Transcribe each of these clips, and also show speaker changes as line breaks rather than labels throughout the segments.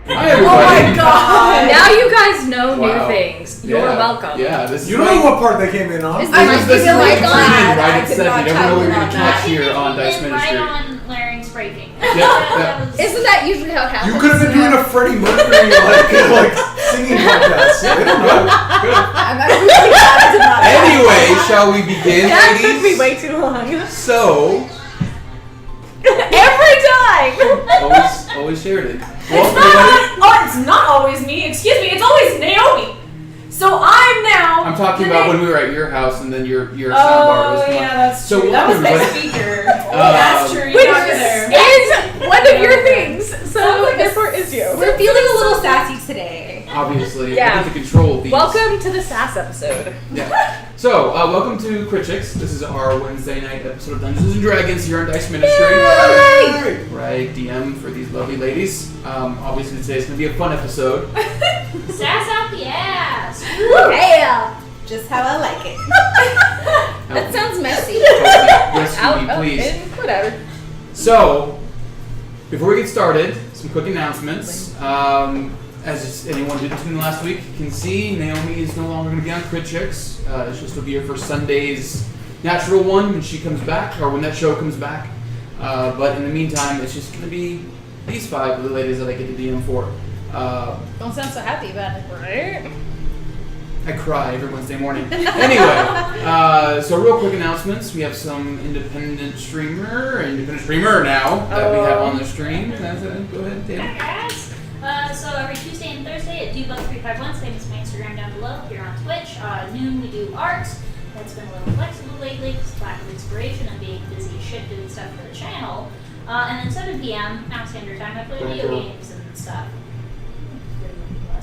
Hi, everybody.
Oh my god!
Now you guys know new
Wow.
things. You're welcome.
Yeah, this is
You don't know what part they came in on.
Is
This
this
is
the
like
mic on?
right at 7. You never know what you're going to catch here on Dice
Right
Ministry.
on larynx breaking.
Yeah.
Isn't that usually how it happens?
You could have been doing a Freddie Mercury like singing podcast. I don't know.
I'm really glad I did not.
Anyway, shall we begin,
That took me
ladies?
way too long.
So,
Every time.
always Sheridan.
It's
Welcome,
not,
everybody.
it's not always me. Excuse me. It's always Naomi. So I'm now.
I'm talking
the
about
Na-
when we were at your house and then your soundbar was
Oh yeah, that's
So
true. That was
welcome,
my
everybody.
speaker. That's true. You
Which
got it there.
is one of your things, so therefore is you.
We're feeling a little sassy today.
Obviously,
Yeah.
I get to control these.
Welcome to the SAS episode.
Yeah. So, welcome to Crit Chicks. This is our Wednesday night episode of Dungeons and Dragons here on Dice Ministry. Right, DM for these lovely ladies. Obviously today's gonna be a fun episode.
Sass out the ass.
Yeah, just how I like it.
That sounds messy.
Yes,
Out,
me,
up,
please.
in, whatever.
So, before we get started, some quick announcements. As anyone who didn't tune in last week can see, Naomi is no longer going to be on Crit Chicks. She'll still be here for Sunday's Natural One when she comes back, or when that show comes back. But in the meantime, it's just going to be these 5 little ladies that I get to DM for.
Don't sound so happy about it, right?
I cry every Wednesday morning. Anyway, so real quick announcements. We have some independent streamer now that we have on the stream. That's it. Go ahead, Dave.
Hi guys. So every Tuesday and Thursday at DuBuck351, same as my Instagram down below. Here on Twitch, noon we do art. That's been a little flexible lately because lack of inspiration and being busy as shit doing stuff for the channel. And then 7 p.m. Mountain Standard Time, I play video games and stuff.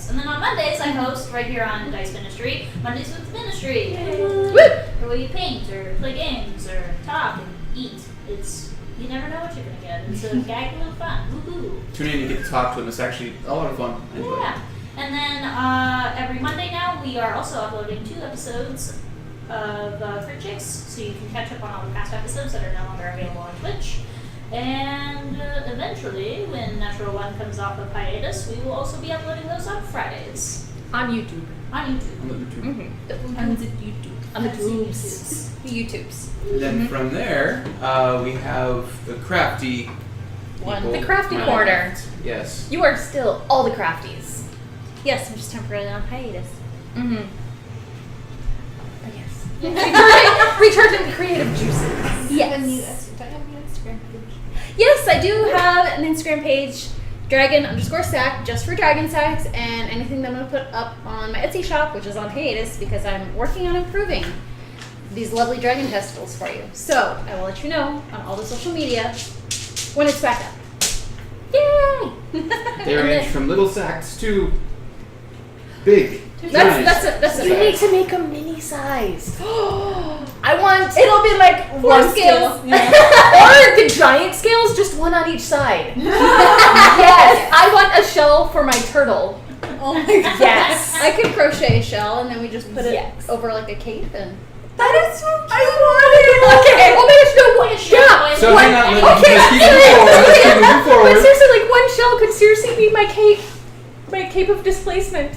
And then on Mondays, I host right here on Dice Ministry, Mondays with Ministry. Where you paint or play games or talk and eat. You never know what you're gonna get. It's a gag little fun. Woohoo!
Tune in and get to talk to them. It's actually a lot of fun. Anyway.
Yeah. And then every Monday now, we are also uploading 2 episodes of Crit Chicks, so you can catch up on all the past episodes that are no longer available on Twitch. And eventually, when Natural One comes off of hiatus, we will also be uploading those on Fridays.
On YouTube.
On YouTube.
On the YouTube.
Mm-hmm.
On the YouTube.
On the
YouTubes.
YouTubes.
And then from there, we have the crafty
One.
people.
The crafty
My
corner.
left. Yes.
You are still all the crafties.
Yes, I'm just temporarily on hiatus.
Mm-hmm.
Yes.
Recharging creative juices.
Yes. Do I have an Instagram page? Yes, I do have an Instagram page, dragon_sack, just for dragon sacks, and anything that I'm going to put up on my Etsy shop, which is on hiatus because I'm working on improving these lovely dragon testicles for you. So I will let you know on all the social media when it's back up. Yay!
They range from little sacks to big.
That's
You need to make them mini sized.
I want. It'll be like
One
one scale.
Or the giant scales, just one on each side. Yes, I want a shell for my turtle.
Oh my god.
Yes.
I could crochet a shell and then we just put it
Yes.
over like a cape and.
That is so cute. I want it. Okay. Oh my gosh, no, one shell.
So hang on, let's
Okay,
keep moving forward. Let's keep moving
But
forward.
seriously, like one shell could seriously be my cape. My cape of displacement.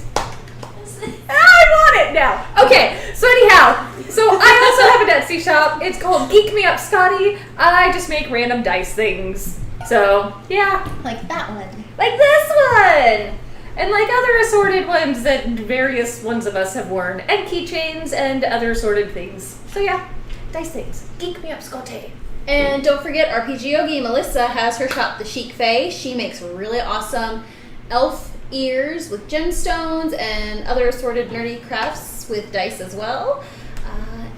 I want it now. Okay, so anyhow, I also have an Etsy shop. It's called Geek Me Up Scotty. I just make random dice things. So, yeah.
Like that one.
Like this one! And like other assorted ones that various ones of us have worn. And keychains and other assorted things. So yeah, dice things. Geek Me Up Scotty.
And don't forget, RPG Yogi Melissa has her shop, The Chic Fae. She makes really awesome elf ears with gemstones and other assorted nerdy crafts with dice as well.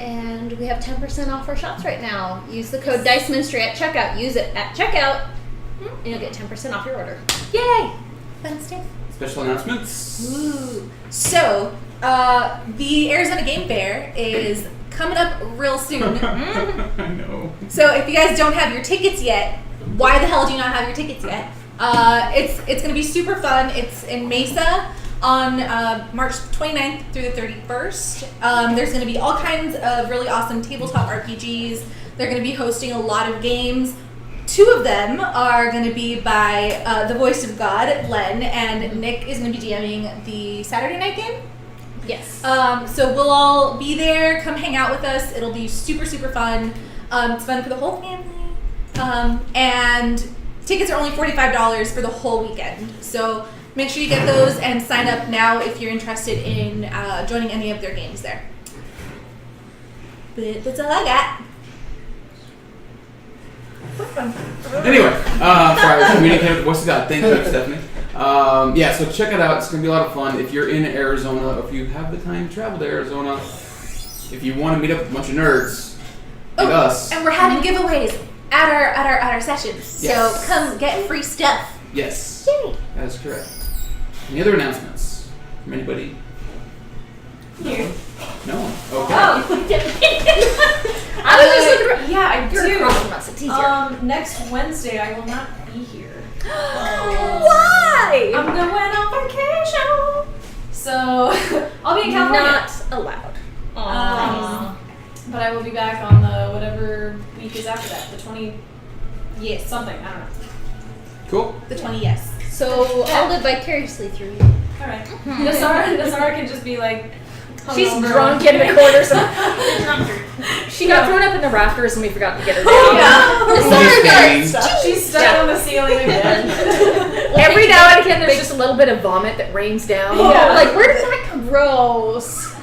And we have 10% off our shops right now. Use the code Dice Ministry at checkout. Use it at checkout, and you'll get 10% off your order. Yay! Fun stuff.
Special announcements.
Ooh. So, the Arizona Game Fair is coming up real soon.
I know.
So if you guys don't have your tickets yet, why the hell do you not have your tickets yet? It's going to be super fun. It's in Mesa on March 29th through the 31st. There's going to be all kinds of really awesome tabletop RPGs. They're going to be hosting a lot of games. 2 of them are going to be by the voice of God, Len, and Nick is going to be DMing the Saturday night game.
Yes.
So we'll all be there. Come hang out with us. It'll be super, super fun. It's fun for the whole family. And tickets are only $45 for the whole weekend. So make sure you get those and sign up now if you're interested in joining any of their games there. But that's all I got.
Anyway, sorry, I was communicating with the voice of God. Thank you, Stephanie. Yeah, so check it out. It's going to be a lot of fun. If you're in Arizona, or if you have the time to travel to Arizona, if you want to meet up with a bunch of nerds, like us.
And we're having giveaways at our sessions.
Yes.
So come get free stuff.
Yes,
Yay.
that is correct. Any other announcements from anybody?
Here.
No one? Okay.
Oh,
I was just looking around.
Yeah, I
You're
do.
across from us. It's easier.
Next Wednesday I will not be here.
Why?
I'm going on vacation. So I'll be in California.
Not allowed.
But I will be back on the whatever week is after that, the 20
Yes.
something. I don't know.
Cool.
The 20 yes.
So I'll live vicariously through you.
All right. Nasara can just be like.
She's
hungover.
drunk in the corner. So
The drunkard.
she got thrown up in the rafters and we forgot to get her down.
She's stuck on the ceiling again.
Every now and again, there's just a little bit of vomit that rains down.
Yeah.
Like, where did that come? Gross.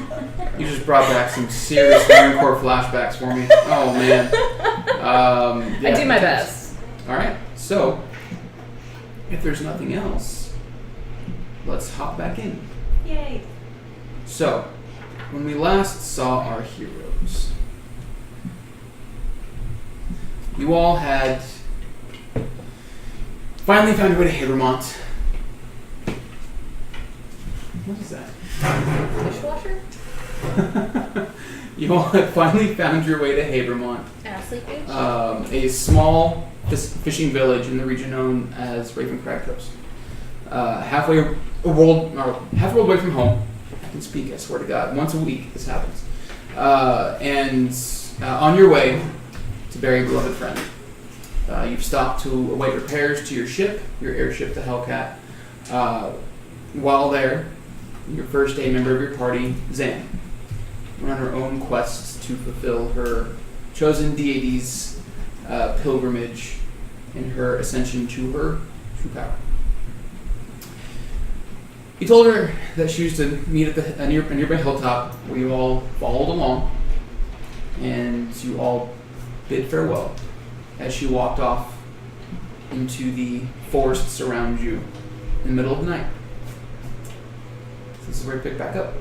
You just brought back some serious Marine Corps flashbacks for me. Oh, man.
I do my best.
All right. So, if there's nothing else, let's hop back in.
Yay.
So, when we last saw our heroes, you all had finally found your way to Havermont. What is that?
Dishwasher?
You all had finally found your way to Havermont,
Ass leakage.
a small fishing village in the region known as Raven Crag Coast. Half a world away from home. I can speak, I swear to God. Once a week this happens. And on your way to bury a beloved friend. You've stopped to await repairs to your ship, your airship, the HellCat. While there, your first day member of your party, Zan, went on her own quest to fulfill her chosen deity's pilgrimage in her ascension to her true power. You told her that she was to meet at a nearby hilltop where you all followed along, and you all bid farewell as she walked off into the forests around you in the middle of the night. This is where you pick back up.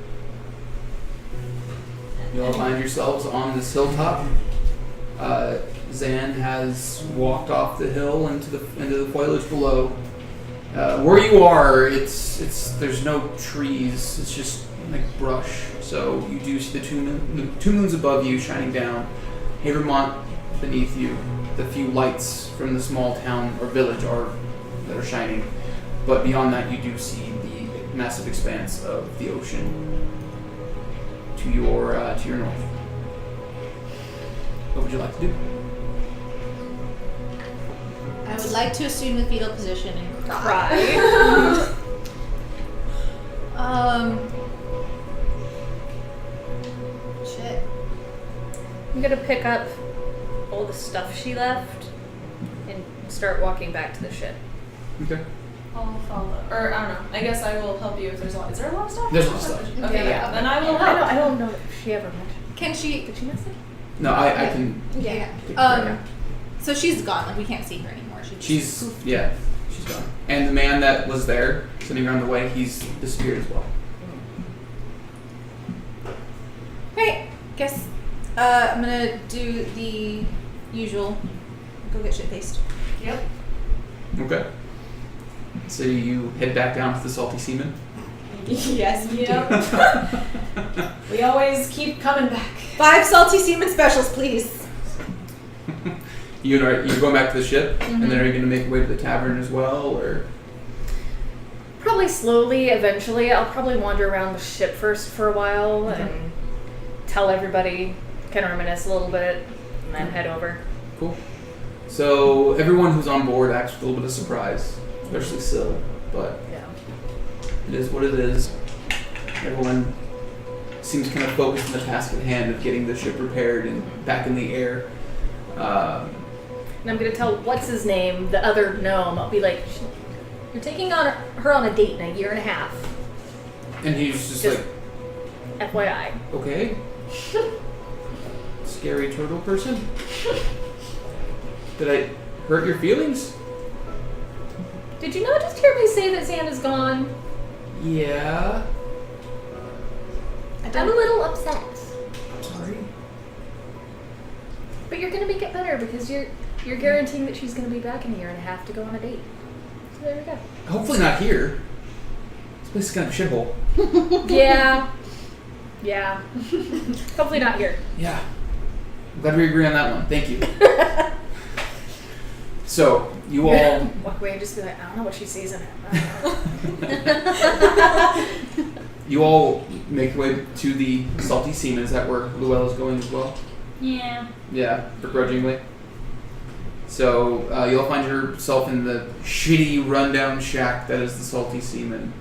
You all find yourselves on this hilltop. Zan has walked off the hill into the foliage below. Where you are, there's no trees. It's just like brush. So you do see the two moons above you shining down. Havermont beneath you. The few lights from the small town or village that are shining. But beyond that, you do see the massive expanse of the ocean to your north. What would you like to do?
I would like to assume the fetal position and cry. Shit.
I'm gonna pick up all the stuff she left and start walking back to the ship.
Okay.
I'll follow. Or I don't know. I guess I will help you if there's a lot. Is there a lot of stuff?
There's a lot of stuff.
Okay, yeah. Then I will
I
help.
don't know if she ever mentioned.
Can she?
Did she miss it?
No, I can.
Yeah.
take care of
So she's gone. Like we can't see her anymore.
She's gone. And the man that was there, sitting around the way, he's disappeared as well.
Right. Guess I'm gonna do the usual. Go get shit faced.
Yep.
Okay. So you head back down to the Salty Seaman.
Yes. Yep. We always keep coming back.
5 salty seaman specials, please.
You're going back to the ship, and then are you going to make your way to the tavern as well, or?
Probably slowly, eventually. I'll probably wander around the ship first for a while and tell everybody, kind of reminisce a little bit, and then head over.
Cool. So everyone who's on board acts with a little bit of surprise, especially Syl, but
Yeah.
it is what it is. Everyone seems kind of focused on the task at hand of getting the ship repaired and back in the air.
And I'm gonna tell what's his name, the other gnome. I'll be like, you're taking her on a date in a year and a half.
And he's just like,
FYI.
okay. Scary turtle person? Did I hurt your feelings?
Did you not just hear me say that Xanda's gone?
Yeah.
I'm a little upset.
I'm sorry.
But you're gonna make it better because you're guaranteeing that she's gonna be back in a year and a half to go on a date. So there we go.
Hopefully not here. This place is kind of a shithole.
Yeah. Yeah. Hopefully not here.
Yeah. I'm glad we agree on that one. Thank you. So, you all...
Walk away and just be like, I don't know what she sees in it.
You all make your way to the Salty Seaman. Is that where Luella's going as well?
Yeah.
Yeah, begrudgingly. So, you'll find yourself in the shitty, rundown shack that is the Salty Seaman.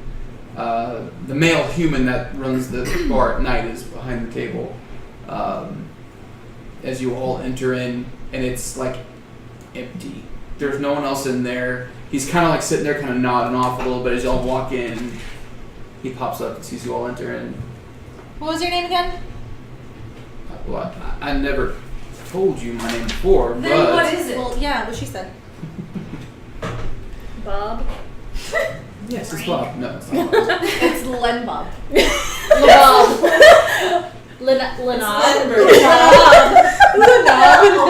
The male human that runs the bar at night is behind the table. As you all enter in, and it's like empty. There's no one else in there. He's kind of like sitting there, kind of nodding off a little bit as y'all walk in. He pops up and sees you all enter in.
What was your name again?
Well, I never told you my name before,
Then
but
what is it?
Well, yeah, what she said.
Bob.
yes, it's Bob. No, it's not Bob.
It's Len Bob.
Bob. Lenab.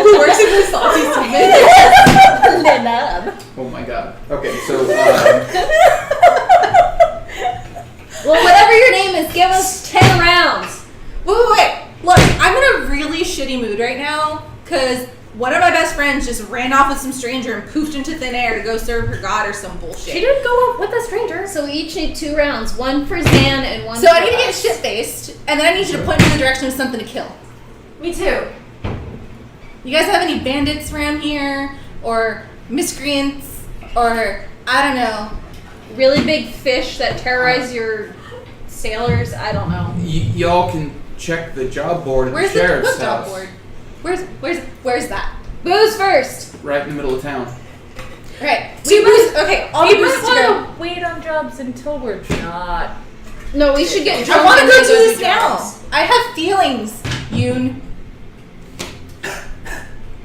Who works in the salty seaman?
Lenab.
Oh my god. Okay, so
Well, whatever your name is, give us 10 rounds.
Wait. Look, I'm in a really shitty mood right now because one of my best friends just ran off with some stranger and poofed into thin air to go serve her god or some bullshit.
She didn't go up with a stranger.
So we each need 2 rounds. 1 for Zan and 1
So
for
I need to get
us.
shit-faced, and then I need you to point me in the direction of something to kill.
Me too.
You guys have any bandits around here? Or miscreants? Or, I don't know.
Really big fish that terrorize your sailors. I don't know.
y'all can check the job board at
Where's
the
the
sheriff's
job
house.
board? Where's that?
Booze first.
Right in the middle of town.
Right. Two booze. Okay, all the
We
boozes
might
to go.
want to wait on jobs until we're not.
No, we should get
I
drunk.
want to
and
go
then
do this
do
now.
jobs.
I have feelings, Yoon.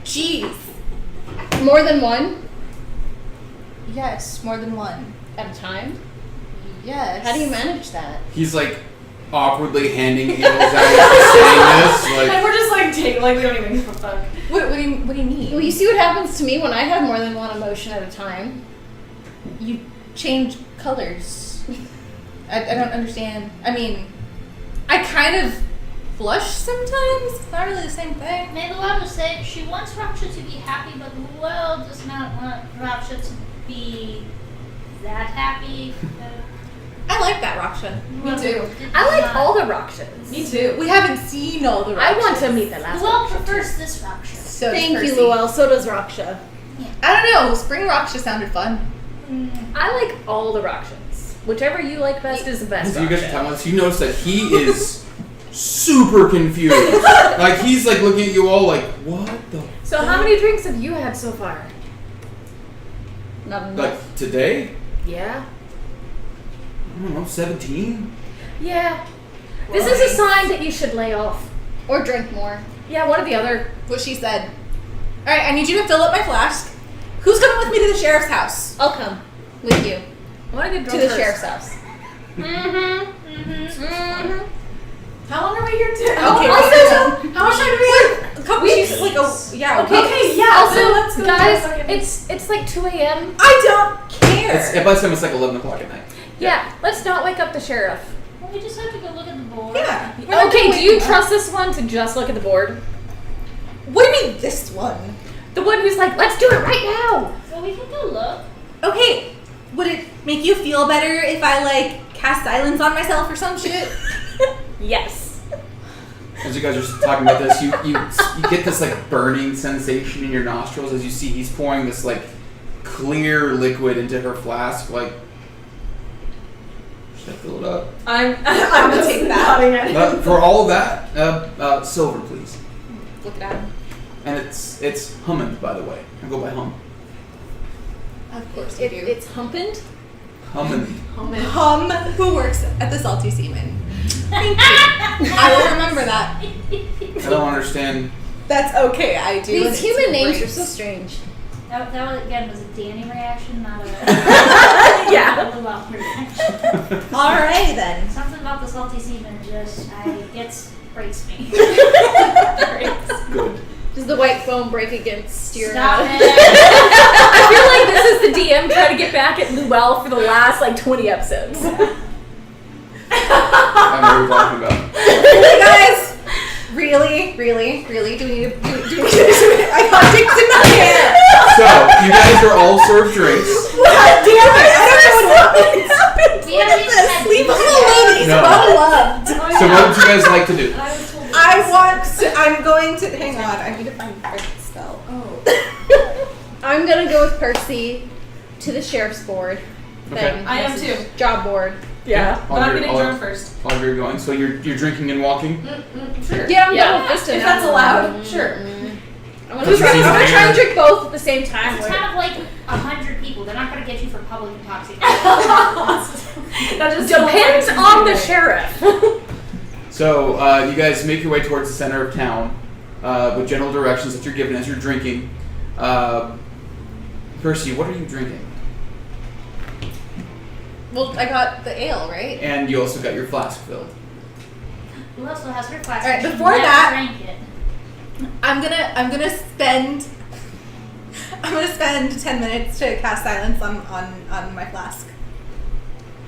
Jeez.
More than 1
Yes, more than one.
at a time.
Yes.
How do you manage that?
He's like awkwardly handing ales out as saying this.
And
Like,
we're just like we don't even give a fuck.
What do you mean?
Well, you see what happens to me when I have more than 1 emotion at a time.
You change colors. I don't understand. I mean, I kind of blush sometimes. It's not really the same thing.
May Luella said she wants Raksha to be happy, but Luella does not want Raksha to be that happy.
I like that, Raksha.
Me too.
I like all the Rakshas.
Me too.
We haven't seen all the
I want
Rakshas.
to meet the last
Luella
Raksha.
prefers this Raksha.
So
Thank
does
you,
Percy.
Luelle. So does Raksha.
I don't know. Spring Raksha sounded fun.
I like all the Rakshas. Whichever you like best is the best.
as you guys are
Raksha.
talking about this, you notice that he is super confused. Like, he's like looking at you all like, what the?
So how many drinks have you had so far?
Not enough.
Like, today?
Yeah.
I don't know, 17?
Yeah. This is a sign that you should lay off.
Or drink more.
Yeah, one or the other.
What she said. All right, I need you to fill up my flask. Who's coming with me to the sheriff's house?
I'll come with you
I want to get
to
drunk
the
first.
sheriff's house.
How long are we here to?
Okay,
Also, how much time do we have?
A couple
Weeks.
she's like a yeah.
Okay, yeah.
Also,
so let's go.
guys, it's like 2 a.m.
I don't care.
By the time it's like 11 o'clock at night.
Yeah, let's not wake up the sheriff.
Well, we just have to go look at the board.
Yeah. We're not
Okay,
gonna
do you
wake up.
trust this one to just look at the board?
What do you mean this one?
The one who's like, let's do it right now.
Well, we can go look.
Okay, would it make you feel better if I like cast silence on myself or some shit?
Yes.
as you guys are talking about this, you get this like burning sensation in your nostrils as you see he's pouring this like clear liquid into her flask. Like, should I fill it up?
I'm gonna take that.
For all of that, silver, please.
Look at him.
And it's Hummond, by the way. I go by Hum.
Of course you do.
It's Humpend.
Hummond.
Hum, who works at the Salty Seaman. Thank you. I will remember that.
I don't understand.
That's okay, I do.
These human names are so strange.
That again was a Danny reaction, not a
Yeah.
a Llewellyn reaction.
Alright then.
Something about the salty seaman just breaks me.
Good.
Does the white foam break against your?
Stop it.
I feel like this is the DM trying to get back at Luell for the last like 20 episodes.
I know what you're talking about.
Really, guys? Really? Do we need to do I got dicks in my hair.
So, you guys are all served drinks.
God damn it, I don't know what happened.
We haven't even had
Leave him
dinner
alone,
yet.
he's
No.
well loved.
So, what would you guys like to do?
I was told
I'm going to, hang on, I need to find a spell.
I'm gonna go with Percy to the sheriff's board
Okay.
thing.
I am too.
Job board.
Yeah.
But I'm getting drunk first.
All of you are going. So, you're drinking and walking?
Sure.
Yeah, I'm
Yeah.
going with Vista
If
now.
that's allowed, sure.
I'm gonna try and drink both at the same time.
It's kind of like 100 people. They're not going to get you for public intoxication.
That just
Depends on the sheriff.
So, you guys make your way towards the center of town with general directions that you're given as you're drinking. Percy, what are you drinking?
Well, I got the ale, right?
And you also got your flask filled.
Who else has her flask?
All right,
She
before
never
that-
drank it.
I'm gonna spend 10 minutes to cast silence on my flask.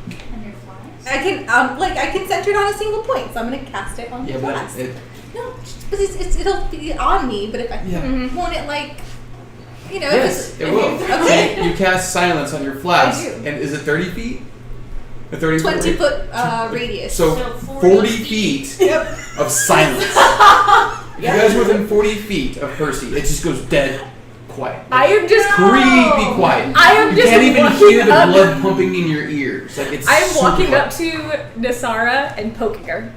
And your flies?
I can I can center it on a single point, so I'm gonna cast it on the
Yeah, but
flask.
it,
No, but it'll be on me. But if I want it, like, you know,
yes, it will.
Okay.
So you cast silence on your flask,
I do.
and is it 30 feet? A 30
20
foot?
foot radius.
So
So
40
40
feet
Yep.
of silence. If you guys are within 40 feet of Percy, it just goes dead quiet.
I am just
Creepy quiet.
I am
You
just
can't even
walking
hear the
up.
blood pumping in your ears. Like it's
I'm
super
walking
quiet.
up to Nasara and poking her.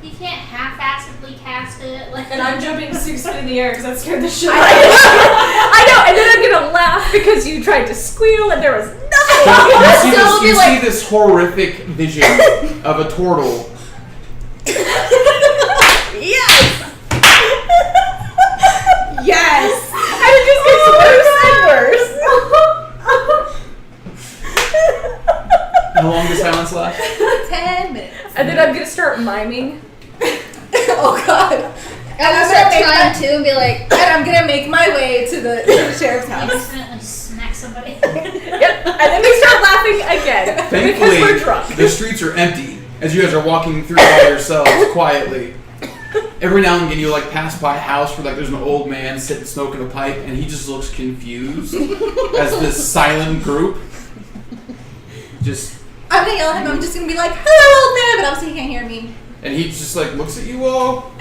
You can't half-assedly cast it. Like,
And I'm jumping 6 feet in the air because that scared the shit out of me.
I know, and then I'm gonna laugh because you tried to squeal and there was nothing.
So you see,
So
this,
it'll be
you
like-
see this horrific vision of a turtle.
Yes!
Yes.
And it just gets worse and worse.
How long does silence last?
10 minutes.
And then I'm gonna start miming.
Oh God.
I'm gonna start trying to and be like,
And I'm gonna make my way to the sheriff's
you
house.
accidentally smack somebody.
Yep. And then we start laughing again. Because
Thankfully,
we're drunk.
the streets are empty as you guys are walking through by yourselves quietly. Every now and again, you like pass by a house where like there's an old man sitting smoking a pipe, and he just looks confused as this silent group. Just
I'm gonna yell at him. I'm just gonna be like, "Hello, old man," but obviously he can't hear me.
and he just like looks at you all,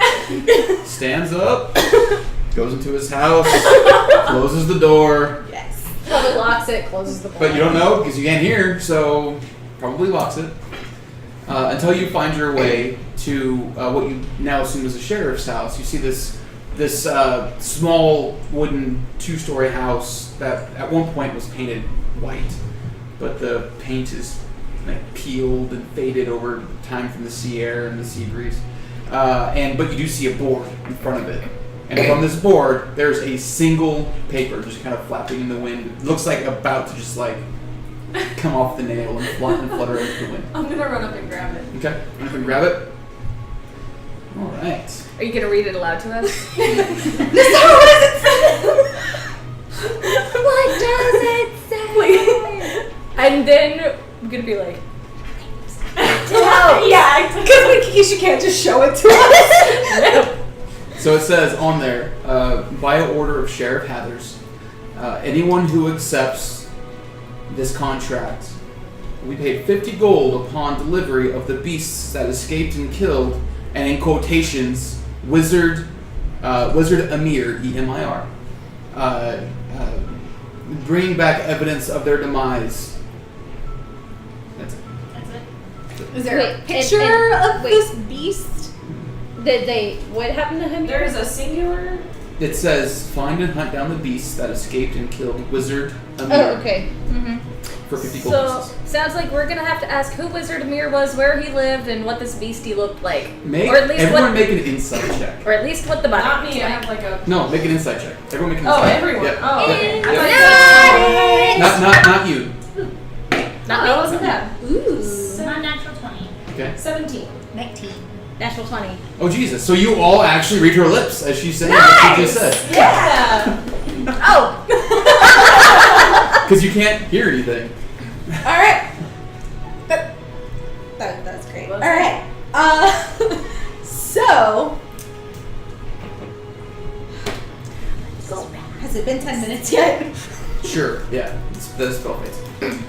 stands up, goes into his house, closes the door,
Yes.
probably locks it, closes the door.
but you don't know because you can't hear, so probably locks it. Until you find your way to what you now assume is the sheriff's house. You see this small wooden 2-story house that at one point was painted white, but the paint is like peeled and faded over time from the sea air and the sea breeze. But you do see a board in front of it, and from this board there's a single paper just kind of flapping in the wind. It looks like about to just like come off the nail and flutter into the wind.
I'm gonna run up and grab it.
Okay, I'm gonna grab it. All right.
Are you gonna read it aloud to us?
What does it say?
And then I'm gonna be like,
Yeah, because you can't just show it to us.
So it says on there, by order of Sheriff Hathers, anyone who accepts this contract will be paid 50 gold upon delivery of the beasts that escaped and killed, and in quotations, Wizard Emir, E-M-I-R, bringing back evidence of their demise. That's it.
That's it.
Is there
Wait,
a picture
and-
of
wait.
this beast?
Did they? What happened to him?
There's a singular.
It says, find and hunt down the beast that escaped and killed Wizard Emir
Oh, okay.
for 50 gold
So,
pieces.
sounds like we're gonna have to ask who Wizard Amir was, where he lived, and what this beastie looked like.
Everyone make an insight check.
Or at least what the body
Not
looked
me. I
like.
have like a.
No, make an insight check. Everyone make an
Oh,
insight
everyone.
check.
Oh,
Yeah.
okay.
Yeah.
I
Not you.
Not
that wasn't bad.
Ooh.
Not natural 20.
Okay.
17.
19.
Natural 20.
Oh Jesus! So you all actually read her lips as she's saying what she just said,
Yeah.
Oh!
because you can't hear anything.
Alright. That's great.
Was
Alright. So. Has it been 10 minutes yet?
Sure. Yeah. The spell fades.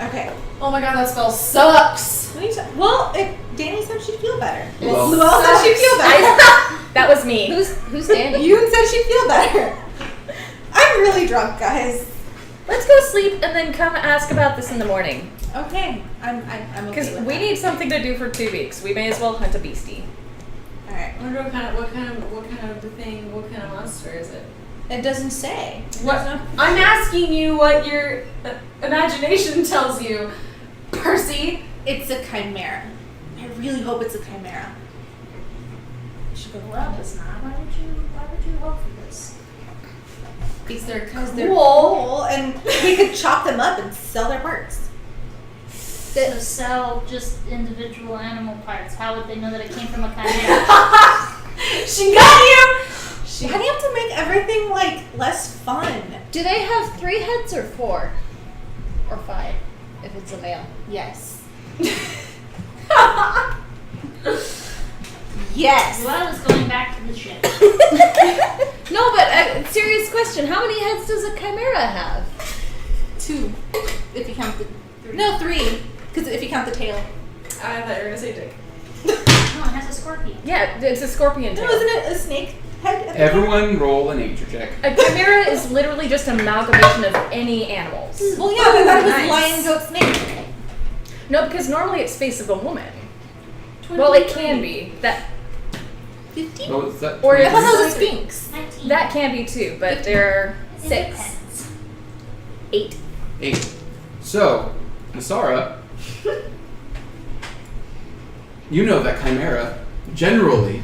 Okay.
Oh my god, that spell sucks.
Well, Danny said she'd feel better.
Well-
Who else said she'd feel better?
That was me.
Who's Danny?
You said she'd feel better. I'm really drunk, guys.
Let's go sleep and then come ask about this in the morning.
Okay. I'm okay
Because
with
we
that.
need something to do for 2 weeks. We may as well hunt a beastie.
Alright.
I wonder what kind of thing, what kind of monster is it?
It doesn't say.
What? I'm asking you what your imagination tells you, Percy.
It's a chimera. I really hope it's a chimera.
Well, it's not. Why would you hope for this?
Because they're
Cool.
cool, and we could chop them up and sell their parts.
So sell just individual animal parts. How would they know that it came from a chimera?
She got you.
Why do you have to make everything like less fun?
Do they have 3 heads or 4? Or 5? If it's a male.
Yes. Yes.
Well, I was going back to the ship.
No, but serious question. How many heads does a chimera have?
2, if you count the. No, 3, because if you count the tail.
I thought you were gonna say dick.
No, it has a scorpion.
Yeah, it's a scorpion
No,
tail.
isn't it a snake head? at the
Everyone roll a nature check.
A chimera is literally just an amalgamation of any animals.
top? Well, yeah, but that was
nice.
lion, goat, snake.
No, because normally it's face of a woman. Well, it can be. That
15?
What was that?
Or
I thought that
23?
was a sphinx.
19.
that can be too, but there are
It
6,
depends.
8.
8. So, Nasara, you know that chimera generally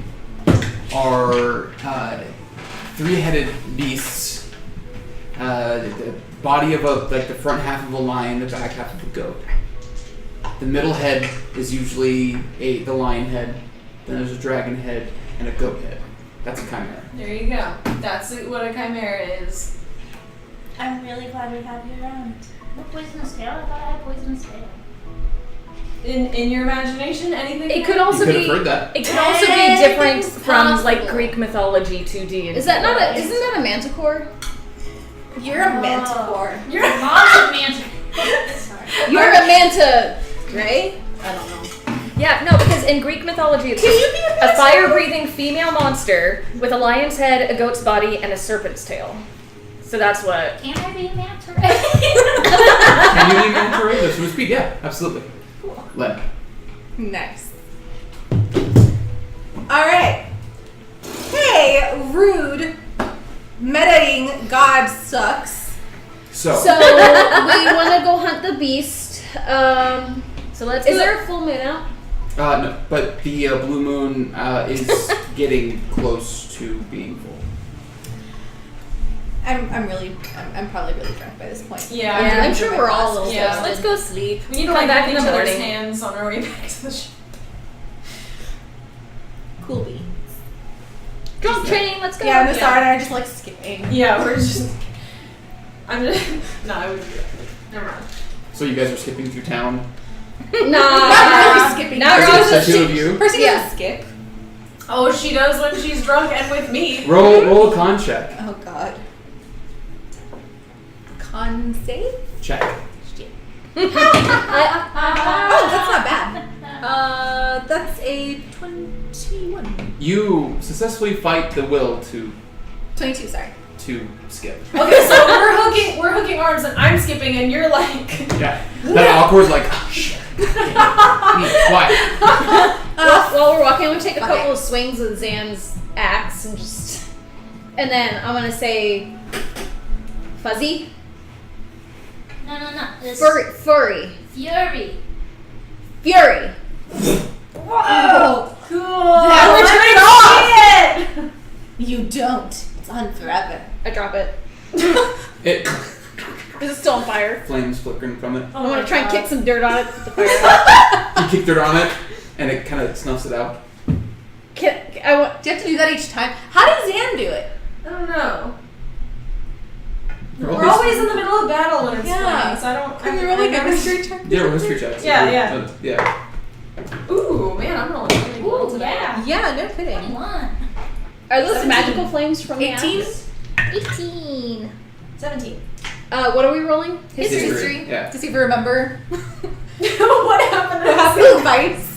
are 3-headed beasts. The body of like the front half of a lion, the back half of a goat. The middle head is usually the lion head. Then there's a dragon head and a goat head. That's a chimera.
There you go. That's what a chimera is.
I'm really glad we have you around.
No poisonous tail? I thought I had poisonous tail.
In your imagination, anything?
It could
You
also
could
be.
have heard that.
It could also be different
Anything's
from like
possible.
Greek mythology to D&D.
Is that not a? Isn't that a manticore?
You're a manticore.
You're a monster man. Sorry.
You're a manta, right? I don't know.
Yeah, no, because in Greek mythology it's
Can
just
you be a
a
manticore?
fire-breathing female monster with a lion's head, a goat's body, and a serpent's tail. So that's what.
Can I be a manta ray?
Can you leave manta ray? This would speed. Yeah, absolutely. Len.
Nice. Alright. Hey, rude. Metaing God sucks.
So,
So we want to go hunt the beast.
So let's.
Is there a full moon out?
no, but the blue moon is getting close to being full.
I'm probably really drunk by this point.
Yeah.
Yeah,
I'm sure we're all a little
Yeah.
toasted.
Let's go sleep.
We need to
Come
like
back
hold
in
each
the
other's
morning.
hands on our way back to the ship.
Cool beans.
Drum train. Let's go.
Yeah, Nasara and I are just like skipping.
Yeah, we're just. I'm just. No, I wouldn't do that. Never mind.
So you guys are skipping through town.
Not
Nah.
really skipping.
Not
Is
really.
it the two of you?
Percy
Yeah.
doesn't skip.
Oh, she does when she's drunk and with me.
Roll a con check.
Oh god. Con save?
Check.
Oh, that's not bad. That's a 21.
You successfully fight the will
22, sorry.
to skip.
Okay, so we're hooking arms and I'm skipping and you're like
Yeah. That awkward, like, oh, shit. Quiet.
While we're walking, I'm gonna take a
Okay.
couple of swings with Zan's axe and then I'm gonna say fuzzy,
No. This
furry,
Fury.
fury.
whoa, cool.
Now we're turning
it off.
You don't. It's on forever.
I drop it.
It
Is it still on fire?
flames flickering from it.
I'm gonna try and kick some dirt on it. Put the fire out.
You kick dirt on it, and it kind of snuffs it out.
Do you have to do that each time? How does Zan do it?
I don't know.
Roll
We're always in the middle of battle when it's
Yeah.
flames. I don't.
Can we
I
roll like a
never-
history check?
Yeah, roll history checks.
Yeah.
Yeah.
Ooh, man, I'm rolling really well
Ooh,
today.
yeah.
Yeah, no kidding.
21.
Are those
17.
magical flames from the
18?
axe? 18.
17.
What are we rolling?
History.
Yeah.
To see if we remember
What happened?
what happened in the fights.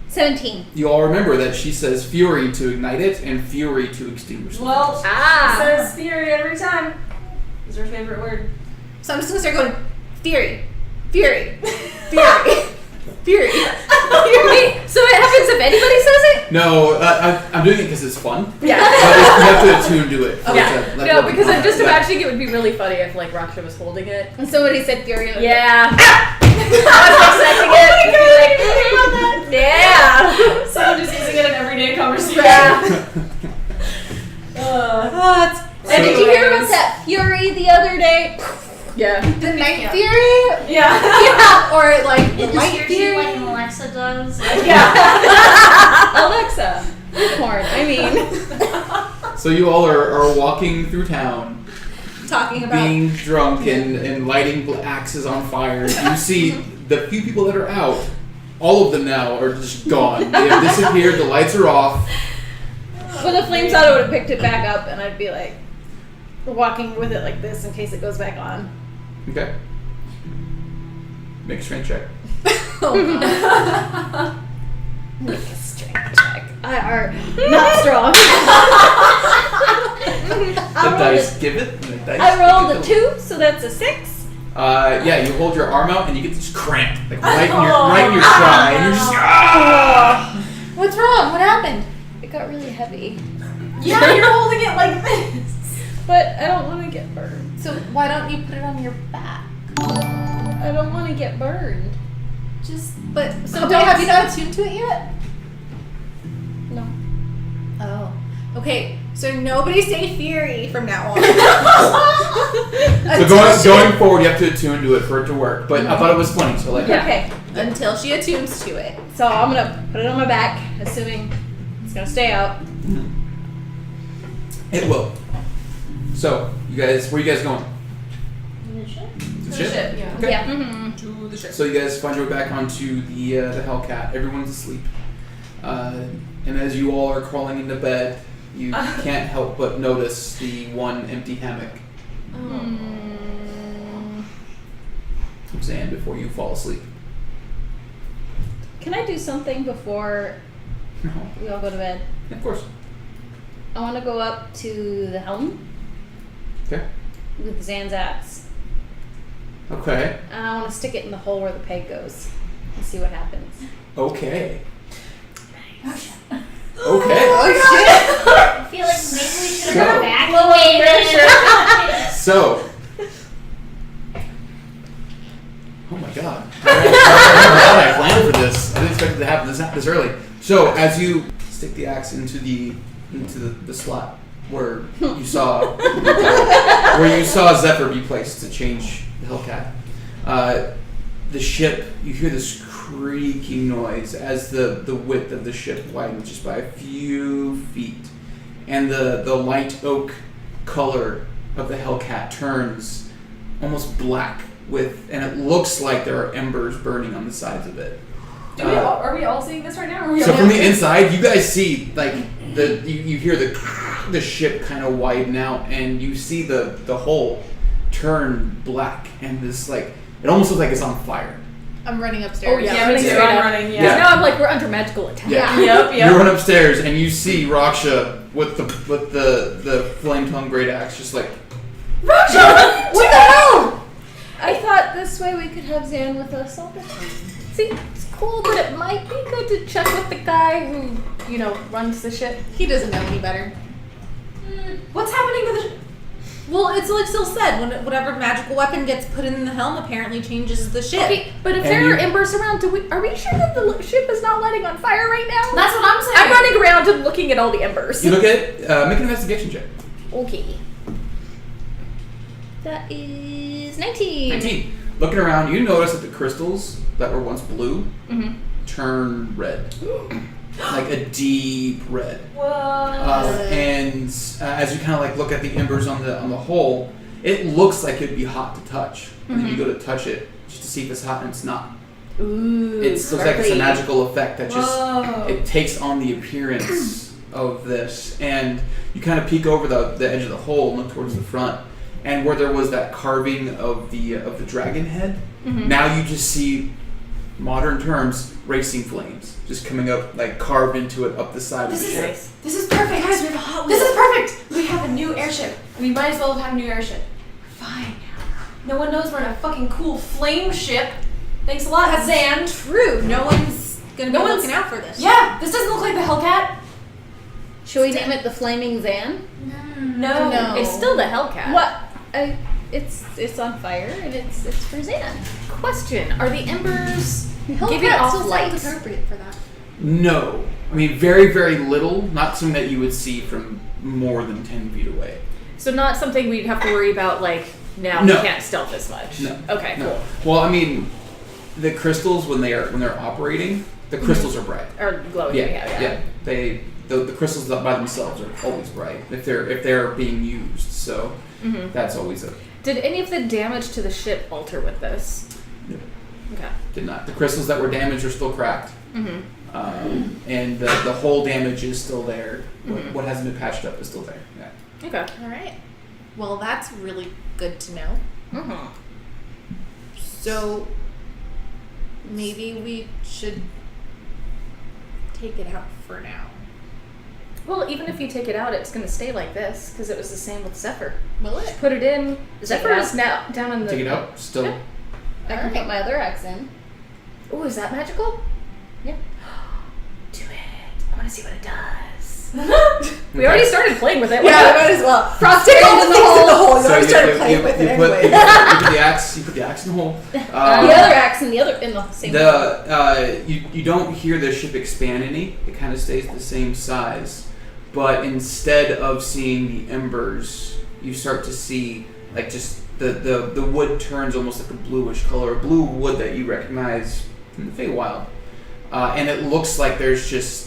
17.
You all remember that she says fury to ignite it and fury to extinguish the
Well,
flames.
Ah.
says theory every time. Is her favorite word.
So I'm just gonna start going fury, fury, fury, fury.
Wait, so it happens if anybody says it?
No, I'm doing it because it's fun.
Yeah.
But you have to attune to it. For
Yeah.
it to, like,
No,
work
because
on
I'm just
it. Yeah.
imagining it would be really funny if like Raksha was holding it.
And somebody said fury.
Yeah. I was expecting it. Be like, yeah.
Someone just using it in everyday conversation.
Yeah.
That's
And did you hear about that fury the other day?
Yeah.
the night
Yeah.
fury.
Yeah.
Yeah, or like the
It just
light
hears you
fury.
like an Alexa does.
Yeah.
Alexa. Porn. I mean.
So you all are walking through town,
Talking about
being drunk and lighting axes on fire. You see the few people that are out, all of them now are just gone. They have disappeared, the lights are off.
When the flames out, I would have picked it back up and I'd be like walking with it like this in case it goes back on.
Okay. Make a strength check.
Make a strength check. I are not strong.
The dice give it. And the dice
I rolled a
give it.
2, so that's a 6.
Yeah, you hold your arm out and you get this cramp, like right in your thigh, and you're just
what's wrong? What happened?
It got really heavy.
Yeah, you're holding it like this.
But I don't want to get burned.
So why don't you put it on your back?
I don't want to get burned.
But so don't have you not attuned to it yet?
No.
Oh. Okay. So nobody say fury from now on.
So going forward, you have to attune to it for it to work. But I thought it was funny, so like
Okay. Until she attunes to it.
So I'm gonna put it on my back, assuming it's gonna stay out.
it will. So you guys, where are you guys going?
The
The
Shit, yeah.
Okay.
Yeah. Mm-hmm.
To the ship.
So you guys find your way back onto the HellCat. Everyone's asleep, and as you all are crawling into bed, you can't help but notice the one empty hammock of Zan before you fall asleep.
Can I do something before
No,
we all go to bed?
of course.
I want to go up to the helm
Okay.
with Zan's axe,
Okay.
and I want to stick it in the hole where the peg goes and see what happens.
Okay. Okay.
I feel like maybe we should have gone back.
So. Oh my god. I planned for this. I didn't expect it to happen this early. So as you stick the axe into the slot where you saw Zephyr be placed to change the HellCat, the ship, you hear this creaking noise as the width of the ship widens just by a few feet, and the light oak color of the HellCat turns almost black and it looks like there are embers burning on the sides of it.
Are we all seeing this right now? Or are we
So
all
from the inside, you guys see like you hear the ship kind of widen out, and you see the hull turn black, and this like it almost looks like it's on fire.
I'm running upstairs.
Oh, yeah.
Yeah,
running
me too.
straight
I'm
up.
running.
Yeah.
Yeah.
Now I'm like, we're under magical attack.
Yeah.
Yep.
You run upstairs and you see Raksha with the flame tongue great axe, just like
What the hell?
I thought this way we could have Zan with us all the time.
See, it's cool, but it might be good to check with the guy who, runs the ship.
He doesn't know any better.
What's happening to the?
Well, it's like Syl said, whatever magical weapon gets put in the helm apparently changes the ship.
Okay, but if
And
there are
you-
embers around, are we sure that the ship is not lighting on fire right now?
That's what I'm saying.
I'm running around and looking at all the embers.
you look at it, make an investigation check.
Okay.
That is 19.
19. Looking around, you notice that the crystals that were once blue turn red. Like a deep red.
Whoa.
And as you kind of like look at the embers on the hole, it looks like it'd be hot to touch. And then you go to touch it just to see if it's hot, and it's not.
Ooh.
It looks like it's a
sparkly.
magical effect that just
Whoa.
it takes on the appearance of this. And you kind of peek over the edge of the hole and look towards the front, and where there was that carving of the dragon head, now you just see, modern terms, racing flames just coming up, like carved into it up the side of the
This
ship.
is this is perfect.
Guys, we have a hot
This
wheel.
is perfect. We have a new airship. We might as well have had a new airship. Fine. No one knows we're in a fucking cool flame ship. Thanks a lot, Zan.
True. No one's gonna be
No one's-
looking out for this.
Yeah, this doesn't look like the HellCat.
Should we name it the Flaming Zan?
No.
No.
It's still the Hellcat.
What? It's on fire and it's for Zan.
Question: are the embers
Hellcat
giving off
still
light?
sounds appropriate for that.
No. I mean, very, very little. Not something that you would see from more than 10 feet away.
So not something we'd have to worry about. Like now
No.
we can't stealth as much.
No.
Okay.
No.
Cool.
Well, I mean, the crystals when they're operating, the crystals are bright.
Or glowing.
Yeah. The crystals by themselves are always bright if they're being used. So that's always a
Did any of the damage to the ship alter with this?
No.
Okay.
did not. The crystals that were damaged are still cracked, and the whole damage is still there. What hasn't been patched up is still there. Yeah.
Okay.
All right. Well, that's really good to know. So maybe we should take it out for now.
Well, even if you take it out, it's going to stay like this because it was the same with Zephyr.
Will it?
Put it in. Zephyr
it
is now down in the.
Take it out. Still.
Yeah.
I can put my other axe in.
Oh, is that magical?
Yeah.
Do it. I want to see what it does. We already started playing with it.
Yeah, might as well.
Frosted
Stick all
in
the
the
things in the
hole.
hole. You already started playing with it anyway.
You put the axe in the hole.
The other axe in the same.
You don't hear the ship expand any. It kind of stays the same size, but instead of seeing the embers, you start to see like just the wood turns almost like a bluish color, a blue wood that you recognize from the Feywild, and it looks like there's just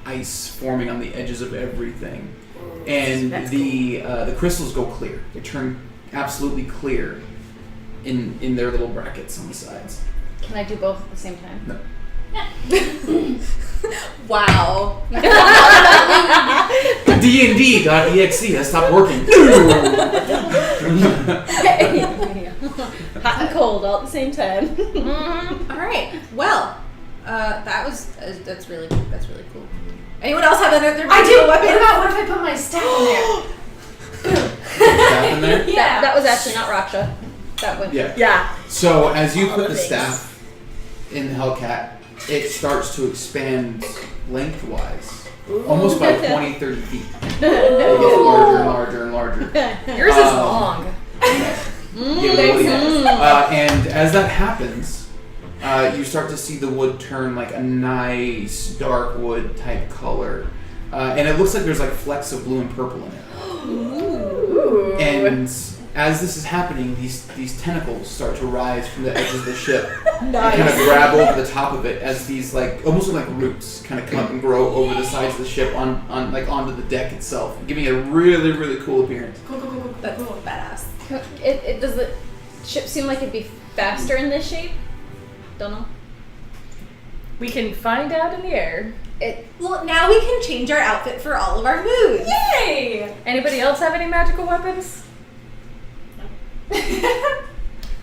ice forming on the edges of everything, and
That's
the crystals go clear. They turn absolutely clear in their little brackets on the sides.
Can I do both at the same time?
No.
Wow.
D&D.exe has stopped working.
Hot and cold all at the same time.
All right. Well, that's really cool. Anyone else have another
I do.
weapon?
What if I put my staff in there?
Staff in there?
Yeah.
That was actually not Raksha. That went.
Yeah.
Yeah.
So as you put the
Holidays.
staff in the HellCat, it starts to expand lengthwise, almost by 20, 30 feet. It gets larger and larger and larger.
Yours is long.
And as that happens, you start to see the wood turn like a nice dark wood type color, and it looks like there's like flecks of blue and purple in it.
Ooh.
And as this is happening, these tentacles start to rise from the edges of the ship and kind of grab over the top of it as these like almost like roots kind of come up and grow over the sides of the ship on like onto the deck itself, giving it a really really cool appearance.
Cool.
That's badass.
It does the ship seem like it'd be faster in this shape? Don't know.
We can find out in the air.
Well, now we can change our outfit for all of our moods.
Yay!
Anybody else have any magical weapons?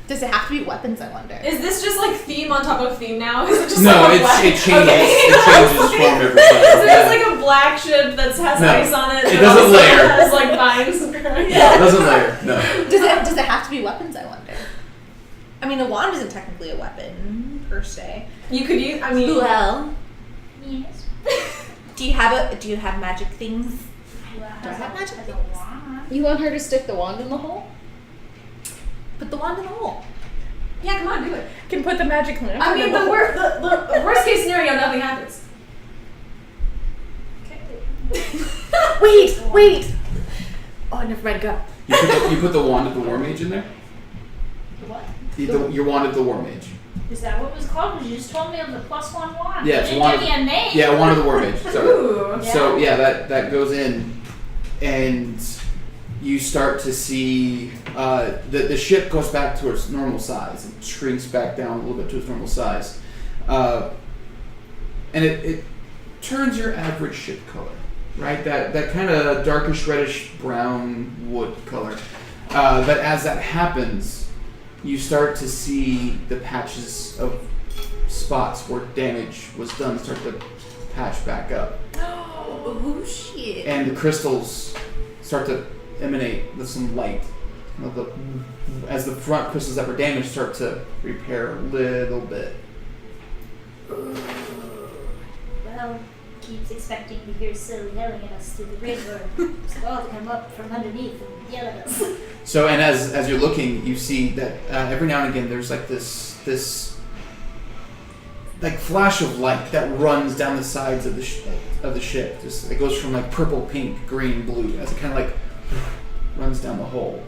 Does Does it have to be weapons, I wonder?
Is this just like theme on top of theme now? Is it just
No,
like a
it
black...
changes.
Okay.
It changes form every
So
time.
there's like a black ship that has
No.
ice on it.
It
and
doesn't
also
layer.
has like vines.
No, it doesn't layer. No.
Does it have to be weapons, I wonder? I mean, a wand isn't technically a weapon per se.
You could use. I mean,
Well,
Yes.
do you have magic things?
Do
I have magic
as a
things?
wand?
You want her to stick the wand in the hole?
Put the wand in the hole.
yeah, come on, do it.
Can put the magic lamp.
I
in
mean,
the
the worst case scenario, nothing happens.
Wait. Oh, never mind. Go.
You put the wand of the War Mage in there?
What?
Your wand of the War Mage.
Is that what it was called? Because you just told me it was a +1 wand.
Yeah,
You
it's
didn't
wand
give
of-
me a name.
Yeah, wand of the War Mage. Sorry.
Ooh.
So yeah, that goes in, and you start to see the ship goes back to its normal size. It shrinks back down a little bit to its normal size, and it turns your average ship color, right? That kind of darkish reddish brown wood color. But as that happens, you start to see the patches of spots where damage was done start to patch back up.
Oh shit.
And the crystals start to emanate with some light. As the front crystals that were damaged start to repair a little bit.
Well, keeps expecting to hear Silly yelling at us through the river. Squall to come up from underneath and yell at us.
So, and as you're looking, you see that every now and again there's like this like flash of light that runs down the sides of the ship. Just it goes from like purple, pink, green, blue as it kind of like runs down the whole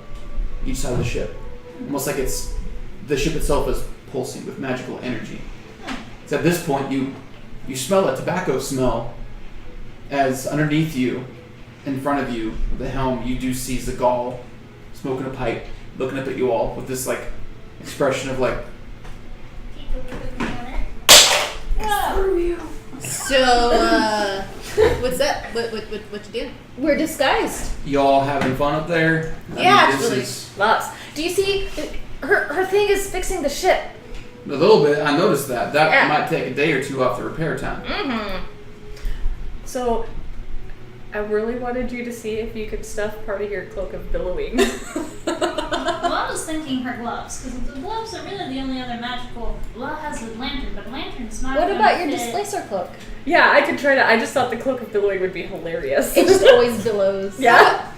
each side of the ship, almost like it's the ship itself is pulsing with magical energy. So at this point, you smell a tobacco smell as underneath you, in front of you, the helm, you do see Zagal smoking a pipe, looking up at you all with this like expression of like,
People are looking at it.
So, what's that? What you do?
We're disguised.
y'all having fun up there?
Yeah,
this
actually.
is
Lots. Do you see? Her thing is fixing the ship.
a little bit. I noticed that. That
Yeah.
might take a day or two off the repair time.
Mm-hmm. So, I really wanted you to see if you could stuff part of your cloak of billowing.
Well, I was thinking her gloves, because the gloves are really the only other magical. Well, it has a lantern, but a lantern's not.
What
gonna
about your
fit.
displacer cloak?
Yeah, I could try to. I just thought the cloak of billowing would be hilarious.
It just always billows.
Yeah.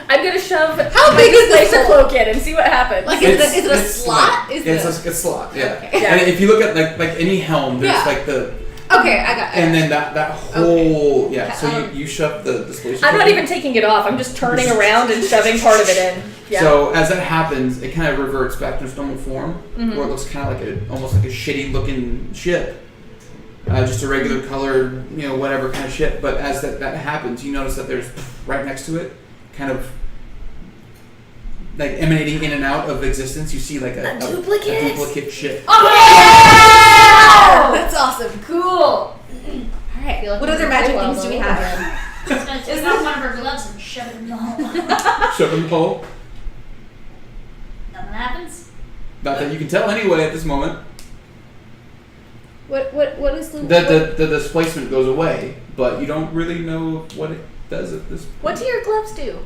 I'm gonna shove
How
my
big is this
displacer
hole?
cloak in and see what happens.
Like, is it a
it's
slot?
Like,
Is
it's
it?
a slot, yeah.
Okay.
Yeah.
And if you look at like any helm, there's
Yeah.
like the
Okay, I got it.
and then that whole
Okay.
yeah. So you shove the displacer.
I'm not
cloak in.
even taking it off. I'm just turning around and shoving part of it in. Yeah.
So as that happens, it kind of reverts back to its normal form,
Mm-hmm.
where it looks kind of like almost like a shitty looking ship, just a regular colored, whatever kind of ship. But as that happens, you notice that there's right next to it, kind of like emanating in and out of existence. You see like a duplicate ship.
Oh, that's awesome. Cool. All right.
Feel like
What
we
other
did
magic
well,
things do we
though.
have?
She's gonna take off one of her gloves and shove it in the hole.
Shove in the hole.
Nothing happens.
Not that you can tell anyway at this moment.
What is the
The displacement goes away, but you don't really know what it does at this point.
What do your gloves do?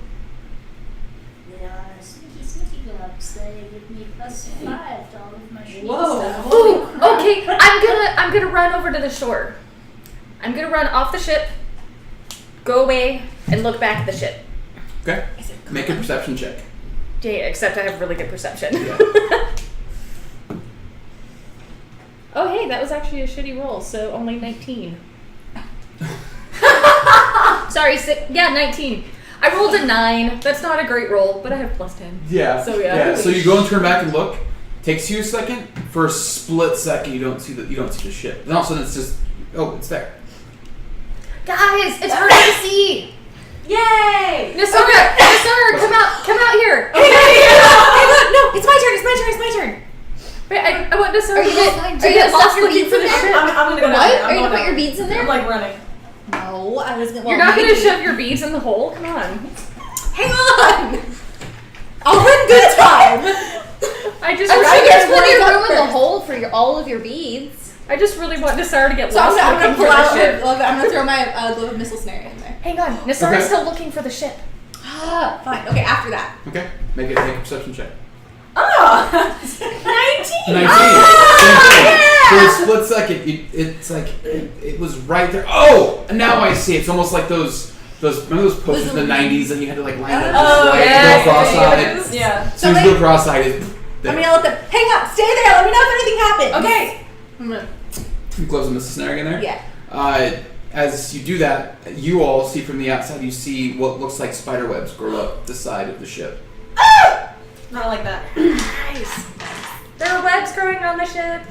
They are sneaky gloves. They give me +5 to all of my shit
Whoa.
stuff.
Ooh, okay. I'm gonna run over to the shore. I'm gonna run off the ship, go away, and look back at the ship.
Okay. Make a perception check.
Yeah, except I have really good perception.
Yeah.
Oh, hey, that was actually a shitty roll, so only 19. Sorry, 19. I rolled a 9. That's not a great roll, but I have +10.
Yeah.
So, yeah.
So you go and turn back and look. Takes you a second. For a split second, you don't see the ship. And all of a sudden, it's just it's there.
Guys, it's hard to see.
Yay!
Nasara, come out here.
No, it's my turn.
Wait, I want Nasara
Are you
to
gonna-
get,
are you gonna
lost
stuff the
looking
beads
for
in
the
there?
ship.
I'm gonna go down
What?
there.
Are you
going
gonna put your
down.
beads in there?
I'm like running.
No, I was gonna.
You're not gonna shove your beads in the hole? Come on.
Hang on. I'll run good time.
I I just
I'm
really,
sure there's plenty of
Wake up
room in the
first.
hole for all of your beads.
I just really want Nasara to get
So I'm
lost
gonna
looking
pull
for
out.
the ship.
I'm gonna throw my glove of missile snare in there.
Hang on, Nasara's
Okay.
still looking for the ship.
Fine. Okay. After that.
Okay, make a perception check.
Oh! 19!
19. Same thing. For a split second, it's like it was right there. Oh, and now I see. It's almost like those remember those posters in the '90s that you had to like line up
Oh,
just right,
yeah,
go cross-eyed.
Yeah.
As soon as you go cross-eyed, it's
I'm
there.
gonna let them hang up. Stay there. Let me know if anything happens.
Okay.
I'm gonna,
You close the missile snare again there.
yeah.
As you do that, you all see from the outside. You see what looks like spider webs grow up the side of the ship.
Not like that.
Nice. There are webs growing on the ship.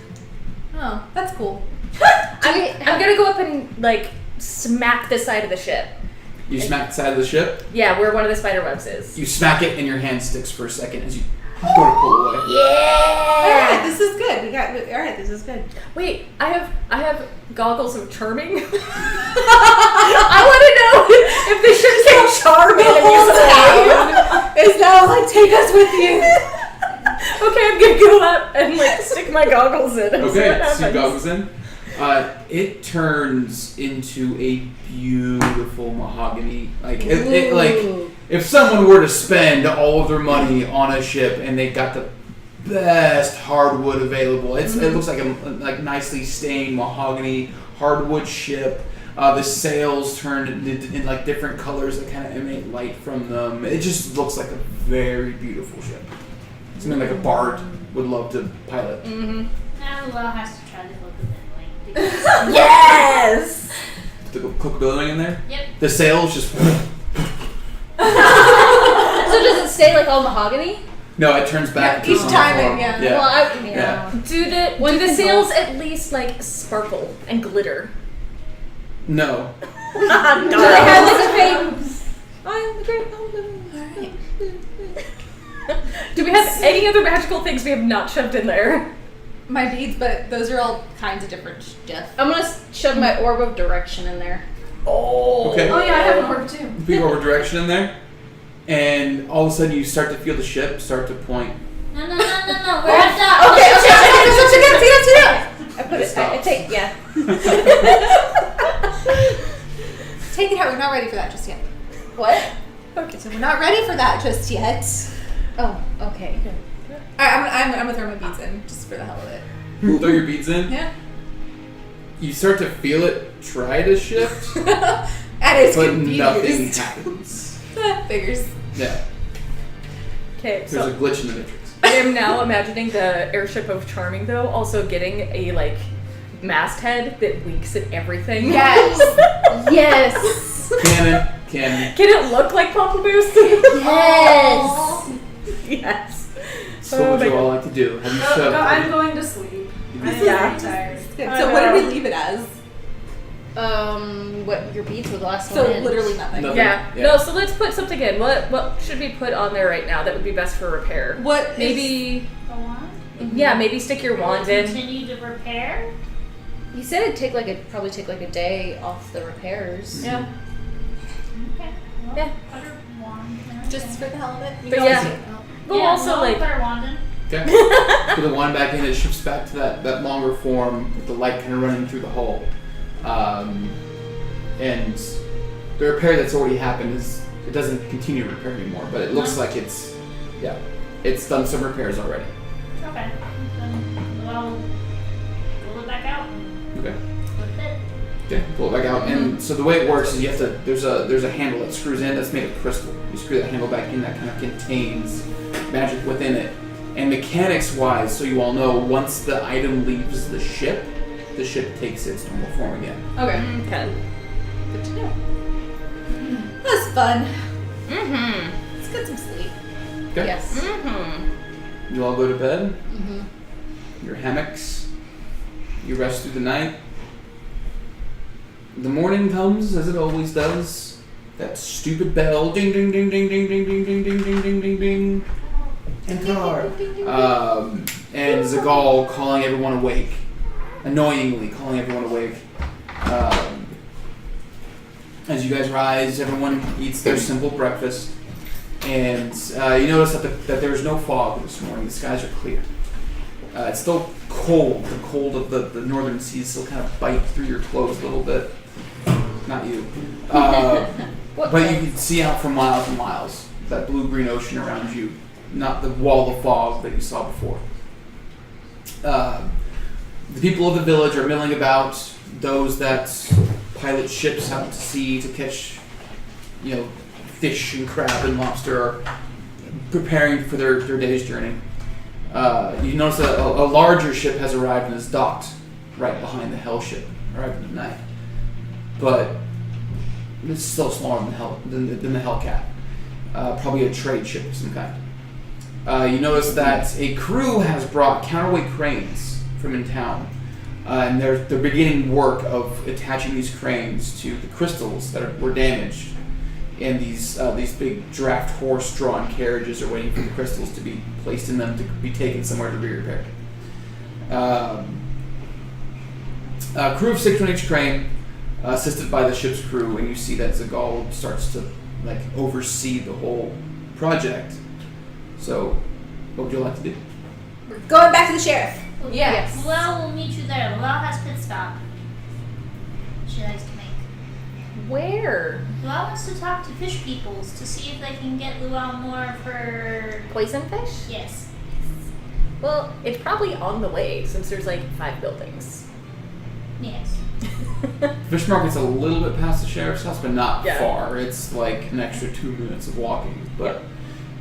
Oh, that's cool.
I'm gonna go up and like smack the side of the ship.
You smack the side of the ship.
Yeah, where one of the spider webs is.
You smack it, and your hand sticks for a second as you go to pull away.
All right, this is good. We got. All right, this is good.
Wait, I have goggles of charming. I want to know if the ship can charm enemies away.
Is now like take us with you.
Okay, I'm gonna go up and like stick my goggles in. And see what
Okay, so you
happens.
goggles in. It turns into a beautiful mahogany. Like it like if someone were to spend all of their money on a ship and they got the best hardwood available, it looks like a nicely stained mahogany hardwood ship. The sails turn in like different colors that kind of emanate light from them. It just looks like a very beautiful ship. Something like a bard would love to pilot.
Now Will has to try the hook of it.
Yes.
The cook billowing in there.
Yep.
The sails just
So does it stay like all mahogany?
no, it turns back to
Each
some
time
form.
it- yeah.
Well, I,
Yeah.
Do the sails at least like sparkle and glitter?
No.
Do they have like a fake? I am the great
Do we have any other magical things we have not shoved in there?
My beads, but those are all kinds of different stuff.
I'm gonna shove my orb of direction in there.
Okay.
Oh yeah, I have an orb too.
Big over direction in there, and all of a sudden you start to feel the ship start to point.
No, we're at dock.
Okay.
I put it. I
Stops.
take. Yeah. Take it out. We're not ready for that just yet.
What?
Okay, so we're not ready for that just yet.
Oh, okay.
Alright, I'm gonna throw my beads in just for the hell of it.
Throw your beads in.
Yeah.
You start to feel it try to shift,
And it's
but
confused.
nothing happens.
Figures.
Yeah.
Okay,
There's
so
a glitch in the matrix.
I am now imagining the airship of Charming though also getting a like masthead that winks at everything.
Yes.
Yes.
Cannon.
Can it look like Pamplemousse?
Yes.
Yes.
So what would
my
you
God.
all like to do? Have you
Go,
shoved?
I'm going to sleep. I'm
Yeah.
very tired.
So what did we leave it as?
What your beads were the last
So
one in.
literally nothing.
Nothing.
Yeah.
Yeah.
No, so let's put something in. What should we put on there right now that would be best for repair?
What is-
Maybe
The wand?
yeah, maybe stick your wand in.
Continue to repair?
You said it'd take probably take like a day off the repairs.
Yeah.
Okay. Well,
Yeah.
put her wand there.
Just for the hell of it? We
But
can
yeah.
always do it.
We'll
Yeah,
also
we'll
like
put her wand in.
Okay. Put the wand back in. It shifts back to that longer form with the light kind of running through the hole. And the repair that's already happened it doesn't continue to repair anymore, but it looks like it's done some repairs already.
Okay. Then we'll pull it back out and
Okay.
put it in.
Okay, pull it back out. And so the way it works is you have to there's a handle that screws in that's made of crystal. You screw that handle back in, that kind of contains magic within it. And mechanics wise, so you all know, once the item leaves the ship takes its normal form again.
Okay.
okay.
Good to know. That was fun.
Mm-hmm.
Let's get some sleep.
Okay?
Yes.
Mm-hmm.
You all go to bed,
Mm-hmm.
your hammocks, you rest through the night. The morning comes, as it always does. That stupid bell, ding ding ding ding ding ding ding ding ding ding ding ding ding. And Tar. And Zagal calling everyone awake. Annoyingly calling everyone awake. As you guys rise, everyone eats their simple breakfast. And you notice that there's no fog this morning. The skies are clear. It's still cold. The cold of the northern seas still kind of bite through your clothes a little bit. Not you. But you can see out for miles and miles that blue-green ocean around you, not the wall of fog that you saw before. The people of the village are milling about. Those that pilot ships out to sea to catch, fish and crab and lobster are preparing for their day's journey. You notice that a larger ship has arrived and is docked right behind the Hell ship, arrived in the night. But it's still smaller than the HellCat. Probably a trade ship of some kind. You notice that a crew has brought counterweight cranes from in town. And they're beginning work of attaching these cranes to the crystals that were damaged. And these big draft horse-drawn carriages are waiting for the crystals to be placed in them to be taken somewhere to be repaired. A crew of 6 on each crane, assisted by the ship's crew, and you see that Zagal starts to oversee the whole project. So, what would you like to do?
We're going back to the sheriff.
Yes.
Well, we'll meet you there. Luau has pit stop. She likes to make.
Where?
Luau wants to talk to fish peoples to see if they can get Luau more of her.
Poison fish?
Yes.
Well, it's probably on the way since there's 5 buildings.
Yes.
Fish market's a little bit past the sheriff's house, but not
Yeah.
far. It's an extra 2 minutes of walking. But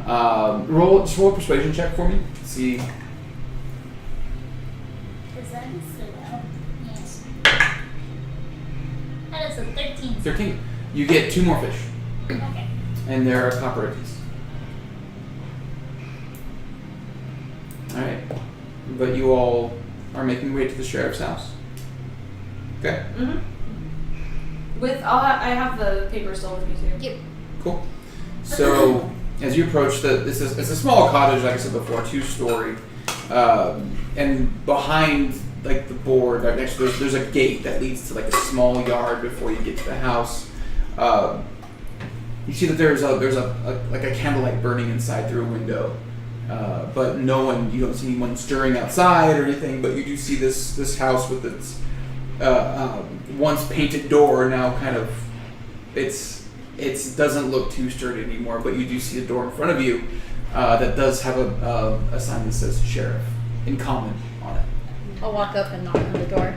roll a persuasion check for me. See.
Is that so well? Yes. That is a 13.
13. You get 2 more fish,
Okay.
and they're copper apiece. All right, but you all are making your way to the sheriff's house. Okay.
Mm-hmm. I have the paper still with me too.
Yep.
Cool. So as you approach it's a small cottage, like I said before, 2-story, and behind the board right next to there's a gate that leads to a small yard before you get to the house. You see that there's a candlelight burning inside through a window, but you don't see anyone stirring outside or anything. But you do see this house with its once painted door now kind of it doesn't look too sturdy anymore, but you do see a door in front of you that does have a sign that says sheriff in common on it.
I'll walk up and knock on the door.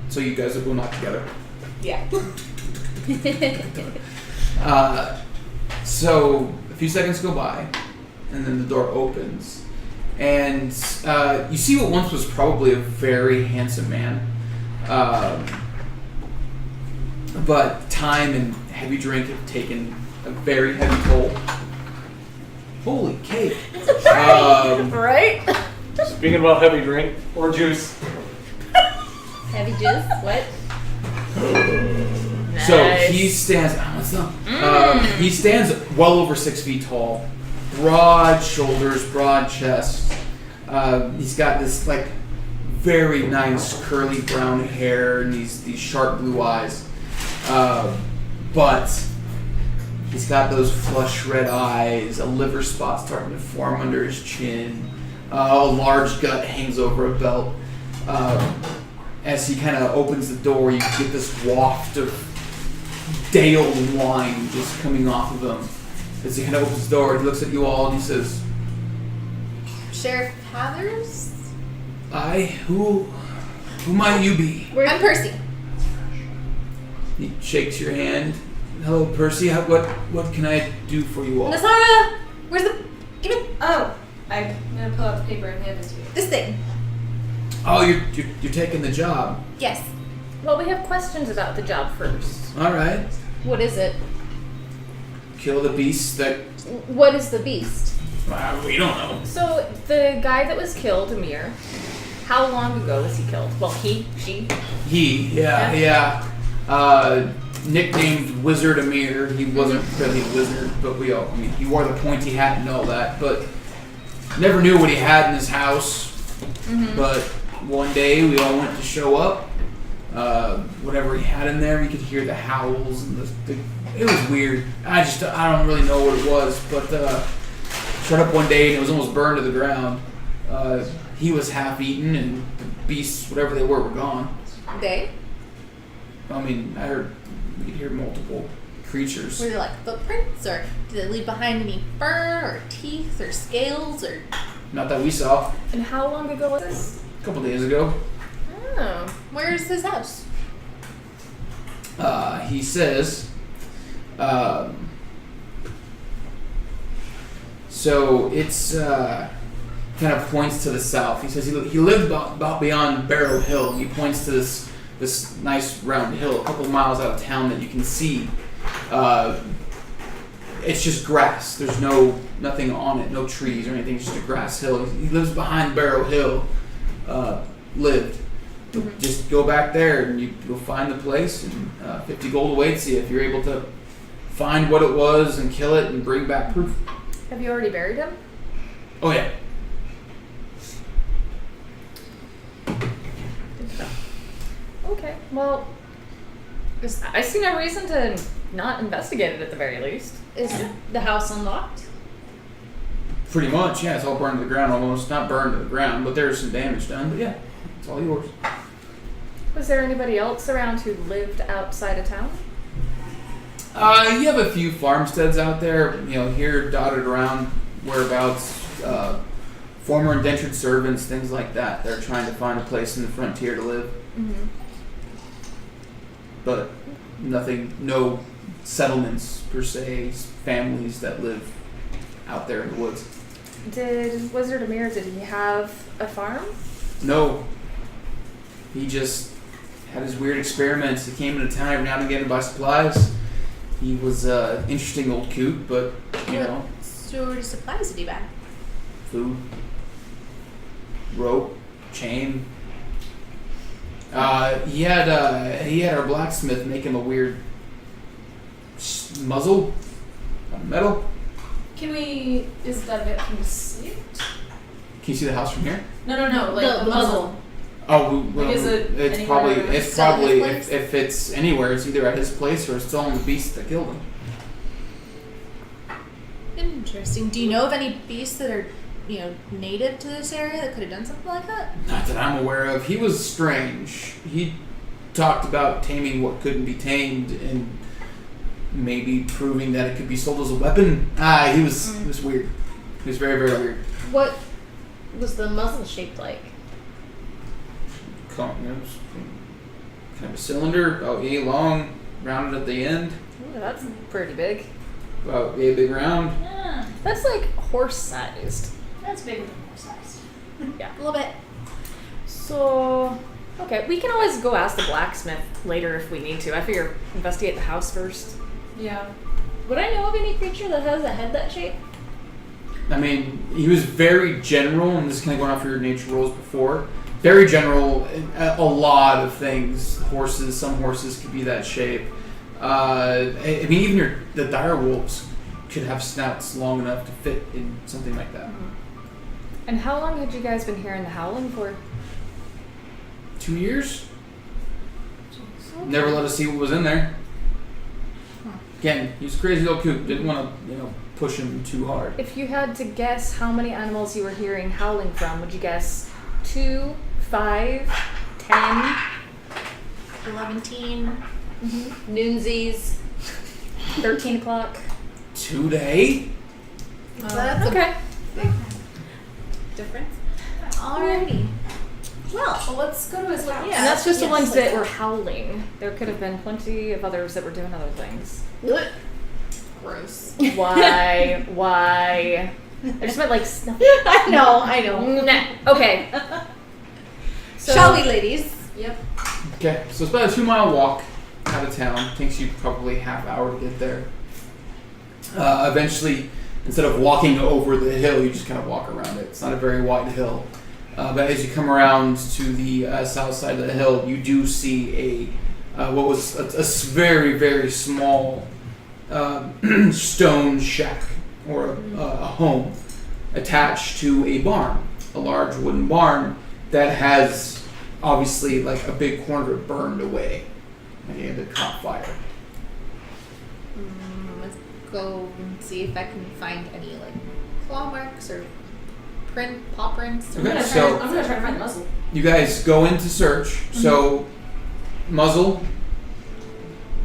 So you guys will knock together.
Yeah.
So a few seconds go by, and then the door opens, and you see what once was probably a very handsome man. But time and heavy drink have taken a very heavy toll. Holy cake!
Right?
Speaking about heavy drink or juice.
Heavy jizz? What?
So he stands. He stands well over 6 feet tall, broad shoulders, broad chest. He's got this very nice curly brown hair and these sharp blue eyes. But he's got those flush red eyes, a liver spot starting to form under his chin, a large gut hangs over a belt. As he kind of opens the door, you get this waft of Dale wine just coming off of him. As he kind of opens the door, he looks at you all and he says,
Sheriff Hathers?
Who might you be?
I'm Percy.
He shakes your hand. Hello, Percy. What can I do for you all?
Nasara! Where's the... Give me...
Oh, I'm gonna pull out the paper and hand it to you.
This thing.
Oh, you're taking the job.
Yes.
Well, we have questions about the job first.
All right.
What is it?
Kill the beast that...
What is the beast?
We don't know.
So, the guy that was killed, Amir, how long ago was he killed? Well, she.
Yeah. Nicknamed Wizard Amir. He wasn't really a wizard, but he wore the pointy hat and all that, but never knew what he had in his house. Mm-hmm. But one day we all went to show up. whatever he had in there. You could hear the howls and it was weird. I don't really know what it was, but showed up one day and it was almost burned to the ground. He was half eaten and the beasts, whatever they were gone.
They?
I mean, I heard you could hear multiple creatures.
Were there like footprints, or did they leave behind any fur or teeth or scales or?
Not that we saw.
And how long ago was this?
A couple days ago.
Oh.
Where's his house?
He says, so it's kind of points to the south. He says he lived about beyond Barrow Hill. He points to this nice round hill a couple of miles out of town that you can see. It's just grass. There's nothing on it, no trees or anything. It's just a grass hill. He lives behind Barrow Hill. Lived.
Mm-hmm.
Just go back there and you'll find the place, and 50 gold awaits you if you're able to find what it was and kill it and bring back proof.
Have you already buried him?
Oh yeah.
Okay, well, I see no reason to not investigate it at the very least.
Is the house unlocked?
Pretty much, yeah. It's all burned to the ground almost. Not burned to the ground, but there's some damage done. But yeah, it's all yours.
Was there anybody else around who lived outside of town?
You have a few farmsteads out there, here dotted around whereabouts. Former indentured servants, things like that. They're trying to find a place in the frontier to live.
Mm-hmm.
But nothing, no settlements per se, families that live out there in the woods.
Did Wizard Amir, did he have a farm?
No. He just had his weird experiments. He came into town every now and again to buy supplies. He was an interesting old coot, but,
What sort of supplies did he buy?
food, rope, chain. He had our blacksmith make him a weird muzzle out of metal.
Is that it? Can we see it?
Can you see the house from here?
No, like
The muzzle.
Oh, well,
Like, is it
it's
anywhere
probably
around?
it's
Still at
probably
his place?
if it's anywhere, it's either at his place or it's still on the beast that killed him.
Interesting. Do you know of any beasts that are, native to this area that could have done something like that?
Not that I'm aware of. He was strange. He talked about taming what couldn't be tamed and maybe proving that it could be sold as a weapon. He was weird. He was very, very weird.
What was the muzzle shaped like?
It was kind of a cylinder, about yay long, rounded at the end,
Ooh, that's pretty big.
about yay big round.
Yeah,
That's like horse-sized.
that's bigger than horse-sized.
A little bit.
So, okay, we can always go ask the blacksmith later if we need to. I figure investigate the house first.
Yeah.
Would I know of any creature that has a head that shape?
I mean, he was very general, and this is kind of going off your nature rolls before. Very general, a lot of things. Horses, some horses could be that shape. I mean, even the dire wolves could have snouts long enough to fit in something like that.
And how long had you guys been hearing the howling for?
2 years? Never let us see what was in there. Again, he was a crazy little coot. Didn't want to, push him too hard.
If you had to guess how many animals you were hearing howling from, would you guess 2, 5, 10?
11.
Noonsies.
13 o'clock?
Today?
That's
Okay.
a big difference. Alrighty.
Well, let's go to his house.
Yeah.
And that's just the
Yes.
ones that were howling. There could have been plenty of others that were doing other things.
Gross.
Why? Why? I just meant like snuffing.
I know.
Nah. Okay. So,
Shall we, ladies?
Yep.
Okay, so it's about a 2-mile walk out of town. Takes you probably half hour to get there. Eventually, instead of walking over the hill, you just kind of walk around it. It's not a very wide hill. But as you come around to the south side of the hill, you do see what was a very, very small stone shack or a home attached to a barn, a large wooden barn that has obviously like a big corner of it burned away. and it caught fire.
Let's go and see if I can find any like claw marks or paw prints. Or
Okay,
I'm
so
gonna try to find the muzzle.
you guys go in to search. So muzzle,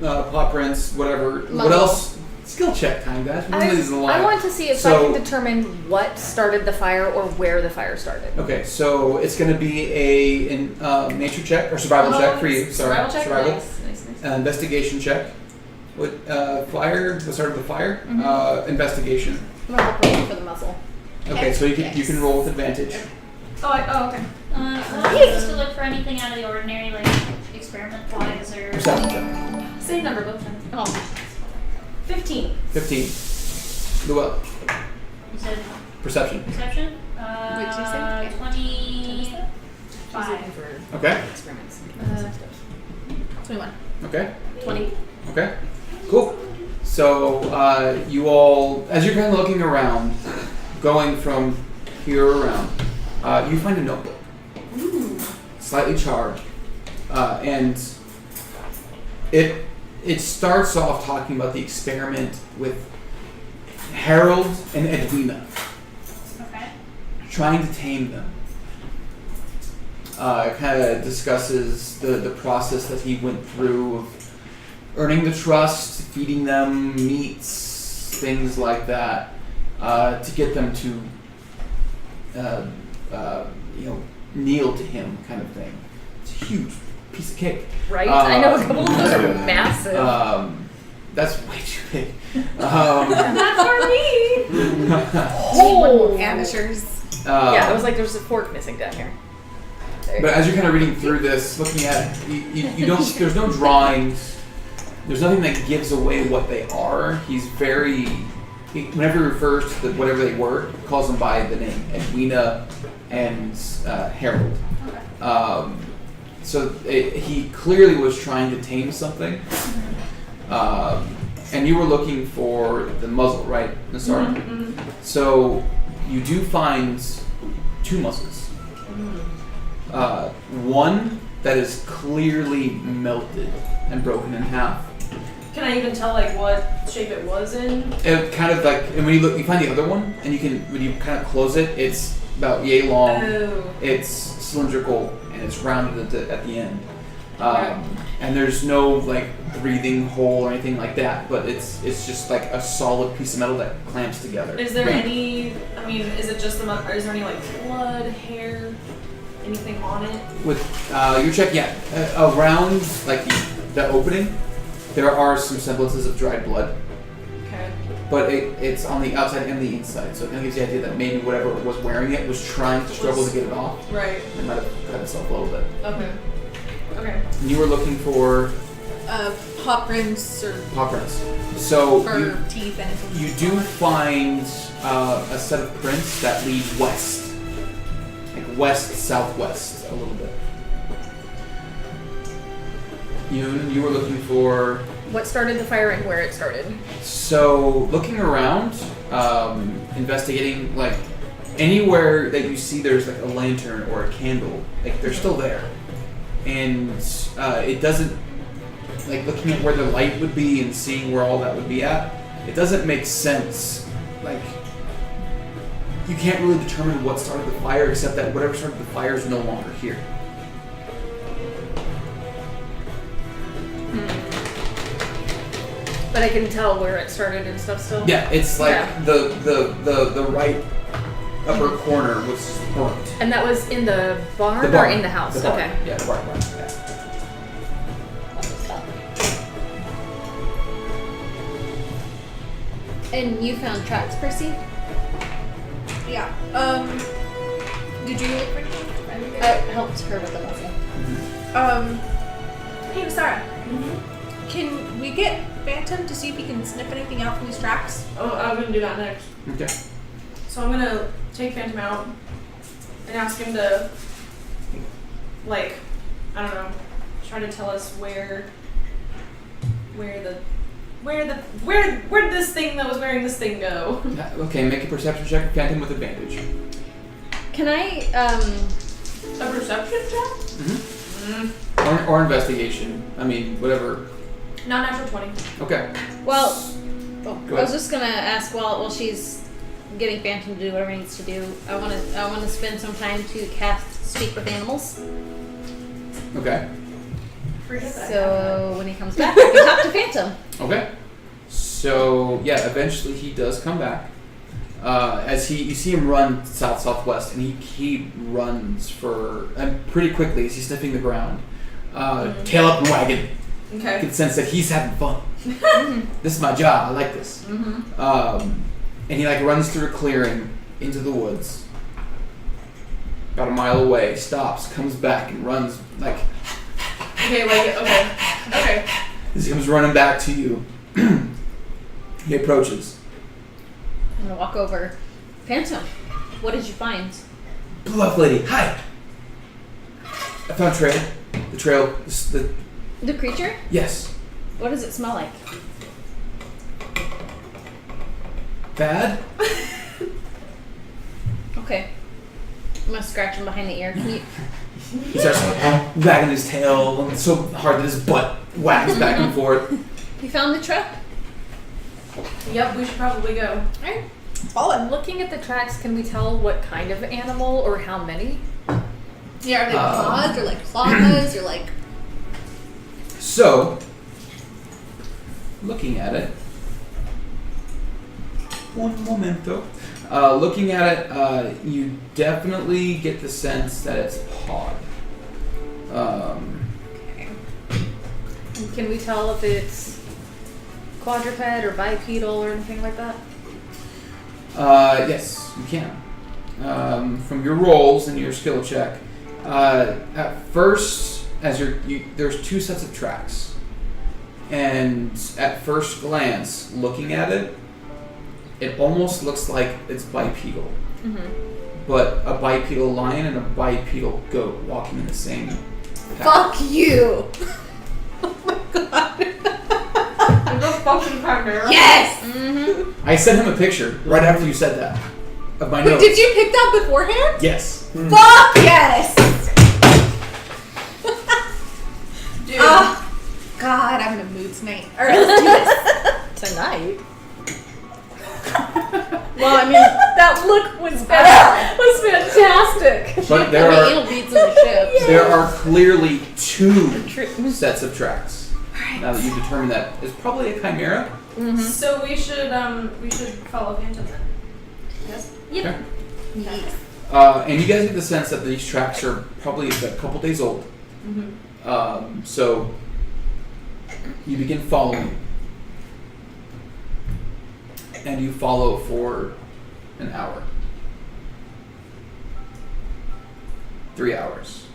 paw prints, whatever. What
Muzzle.
else? Skill check time, guys. We're really in the line.
I want to see if
So-
I can determine what started the fire or where the fire started.
Okay, so it's going to be a nature check or survival check for you. Sorry,
Survival check?
survival.
Nice.
Investigation check. What fire? What started the fire? Investigation.
I'm gonna roll for the muzzle.
Okay, so you can roll with advantage.
Oh, okay.
Just to look for anything out of the ordinary, like experiment-wise or...
Perception check.
Same number both times.
Oh,
15.
15. Luella.
You said
Perception.
perception?
Wait, did you say?
25.
Okay.
experiments.
21.
Okay.
20.
Okay. Cool. So you all, as you're kind of looking around, going from here around, you find a notebook. Slightly charred, and it starts off talking about the experiment with Harold and Edwina,
Okay.
trying to tame them. It kind of discusses the process that he went through of earning the trust, feeding them meats, things like that, to get them to, kneel to him, kind of thing. It's a huge piece of cake.
Right? I know a couple of those are massive.
That's way too big.
Not for me!
Oh,
Amateurs.
yeah, it was like there's a fork missing down here. There you
But
go.
as you're kind of reading through this, looking at it, you don't. There's no drawings. There's nothing that gives away what they are. He's very. Whenever he refers to whatever they were, he calls them by the name Edwina and Harold. So he clearly was trying to tame something. And you were looking for the muzzle, right, Nasara? So you do find two muzzles. One that is clearly melted and broken in half.
Can I even tell like what shape it was in?
It kind of like, and when you look, you find the other one, and you can, when you kind of close it, it's about yay long.
Oh.
It's cylindrical and it's rounded at the end.
Okay.
And there's no like breathing hole or anything like that, but it's just like a solid piece of metal that clamps together.
Is there any? I mean, is it just the? Is there any like blood, hair, anything on it?
With your check, yeah, around like the opening, there are some semblances of dried blood,
Okay.
but it's on the outside and the inside, so it kind of gives you the idea that maybe whatever was wearing it was trying to struggle to get it off.
Right.
It might have cut itself a little bit.
Okay. Okay.
And you were looking for
Paw prints or
paw prints. So
fur, teeth, anything.
you do find a set of prints that lead west, like west-southwest a little bit. You were looking for.
What started the fire and where it started?
So looking around, investigating like anywhere that you see there's like a lantern or a candle, like they're still there, and it doesn't, like looking at where the light would be and seeing where all that would be at, it doesn't make sense. Like you can't really determine what started the fire except that whatever started the fire is no longer here.
But I can tell where it started and stuff still.
Yeah, it's like
Yeah.
the right upper corner was burnt.
And that was in the barn,
The barn.
or in the house?
The barn.
Okay.
Yeah, the barn. Yeah.
And you found tracks, Percy?
Yeah. Did you look for anything?
I helped her with the muzzle.
Hey, Sarah. Can we get Phantom to see if he can sniff anything out from these tracks?
Oh, I'm gonna do that next.
Okay.
So I'm gonna take Phantom out and ask him to, like, I don't know, try to tell us where did this thing that was wearing this thing go?
Yeah, okay, make a perception check. Phantom with advantage.
Can I,
A perception check?
Mm-hmm. Or investigation. I mean, whatever.
Not natural 20.
Okay.
Well,
Go
I was
ahead.
just gonna ask while she's getting Phantom to do whatever he needs to do. I wanna spend some time to cast Speak with Animals.
Okay.
Forget that.
So when he comes back, I can talk to Phantom.
Okay. So yeah, eventually he does come back. As you see him run southwest, and he runs for pretty quickly as he's sniffing the ground, tail up and wagging.
Okay.
You can sense that he's having fun. This is my job. I like this. And he like runs through a clearing into the woods, about a mile away. Stops, comes back, and runs like.
Okay, like, okay.
As he comes running back to you, he approaches.
I'm gonna walk over. Phantom, what did you find?
Bluff lady, hi. I found trail. The trail.
The creature?
Yes.
What does it smell like?
Bad.
Okay. I'm gonna scratch him behind the ear. Can you?
He starts wagging his tail so hard that his butt wags back and forth.
You found the trap?
Yep, we should probably go.
Alright.
I'm looking at the tracks. Can we tell what kind of animal or how many?
Yeah, are they paws or like claws or like?
So, looking at it, one momento. Looking at it, you definitely get the sense that it's pawed.
Okay. And can we tell if it's quadruped or bipedal or anything like that?
Yes, you can. From your rolls and your skill check, at first, there's two sets of tracks, and at first glance, looking at it, it almost looks like it's bipedal, but a bipedal lion and a bipedal goat walking in the same path.
Fuck you!
I'm the fucking chimera.
Yes!
I sent him a picture right after you said that of my
Wait,
notes.
did you pick that beforehand?
Yes.
Fuck yes!
Dude.
Oh, God, I'm in a mood tonight. Alright, let's do this.
Tonight.
Well, I mean,
That look was fantastic.
But
there are anal beads in the ship.
there are clearly two sets of tracks. Now that you've determined that it's probably a chimera.
So we should follow Phantom then. Yes?
Okay.
Yes.
And you guys get the sense that these tracks are probably a couple days old. So you begin following. And you follow for an hour. 3 hours.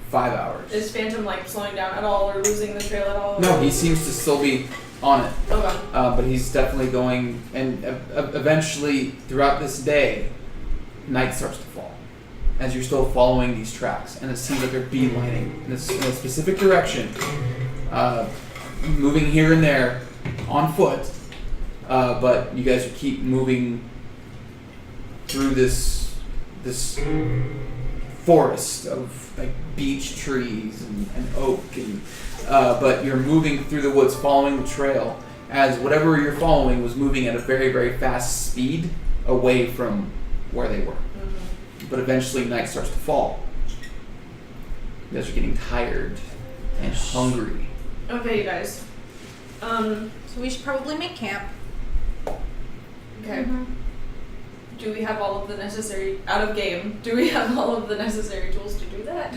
5 hours.
Is Phantom like slowing down at all or losing the trail at all?
No, he seems to still be on it.
Okay.
But he's definitely going, and eventually throughout this day, night starts to fall. As you're still following these tracks, and it seems like they're beelining in a specific direction, moving here and there on foot. But you guys keep moving through this forest of like beech trees and oak, and but you're moving through the woods, following the trail, as whatever you're following was moving at a very, very fast speed away from where they were. But eventually night starts to fall. You guys are getting tired and hungry.
Okay, you guys.
So we should probably make camp.
Okay. Do we have all of the necessary out of game? Do we have all of the necessary tools to do that?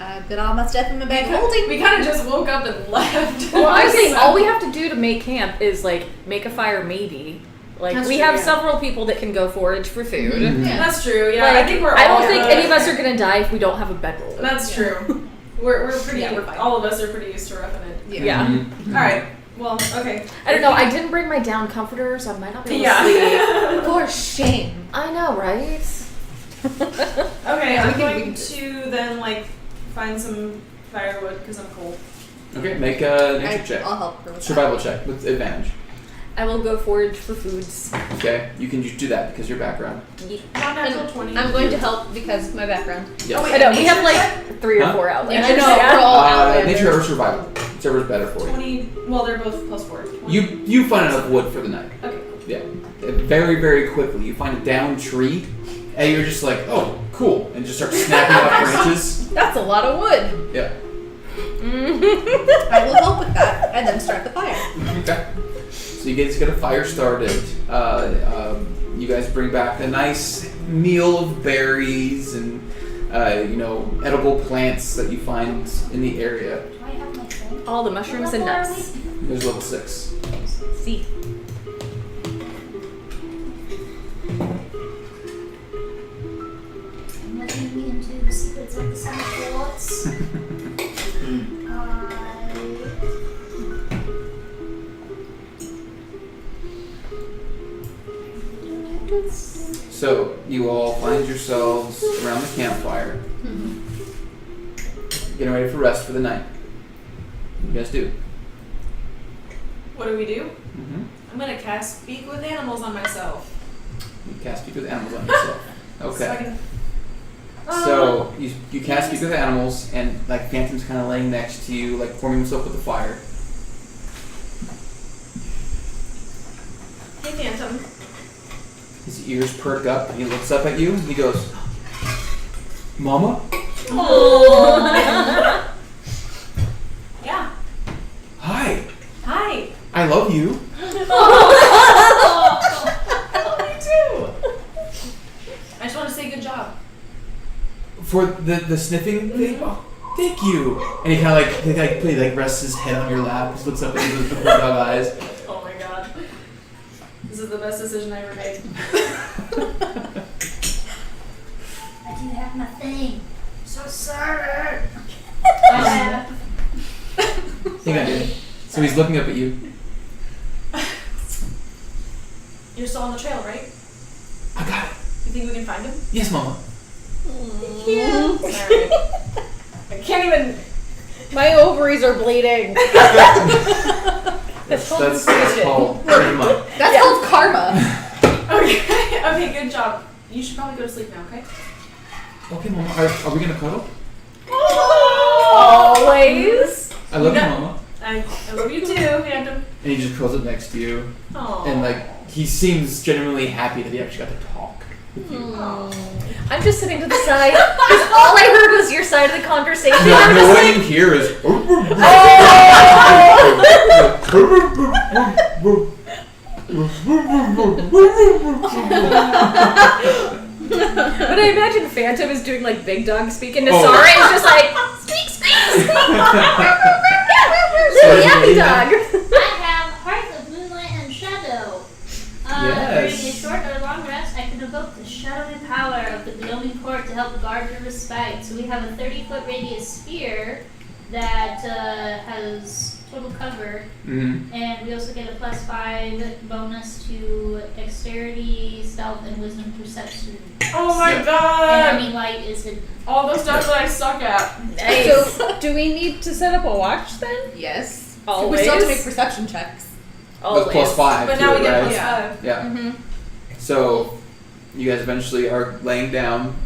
I've got all my stuff in my bag holding.
We kind of just woke up and left.
Well, I think
So-
all we have to do to make camp is like make a fire, maybe. Like
That's
we
true,
have
yeah.
several people that can go forage for food.
Yeah.
That's true. Yeah,
Like,
I think we're.
I
all
don't think
good.
any of us are gonna die if we don't have a bedroll.
That's true. We're pretty.
Yeah, we're fine.
all of us are pretty used to roughing it.
Yeah.
Mhm.
All right. Well, okay.
I don't know. I didn't bring my down comforter, so I might not be able to sleep.
Yeah.
For shame.
I know, right?
Okay,
Yeah,
I'm
we
going
can
to then like find some firewood because I'm cold.
Okay, make a nature check.
I'll help her with
Survival check with advantage.
I will go forage for foods.
Okay, you can just do that because your background.
Not natural 20.
I'm going to help because of my background.
Yes.
Oh, wait.
I know, we have
Nature
like 3 or
Huh?
4 outlets.
I know, we're all outlanders.
Nature or survival, whichever's better for you.
20. Well, they're both +4. 20.
You find enough wood for the night.
Okay, cool.
Yeah, very very quickly you find a downed tree, and you're just like, oh, cool, and just start snapping off branches.
That's a lot of wood.
Yeah.
I will help with that and then start the fire.
Okay. So you guys get a fire started. You guys bring back a nice meal of berries and edible plants that you find in the area.
Do I have my thing?
All the mushrooms and nuts.
There's level 6.
See.
I'm letting me into the secrets of the Summer Quartz.
So you all find yourselves around the campfire, getting ready for rest for the night. What do you guys do?
What do we do?
Mm-hmm.
I'm gonna cast Speak with Animals on myself.
You cast Speak with Animals on yourself.
So I
Okay.
can.
So you cast Speak with Animals, and like Phantom's kind of laying next to you, like warming himself with the fire.
Hey, Phantom.
His ears perk up, and he looks up at you, and he goes, "Mama."
Yeah.
Hi.
Hi.
I love you.
Oh, me too. I just want to say good job.
For the sniffing thing? Oh, thank you. And he kind of like rests his head on your lap, just looks up at you with the bulldog eyes.
Oh my god. This is the best decision I ever made.
I do have my thing. So sorry.
Hang on, dude. So he's looking up at you.
You're still on the trail, right?
I got it.
You think we can find him?
Yes, Mama.
Alright. I can't even.
My ovaries are bleeding.
That's called pretty much.
That's called karma.
Okay. Okay, good job. You should probably go to sleep now, okay?
Okay, Mama. Are we gonna cuddle?
Always.
I love you,
Yeah.
Mama.
I love you too, Phantom.
And he just curls up next to you,
Aww.
and like he seems genuinely happy that he actually got to talk with you.
I'm just sitting to the side because all I heard was your side of the conversation. I'm
No,
just
what
like,
you hear is.
but I imagine Phantom is doing like big dog speak, and
Oh.
Nasara is just like speak, speak, speak.
So
Little yappy
yeah.
dog.
I have Heart of Moonlight and Shadow. During a
Yes.
short or long rest, I can evoke the shadowy power of the Glowing Court to help guard your respite. So we have a 30-foot radius sphere that has total cover,
Mm-hmm.
and we also get a +5 bonus to dexterity, stealth, and wisdom perception.
Oh my
Yeah.
god!
And I mean, light is hidden.
All those stuff that I suck at.
So, do we need to set up a watch then?
Yes.
Always.
We still have to make perception checks.
With +5
But
to
now
it,
we get
right?
+5.
Yeah.
Mm-hmm.
So you guys eventually are laying down.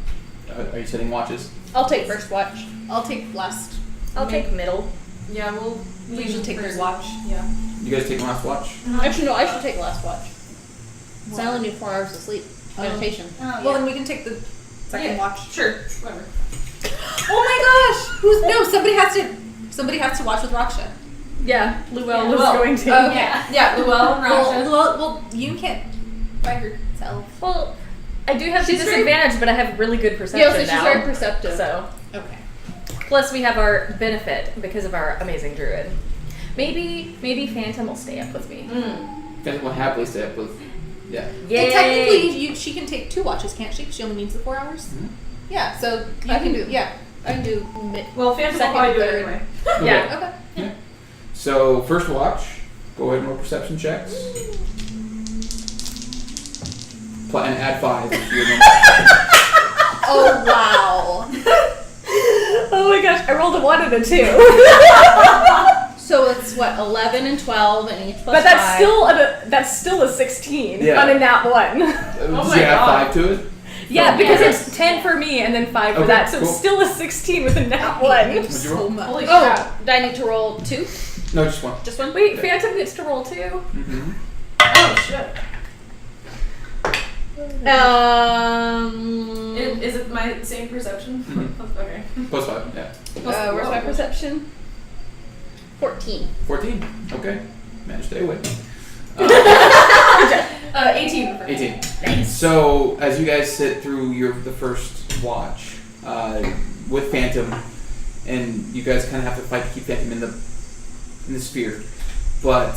Are you setting watches?
I'll take first watch.
I'll take last.
I'll take middle.
Yeah,
We usually take third watch.
Yeah.
You guys take last watch?
Actually, no, I should take last watch. So I only need 4 hours of sleep. Meditation.
Oh,
Well, then we can take the second
Yeah.
watch.
Sure. Whatever.
Oh my gosh! Somebody has to watch with Raksha.
Yeah, Luell
Yeah.
was
Well,
going to.
Oh,
Yeah.
Yeah, Luell and Raksha.
Well, you can't by herself.
Well, I do have
She's
the
very-
disadvantage, but I have really good perception
Yeah, so she's
now.
very perceptive.
So,
Okay.
plus we have our benefit because of our amazing druid. Maybe Phantom will stay up with me.
Phantom will happily stay up with. Yeah.
Well, technically, she can take 2 watches, can't she? She only needs the 4 hours.
Mhm.
Yeah. So you
I can do-
Yeah.
I can do mid.
Well, Phantom will
Second,
probably do it
third.
anyway.
Yeah.
Okay.
So first watch. Go ahead and roll perception checks. And add 5 to your normal.
Oh wow.
Oh my gosh, I rolled a 1 and a 2.
So it's what, 11 and 12 and each plus
But
five.
that's still a 16
Yeah.
on a nat 1.
Oh
my
add
God.
5 to it?
Yeah, because
Okay.
it's 10 for me and then 5 for
Okay,
that, so
cool.
it's still a 16 with a nat 1.
What'd you
So
roll?
much.
Holy crap.
Oh, do I need to roll 2?
No, just 1.
Just one?
Wait, Phantom gets to roll 2.
Mm-hmm.
Oh shit. Is it my same perception?
Mhm.
Okay.
Plus 5, yeah.
Where's my perception? 14.
14. Okay. Managed to stay awake.
18.
18. So, as you guys sit through the first watch with Phantom, and you guys kind of have to fight to keep Phantom in the sphere, but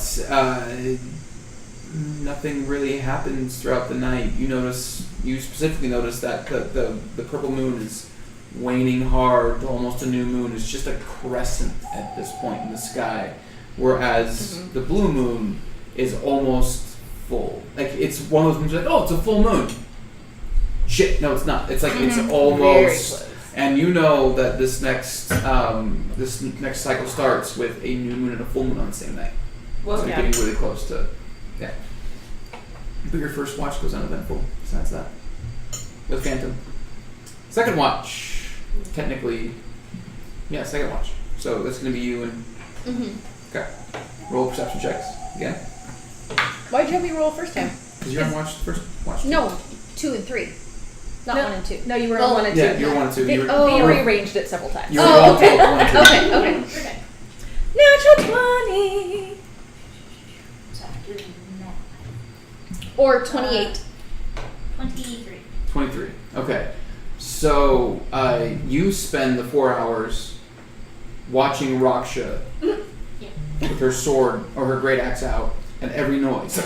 nothing really happens throughout the night. You specifically notice that the purple moon is waning hard to almost a new moon. It's just a crescent at this point in the sky, whereas the blue moon is almost full. Like, it's one of those moons like, oh, it's a full moon. Shit, no, it's not. It's like it's
Very
almost.
close.
And you know that this next cycle starts with a new moon and a full moon on the same night.
Well,
So you're getting really close to, yeah. But your first watch goes uneventful. Besides that, with Phantom. Second watch, technically, yeah, second watch. So that's gonna be you and okay. Roll perception checks again.
Why'd you have me roll first time?
Because you're on watch first watch.
No, 2 and 3. Not
No.
1 and 2.
No, you were
Well,
on 1 and 2.
Yeah, you're 1 and 2.
They,
You were,
oh.
they
you were,
rearranged it several times.
you were
Oh,
all
okay.
told 1 and 2.
Okay.
Okay.
Natural 20!
So I have to do math.
Or 28.
23.
23. Okay. So you spend the 4 hours watching Raksha with her sword or her great axe out, and every noise.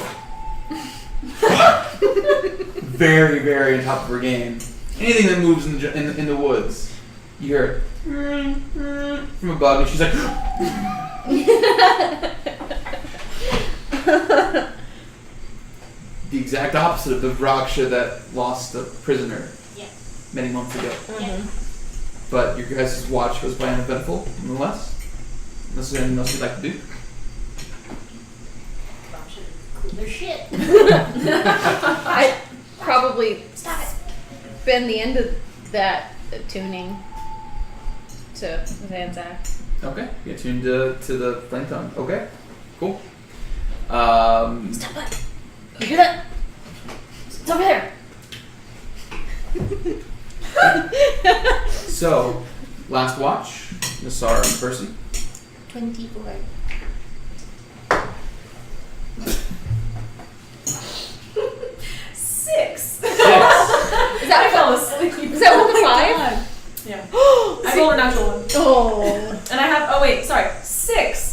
Very, very on top of her game. Anything that moves in the woods, you hear it from a bug, and she's like. The exact opposite of the Raksha that lost the prisoner
Yeah.
many months ago.
Yeah.
But your guys' watch was by uneventful, nonetheless. Unless there's anything else you'd like to do.
Bob should cool their shit.
I probably
Stop it.
spend the end of that tuning to Zanzak.
Okay. Get tuned to the flame tongue. Okay. Cool.
Stop it. You hear that? It's over there.
So, last watch. Nasara and Percy.
24.
Six.
Is that
I fell asleep.
Is that one to 5?
Yeah. I rolled a natural one.
Oh.
And I have, oh wait, sorry, 6.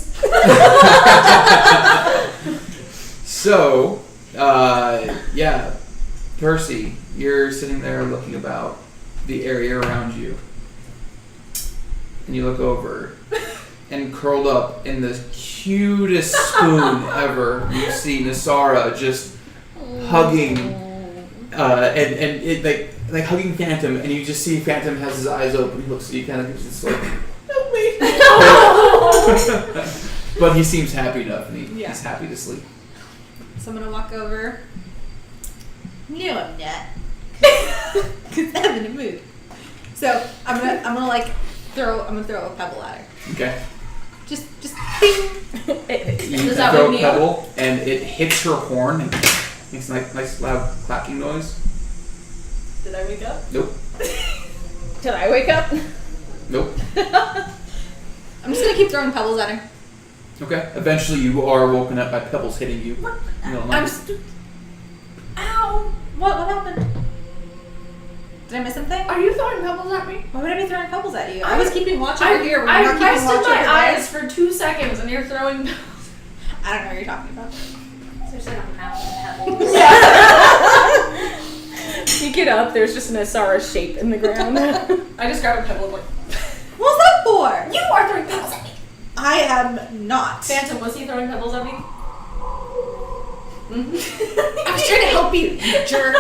So, yeah, Percy, you're sitting there looking about the area around you, and you look over, and curled up in the cutest spoon ever, you see Nasara just hugging, and it like hugging Phantom, and you just see Phantom has his eyes open. He looks at you, kind of just like, help me. But he seems happy enough, and he's happy to sleep.
So I'm gonna walk over. No, I'm not. Cause I'm in a mood. So I'm gonna like throw a pebble at her.
Okay.
Just bing.
You
Does that
throw a
wake me up?
pebble, and it hits her horn and makes a nice loud clacking noise.
Did I wake up?
Nope.
Did I wake up?
Nope.
I'm just gonna keep throwing pebbles at her.
Okay. Eventually, you are woken up by pebbles hitting you.
I'm just. Ow! What happened? Did I miss something?
Are you throwing pebbles at me?
Why would I be throwing pebbles at you? I was keeping watch over here. When
I
you're not keeping
rested
watch
my
over
eyes
there.
for 2 seconds and you're throwing pebbles.
I don't know what you're talking about.
There's like a mountain of pebbles.
You get up, there's just an Asara shape in the ground.
I just grabbed a pebble and like,
What's that for?
you are throwing pebbles at me.
I am not.
Phantom, was he throwing pebbles at me?
I was trying to help you, you jerk.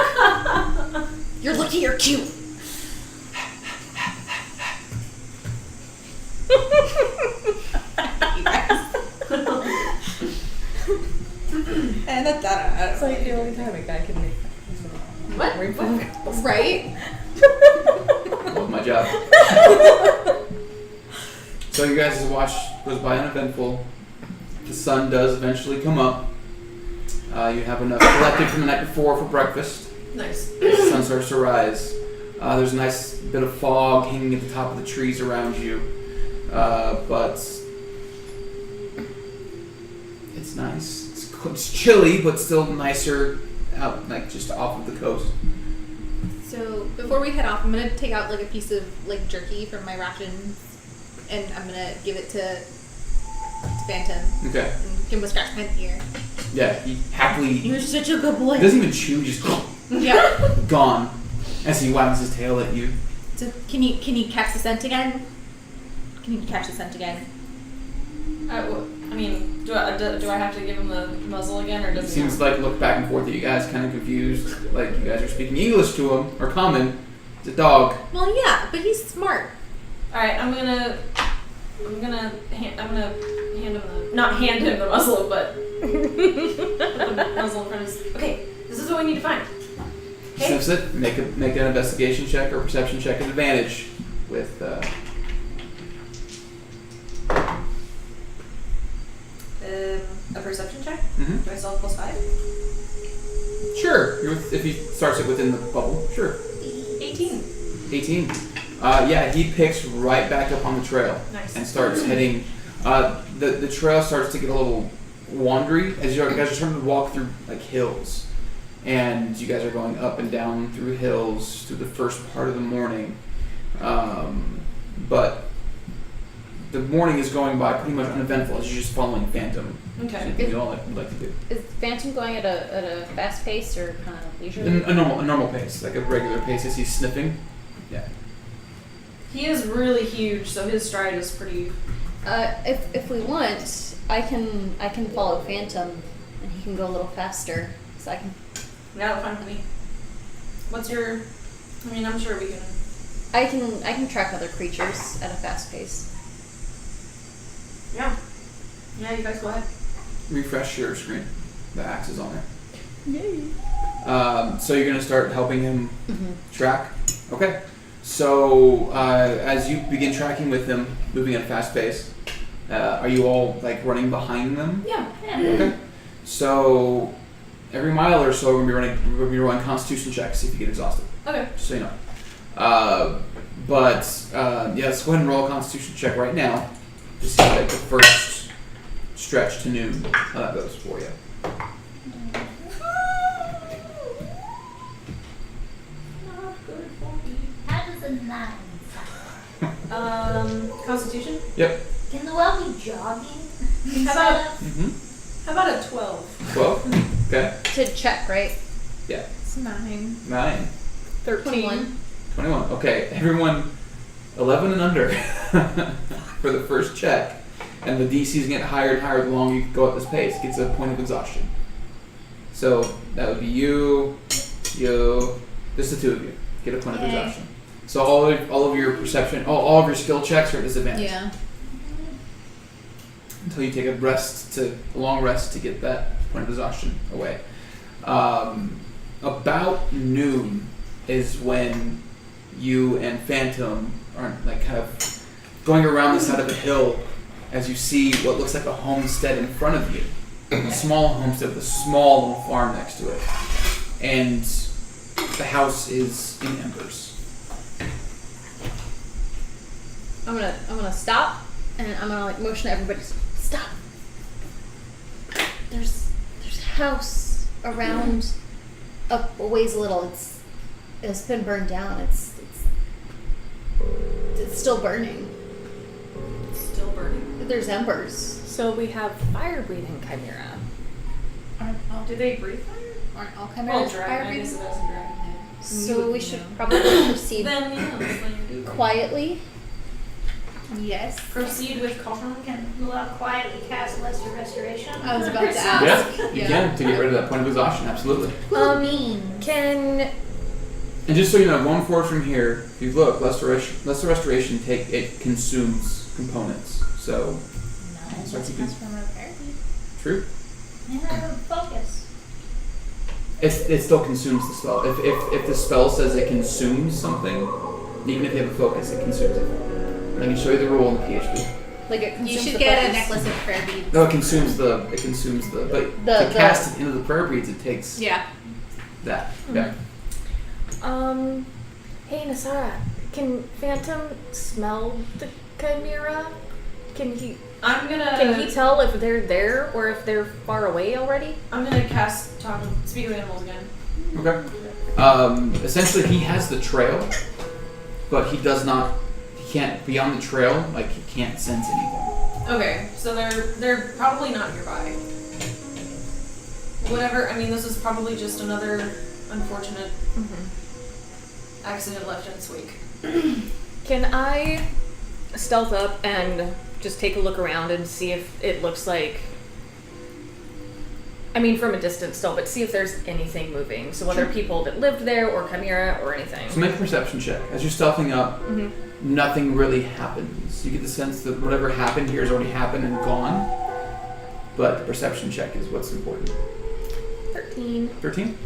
You're lucky you're cute. You guys. That
It's like the only time a guy can make
What?
right?
Love my job. So you guys' watch goes by uneventful. The sun does eventually come up. You have enough collected from the night before for breakfast.
Nice.
The sun starts to rise. There's a nice bit of fog hanging at the top of the trees around you. But it's nice. It's chilly, but still nicer out, like just off of the coast.
So before we head off, I'm gonna take out like a piece of like jerky from my rations, and I'm gonna give it to Phantom
Okay.
and give him a scratch behind the ear.
Yeah, he happily.
You're such a good boy.
He doesn't even chew, just
Yeah.
gone as he wags his tail at you.
So can you catch the scent again? Can you catch the scent again?
I mean, do I have to give him the muzzle again, or
He
does he?
seems to like look back and forth at you guys, kind of confused. Like you guys are speaking English to him or common. It's a dog.
Well, yeah, but he's smart.
All right, I'm gonna hand him not hand him the muzzle, but put the muzzle in front of his. Okay, this is what we need to find. Okay.
Sniffs it. Make an investigation check or perception check at advantage with.
A perception check.
Mhm.
Do I still have +5?
Sure. If he starts it within the bubble, sure.
18.
18. Yeah, he picks right back up on the trail
Nice.
and starts heading. The trail starts to get a little wandery as you guys are starting to walk through like hills, and you guys are going up and down through hills through the first part of the morning. But the morning is going by pretty much uneventful as you're just following Phantom.
Okay.
Anything you all would like to do?
Is Phantom going at a fast pace or kind of leisurely?
A normal pace, like a regular pace as he's sniffing. Yeah.
He is really huge, so his stride is pretty.
If we want, I can follow Phantom, and he can go a little faster. So I can.
Now fine with me. What's your? I mean, I'm sure we can.
I can track other creatures at a fast pace.
Yeah. Yeah, you guys go ahead.
Refresh your screen. The axe is on there. Yay. So you're gonna start helping him track. Okay. So as you begin tracking with him, moving at a fast pace, are you all like running behind them?
Yeah.
Okay. So every mile or so, we're gonna be running Constitution checks, see if you get exhausted.
Okay.
Just so you know. Yeah, let's go ahead and roll a Constitution check right now to see like the first stretch to noon how that goes for you.
How does a 9 sound?
Constitution.
Yep.
Can the well be jogging?
How about
Mm-hmm.
how about a 12?
12. Okay.
To check, right?
Yeah.
It's 9.
9.
13.
21. Okay. Everyone, 11 and under for the first check. And the DCs get higher and higher the longer you go at this pace. It gets a point of exhaustion. So that would be you, just the two of you get a point of
Okay.
exhaustion. So all of your perception, all of your skill checks are at disadvantage
Yeah.
until you take a long rest to get that point of exhaustion away. About noon is when you and Phantom are like kind of going around the side of a hill as you see what looks like a homestead in front of you. A small homestead with a small little farm next to it. And the house is in embers.
I'm gonna stop, and I'm gonna like motion to everybody. Stop. There's a house around up a ways a little. It's been burned down. It's still burning.
Still burning.
There's embers.
So we have fire breathing chimera.
Do they breathe fire?
Aren't all
Well,
chimeras
dragon.
fire
I guess
breathing?
it doesn't dragon.
So we should probably proceed
Then yeah, let's let you do.
quietly. Yes.
Proceed with caution.
Can Lua quietly cast Lesser Restoration?
I was about to ask.
Yeah, you can to get rid of that point of exhaustion, absolutely.
Can
And just so you know, going forward from here, if you look, restoration it consumes components. So
Nice.
Sorry,
That's
you can-
comes from repair.
true.
Yeah, focus.
It still consumes the spell. If the spell says it consumes something, even if you have a focus, it consumes it. And I can show you the rule in the PHP.
Like it
You
consumes
should
the
get a
focus.
necklace of prayer beads.
No, it consumes the. But to cast it into the prayer beads, it takes
Yeah.
that. Yeah.
Hey Nasara, can Phantom smell the Chimera? Can he tell if they're there or if they're far away already?
I'm gonna cast speak with animals again.
Okay. Essentially, he has the trail, but he does not. He can't be on the trail. Like he can't sense anything.
Okay, so they're probably not nearby. Whatever. I mean, this is probably just another unfortunate accident left in its wake.
Can I stealth up and just take a look around and see if it looks like, I mean from a distance still, but see if there's anything moving. So whether people that lived there or Chimera or anything.
So make a perception check. As you're stealthing up, nothing really happens. You get the sense that whatever happened here has already happened and gone. But the perception check is what's important.
13.
13?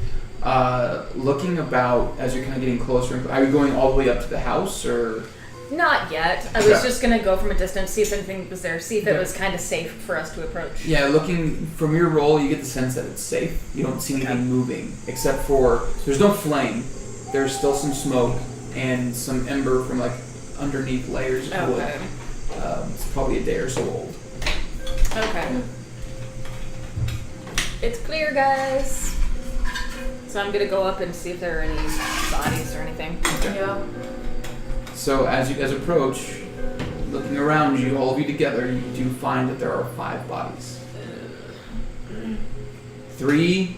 Looking about as you're kind of getting closer, are you going all the way up to the house or?
Not yet. I was just going to go from a distance, see if anything was there, see if it was kind of safe for us to approach.
Yeah, looking from your roll, you get the sense that it's safe. You don't see anything moving, except for there's no flame. There's still some smoke and some ember from like underneath layers of wood. It's probably a day or so old.
Okay. It's clear, guys. So I'm going to go up and see if there are any bodies or anything.
Okay.
Yeah.
So as you guys approach, looking around you, all of you together, you do find that there are 5 bodies. 3,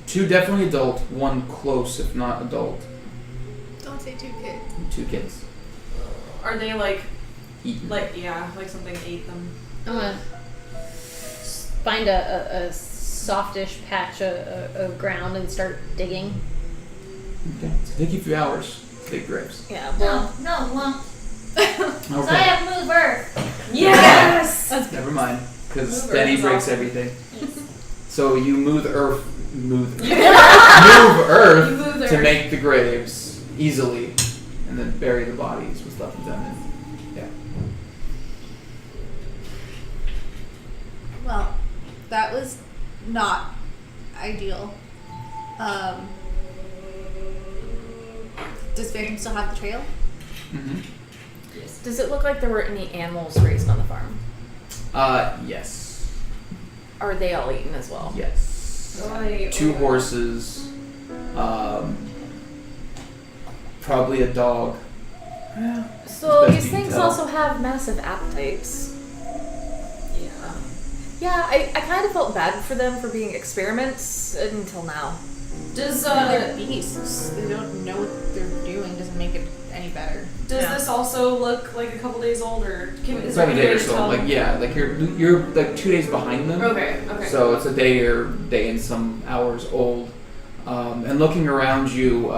2 definitely adult, 1 close if not adult.
Don't say 2 kids.
2 kids.
Are they like
Eaten.
like something ate them?
I'm gonna find a softish patch of ground and start digging.
Okay. It's gonna take you a few hours to dig graves.
Yeah, well,
No, well, because I
Okay.
have Move Earth.
Yes.
Never mind, because
Move
Danny
Earth is
breaks
awesome.
everything. So you move Earth
You
move
move
Earth to
Earth.
make the graves easily, and then bury the bodies with left of them. And, yeah.
Well, that was not ideal. Does Phantom still have the trail?
Mm-hmm.
does it look like there were any animals raised on the farm?
Yes.
Are they all eaten as well?
Yes.
Oy,
2
oy.
horses. Probably a dog.
So
Best
these
you can
things
tell.
also have massive appetites.
Yeah.
Yeah, I kind of felt bad for them for being experiments until now.
Does
They're beasts. They don't know what they're doing. Doesn't make it any better.
this also look like a couple days old, or is
It's
there
like a
any
day
way
or
to
so.
tell?
Like yeah, like you're like 2 days behind them.
Okay.
So it's a day and some hours old. And looking around you,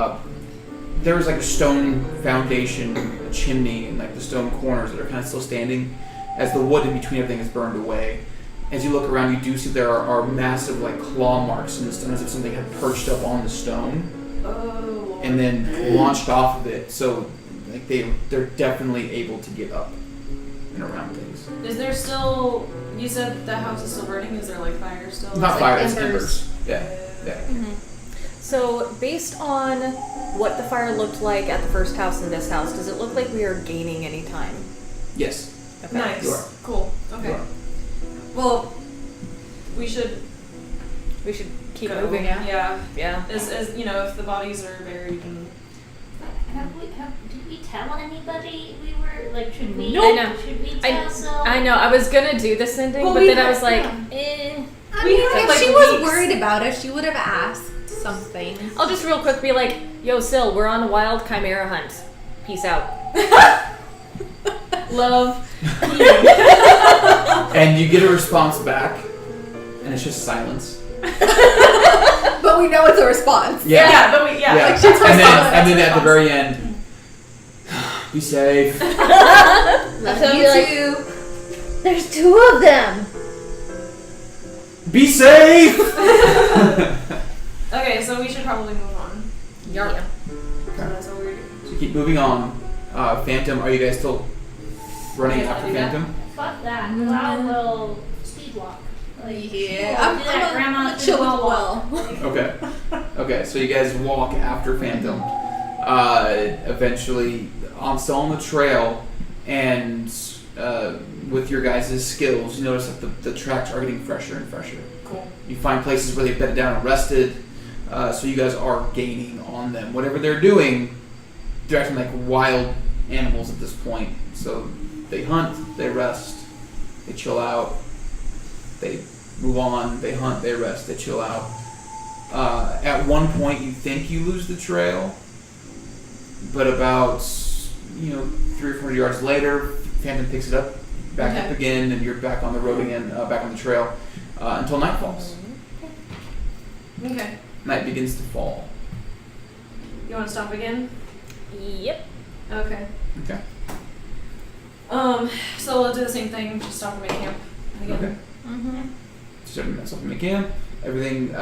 there's like a stone foundation, a chimney, and like the stone corners that are kind of still standing as the wood in between everything is burned away. As you look around, you do see there are massive like claw marks in the stone as if something had perched up on the stone
Oh.
and then launched off of it. So like they're definitely able to get up and around things.
Is there still? You said the house is still burning. Is there like fire still?
Not
like
fire, it's
embers.
embers. Yeah.
So based on what the fire looked like at the first house and this house, does it look like we are gaining any time?
Yes.
Okay.
Nice.
You are.
Cool.
You
Okay.
are.
Well, we should
We should keep
go.
moving, yeah?
Yeah.
Yeah.
As you know, if the bodies are buried, and
Did we tell anybody we were, like, should we?
Nope. I know.
Should we tell some?
I know, I was gonna do this ending,
Well,
but
we
then I
had-
was like,
yeah.
I
We
mean,
had,
if
like,
she was
weeks.
worried about us, she would have asked something.
I'll just real quick be like, yo, Sil, we're on a wild chimera hunt. Peace out.
love.
And you get a response back, and it's just silence.
But we know it's a response.
Yeah, but we
Yeah.
like,
And then at the very end, be safe.
Love
You
you like,
too.
there's 2 of them.
Be safe!
Okay, so we should probably move on.
Yeah.
So that's what we're doing.
So keep moving on. Phantom, are you guys still running
Yeah,
after
do that.
Phantom?
Fuck that. Cloud will speed walk. Like,
Yeah,
we'll
I'm
do that grandma
gonna chill with the
walk.
well.
Okay. Okay, so you guys walk after Phantom. Eventually, still on the trail, and with your guys' skills, you notice that the tracks are getting fresher and fresher.
Cool.
You find places where they've bedded down and rested, so you guys are gaining on them. Whatever they're doing, they're acting like wild animals at this point. So they hunt, they rest, they chill out, they move on, they hunt, they rest, they chill out. At one point, you think you lose the trail, but about 300 or 400 yards later, Phantom picks it up, back up again, and you're back on the road again, back on the trail, until night falls.
Okay.
Night begins to fall.
You want to stop again?
Yep.
Okay.
Okay.
So we'll do the same thing. Just stop and make camp again.
Okay.
Mm-hmm.
So something in camp. Everything,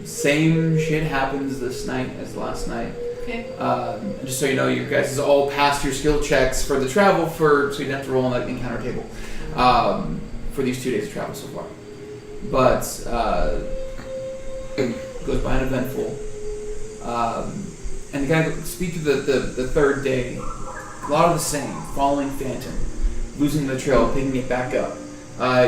same shit happens this night as last night.
Okay.
And just so you know, you guys all passed your skill checks for the travel, so you didn't have to roll on the encounter table for these 2 days of travel so far. But it goes by uneventful. And to kind of speak to the third day, a lot of the same, following Phantom, losing the trail, picking it back up.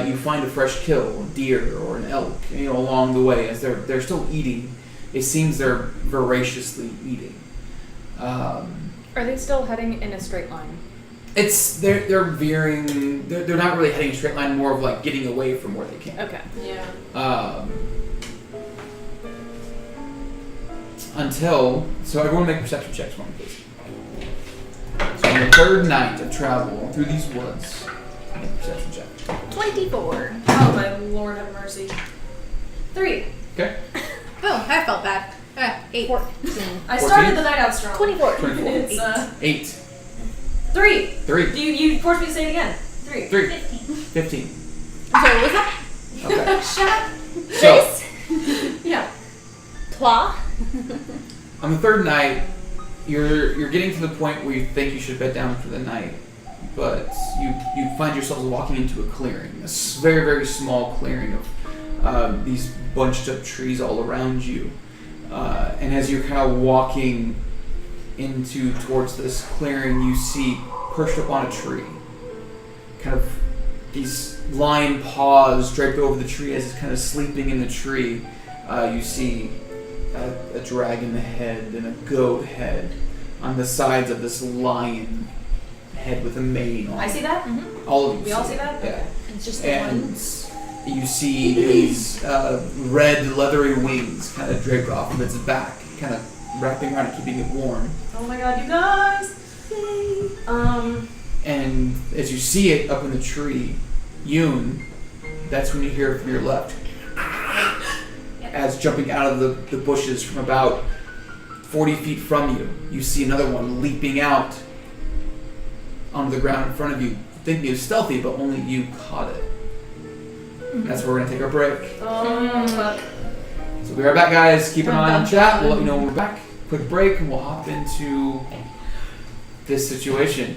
You find a fresh kill, a deer or an elk, along the way as they're still eating. It seems they're voraciously eating.
Are they still heading in a straight line?
They're veering. They're not really heading a straight line. More of like getting away from where they came.
Okay.
Yeah.
So everyone make perception checks for me, please. So on the third night of travel through these woods, make a perception check.
24.
Oh my Lord have mercy. 3.
Okay.
Oh, I felt bad. 8.
14.
I started the night out strong.
24.
24.
It's
8.
3.
3.
You forced me to say it again. 3.
3.
15.
15.
Sorry, what was that?
Okay.
Shut up.
So
Yeah.
Claw.
on the third night, you're getting to the point where you think you should bed down for the night, but you find yourselves walking into a clearing, a very, very small clearing of these bunched up trees all around you. And as you're kind of walking towards this clearing, you see perched up on a tree, kind of these lion paws draped over the tree as it's kind of sleeping in the tree. You see a dragon head and a goat head on the sides of this lion head with a mane on.
I see that?
Mm-hmm.
All of you
We all see that?
Yeah.
Okay.
It's just the
And
one.
you see these red leathery wings kind of draped off of its back, kind of wrapping around it, keeping it warm.
Oh my God, you guys. Yay.
And as you see it up in the tree, Yoon, that's when you hear it from your left. As jumping out of the bushes from about 40 feet from you, you see another one leaping out onto the ground in front of you, thinking it was stealthy, but only you caught it. That's where we're going to take our break.
Oh, fuck.
So we'll be right back, guys. Keep an eye on chat. We'll let you know when we're back. Quick break, and we'll hop into this situation.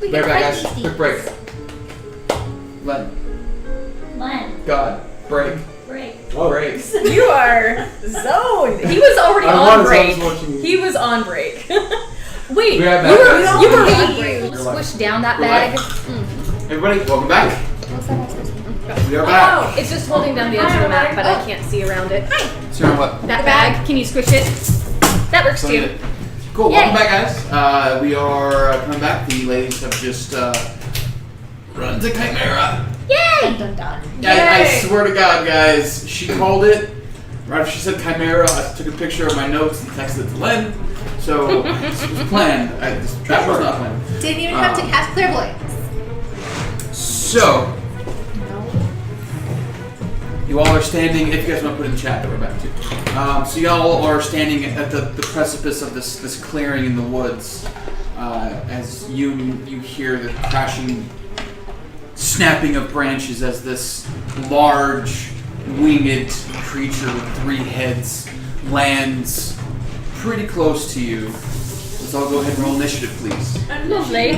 We
Be right
get
back, guys.
spicy
Quick break. Len. God. Break.
Break.
Breaks.
You are zoned. He was already
I
on
was
break.
watching.
He was on break. Wait,
Be right
you
back,
were
guys.
you were
Hey,
on break.
you squish down that
We're
bag.
live. Everybody, welcome back.
What's that?
We are back.
It's just holding down the edge of the map, but I can't see around it.
So you're on what?
That bag, can you squish it? That works
So you
too.
did. Cool.
Yay.
Welcome back, guys. We are coming back. The ladies have just run into Chimera.
Yay! Dun, dun, dun.
I
Yay.
swear to God, guys, she called it. Right after she said Chimera, I took a picture of my notes and texted it to Len. So this was planned. That was not planned.
Didn't even have to cast clairvoyance.
So you all are standing. If you guys want to put it in the chat, that we're back to. So y'all are standing at the precipice of this clearing in the woods. As you hear the crashing, snapping of branches as this large winged creature with 3 heads lands pretty close to you. Let's all go ahead and roll initiative, please.
Lovely.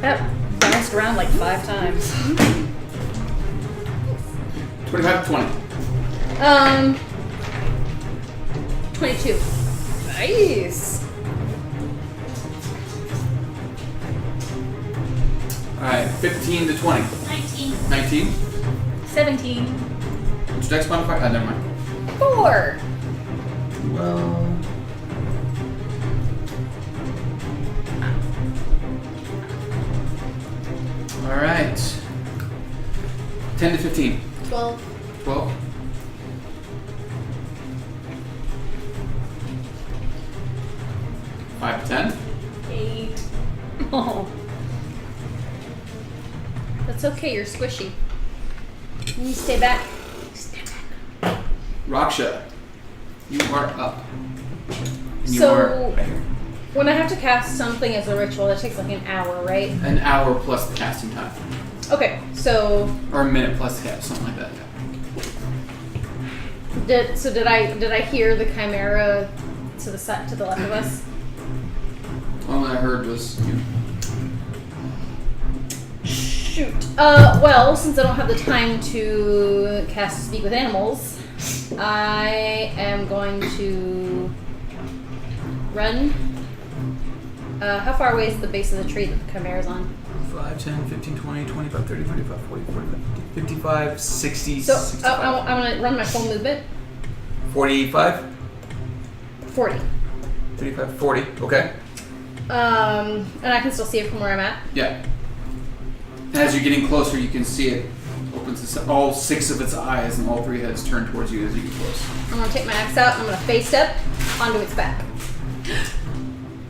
That bounced around like 5 times.
25 to 20.
22.
Nice.
Alright, 15 to 20.
19.
19.
17.
What's your dex modifier? Never mind.
4.
Well. Alright. 10 to 15.
12.
12. Five to 10.
8.
Oh.
That's okay, you're squishy. You stay back.
Raksha, you are up. And you
So-
are right here.
When I have to cast something as a ritual, that takes like an hour, right?
An hour plus the casting time.
Okay, so
Or a minute plus the cast, something like that. Yeah.
did I hear the chimera to the side to the left of us?
All I heard was you.
Shoot. Well, since I don't have the time to cast Speak with Animals, I am going to run. How far away is the base of the tree that the chimera's on?
5, 10, 15, 20, 25, 30, 35, 40, 45, 50, 55, 60,
So
65.
I'm going to run my full movement.
45,
40.
35, 40. Okay.
And I can still see it from where I'm at.
Yeah. As you're getting closer, you can see it opens all 6 of its eyes and all 3 heads turn towards you as you get close.
I'm going to take my axe out and I'm going to face step onto its back.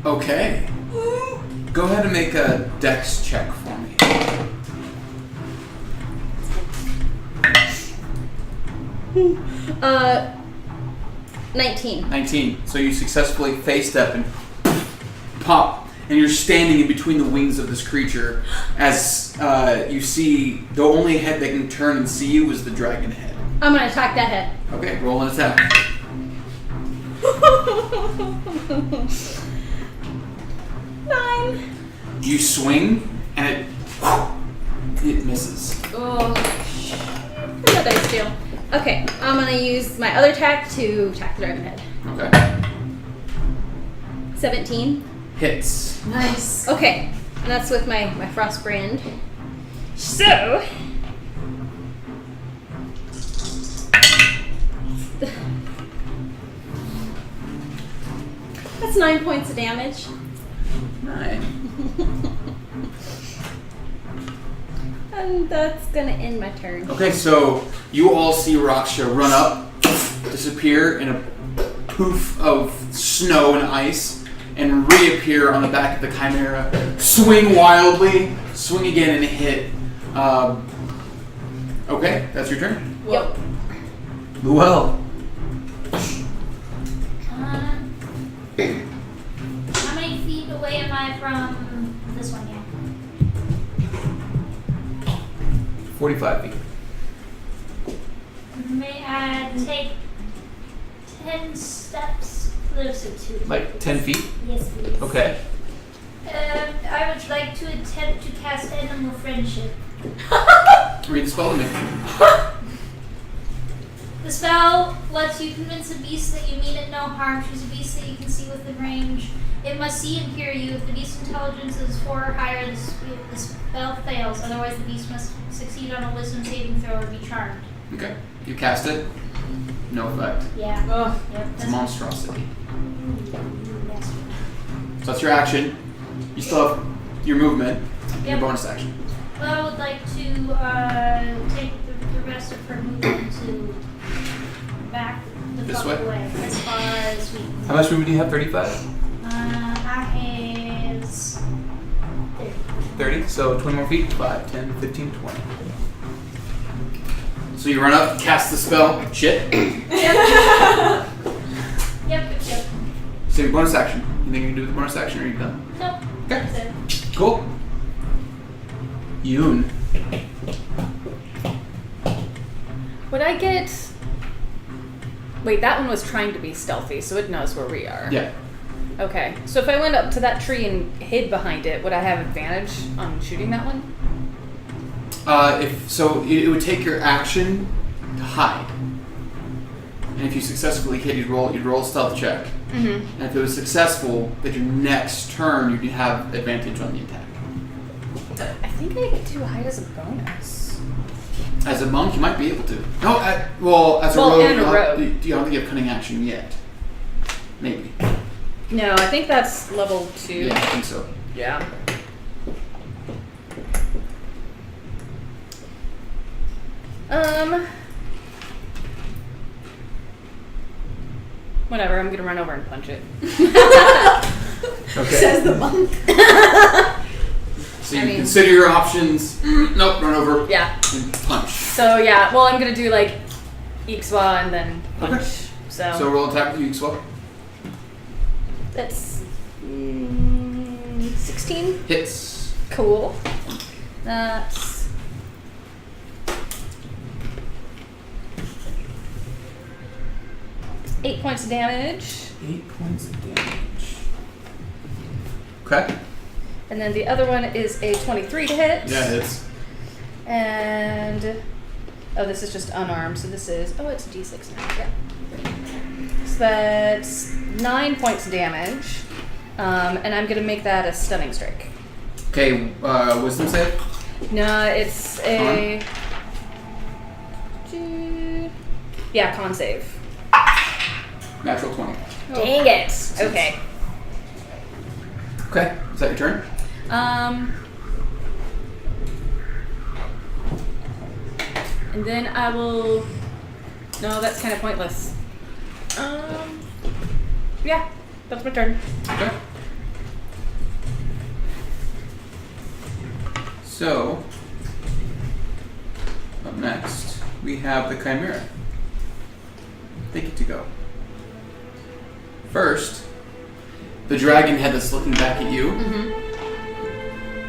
Okay. Go ahead and make a dex check for me.
19.
19. So you successfully face step and pop, and you're standing in between the wings of this creature as you see the only head that can turn and see you is the dragon head.
I'm going to attack that head.
Okay, roll an attack.
9.
You swing, and it misses.
Oh, another dice deal. Okay, I'm going to use my other attack to attack the dragon head.
Okay.
17.
Hits.
Nice.
Okay, and that's with my frost brand. So, that's 9 points of damage.
9.
And that's gonna end my turn.
Okay, so you all see Raksha run up, disappear in a poof of snow and ice, and reappear on the back of the chimera, swing wildly, swing again and hit. Okay, that's your turn.
Yep.
Well,
How many feet away am I from this one here?
45 feet.
May I take 10 steps closer to it?
Like 10 feet?
Yes, please.
Okay.
I would like to attempt to cast Animal Friendship.
Read the spell to me.
The spell lets you convince a beast that you mean it no harm. Choose a beast that you can see within range. It must see and hear you. If the beast's intelligence is 4 or higher, the spell fails. Otherwise, the beast must succeed on a wisdom saving throw or be charmed.
Okay. You cast it. No effect.
Yeah.
Oh.
Yep.
It's a monstrosity.
Yes.
So that's your action. You still have your movement, your
Yep.
bonus action.
Well, I would like to take the rest of her movement to back the
This
fuck
way?
away as far as we can.
How much movement do you have? 35?
I have
30, so 20 more feet. 5, 10, 15, 20. So you run up, cast the spell. Shit.
Yep.
So your bonus action. You think you can do the bonus action or are you done?
Nope.
Okay.
That's it.
Cool. Yoon.
Would I get... Wait, that one was trying to be stealthy, so it knows where we are.
Yeah.
Okay, so if I went up to that tree and hid behind it, would I have advantage on shooting that one?
It would take your action to hide. And if you successfully hid, you'd roll a stealth check.
Mm-hmm.
And if it was successful, then your next turn you'd have advantage on the attack.
I think I get to hide as a bonus.
As a monk, you might be able to. No, as a
Well,
rogue,
and a rogue.
you don't think you have cunning action yet. Maybe.
No, I think that's level 2.
Yeah, I think so.
Yeah. Whatever, I'm gonna run over and punch it.
Okay.
Says the monk.
So you consider your options. Nope, run over.
Yeah.
And punch.
So yeah, well I'm gonna do like Ixwa and then punch.
Okay. So roll attack with you, swap.
That's 16.
Hits.
Cool. That's 8 points of damage.
8 points of damage. Okay.
And then the other one is a 23 to hit.
Yeah, it hits.
And this is just unarmed, so this is it's a d6 now. Yeah. So that's 9 points of damage. And I'm gonna make that a stunning strike.
Okay, wisdom save?
No, it's a con save.
Natural 20.
Dang it. Okay.
Okay, is that your turn?
And then I will. No, that's kind of pointless. Yeah, that's my turn.
Okay. So, up next, we have the Chimera. They get to go. First, the dragon head that's looking back at you.
Mm-hmm.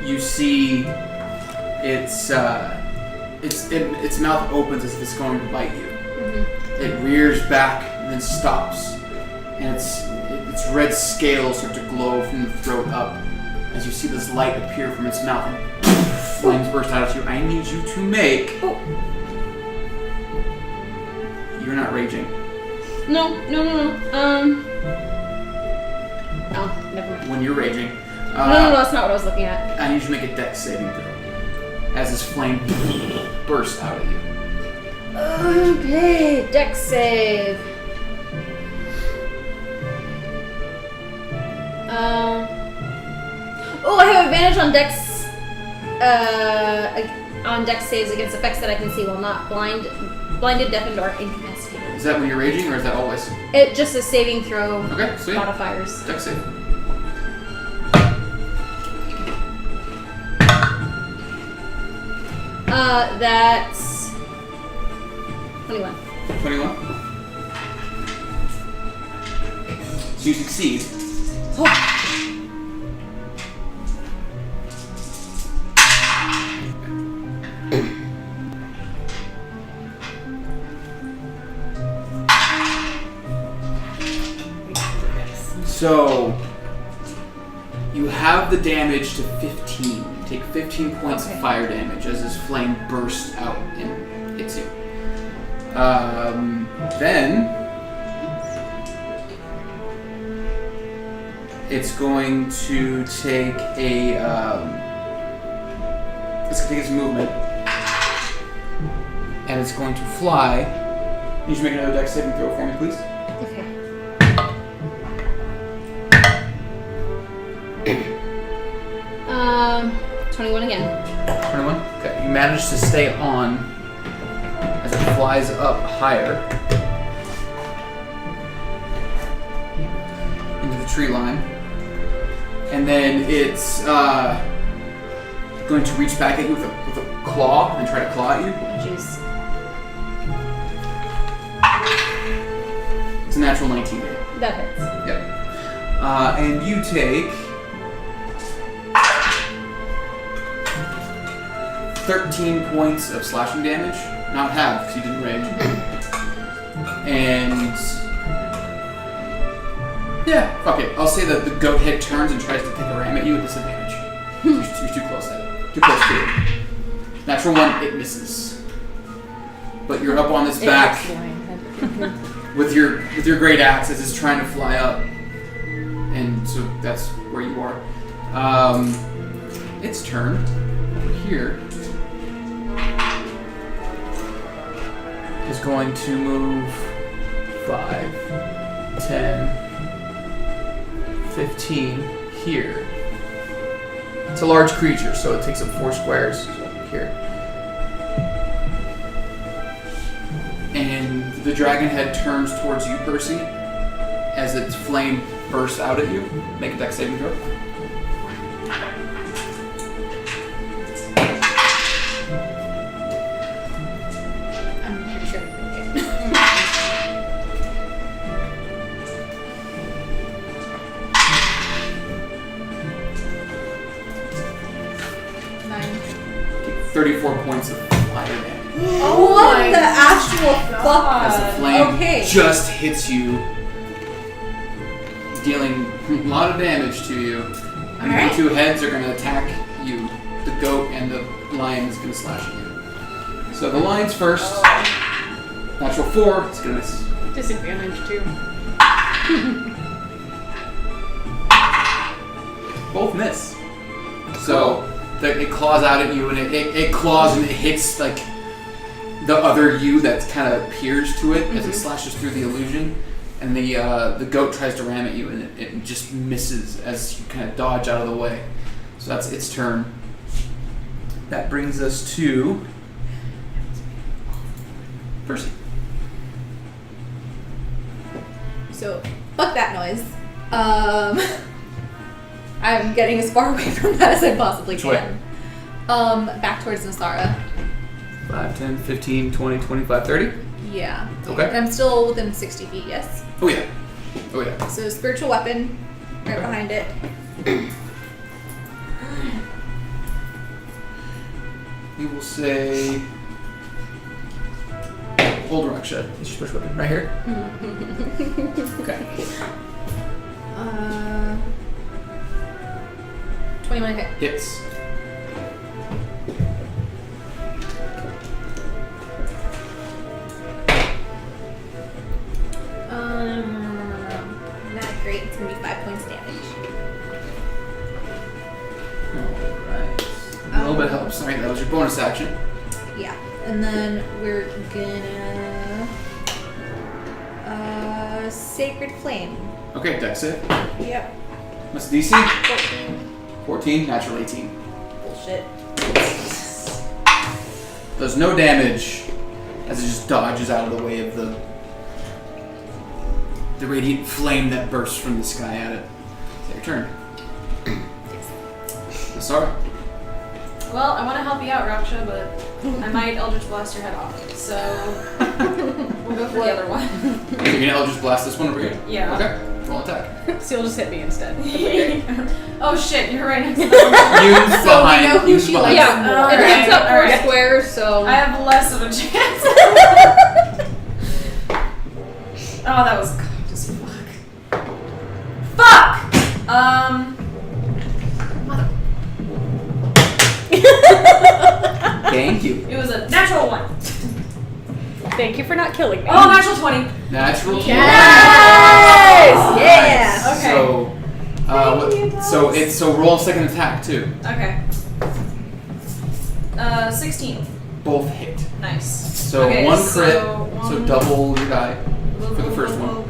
You see its mouth opens as if it's going to bite you.
Mm-hmm.
It rears back and then stops, and its red scales start to glow from the throat up as you see this light appear from its mouth and flames burst out at you. I need you to make.
Oh.
You're not raging.
No. Oh, never mind.
When you're raging.
No, that's not what I was looking at.
I need you to make a dex saving throw as this flame bursts out at you.
Okay, dex save. I have advantage on dex saves against effects that I can see while not blinded, deafened, or incapacitated.
Is that when you're raging, or is that always?
It just a saving throw.
Okay, sweet.
Modifiers.
Dex save.
That's 21.
21. So you succeed. So you have the damage to 15. You take 15 points of fire damage as this flame bursts out and hits you. Then it's going to take its movement, and it's going to fly. You should make another dex saving throw for me, please.
Okay. 21 again.
21? Okay. You manage to stay on as it flies up higher into the tree line. And then it's going to reach back at you with a claw and try to claw at you.
Jeez.
It's a natural 19.
That hits.
Yep. And you take 13 points of slashing damage. Not half, because you didn't rage. And... yeah, fuck it. I'll say that the goat head turns and tries to take a ram at you with disadvantage. You're too close to it. Too close to it. Natural 1, it misses. But you're up on its back with your great axe as it's trying to fly up. And so that's where you are. Its turn. Over here. Is going to move 5, 10, 15 here. It's a large creature, so it takes up 4 squares. So here. And the dragon head turns towards you, Percy, as its flame bursts out at you. Make a dex saving throw.
I'm pretty sure.
34 points of fire damage.
Oh what the actual fuck?
As the flame
Okay.
just hits you, dealing a lot of damage to you. And
Alright.
the 2 heads are going to attack you. The goat and the lion is going to slash at you. So the lion's first. Natural 4, it's going to miss.
Disadvantage too.
Both miss. So it claws out at you, and it claws and it hits like the other you that kind of peers to it as it slashes through the illusion. And the goat tries to ram at you, and it just misses as you kind of dodge out of the way. So that's its turn. That brings us to Percy.
So, fuck that noise. I'm getting as far away from that as I possibly
Which way?
can. Back towards Nasara.
5, 10, 15, 20, 25, 30?
Yeah.
Okay.
And I'm still within 60 feet, yes?
Oh yeah. Oh yeah.
So, spiritual weapon, right behind it.
We will say... Hold Raksha. It's your special weapon. Right here? Okay.
21 hit.
Hits.
Not great. It's gonna be 5 points damage.
Alright. A little bit helps. Alright, that was your bonus action.
Yeah. And then we're gonna Sacred Flame.
Okay, dex it.
Yep.
What's the DC? 14, natural 18.
Bullshit.
Does no damage as it just dodges out of the way of the radiant flame that bursts from the sky at it. It's your turn. Sorry.
Well, I want to help you out, Raksha, but I might Eldritch Blast your head off. So we'll go for the other one.
You're gonna Eldritch Blast this one over here?
Yeah.
Okay. Roll attack.
So you'll just hit me instead.
Oh shit, you're right next to me.
Yoon's
So we
behind.
know who
Yoon's
she
behind.
likes.
Yeah,
It
takes up 4
alright.
squares, so
I have less of a chance. Oh, that was just fuck. Fuck!
Thank you.
It was a natural 1.
thank you for not killing me.
Oh, natural 20.
Natural 20.
Yeah.
Okay.
So roll a second attack too.
Okay. 16.
Both hit.
Nice.
So
Okay,
one crit,
so
so
one-
double your die for the first one.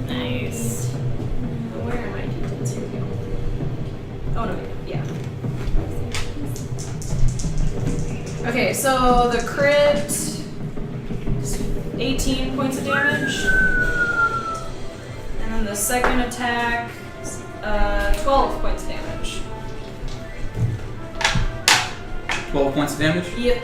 Nice. Where are my d10s here? Oh no, yeah. Okay, so the crit is 18 points of damage. And then the second attack 12 points of damage.
12 points of damage.
Yep.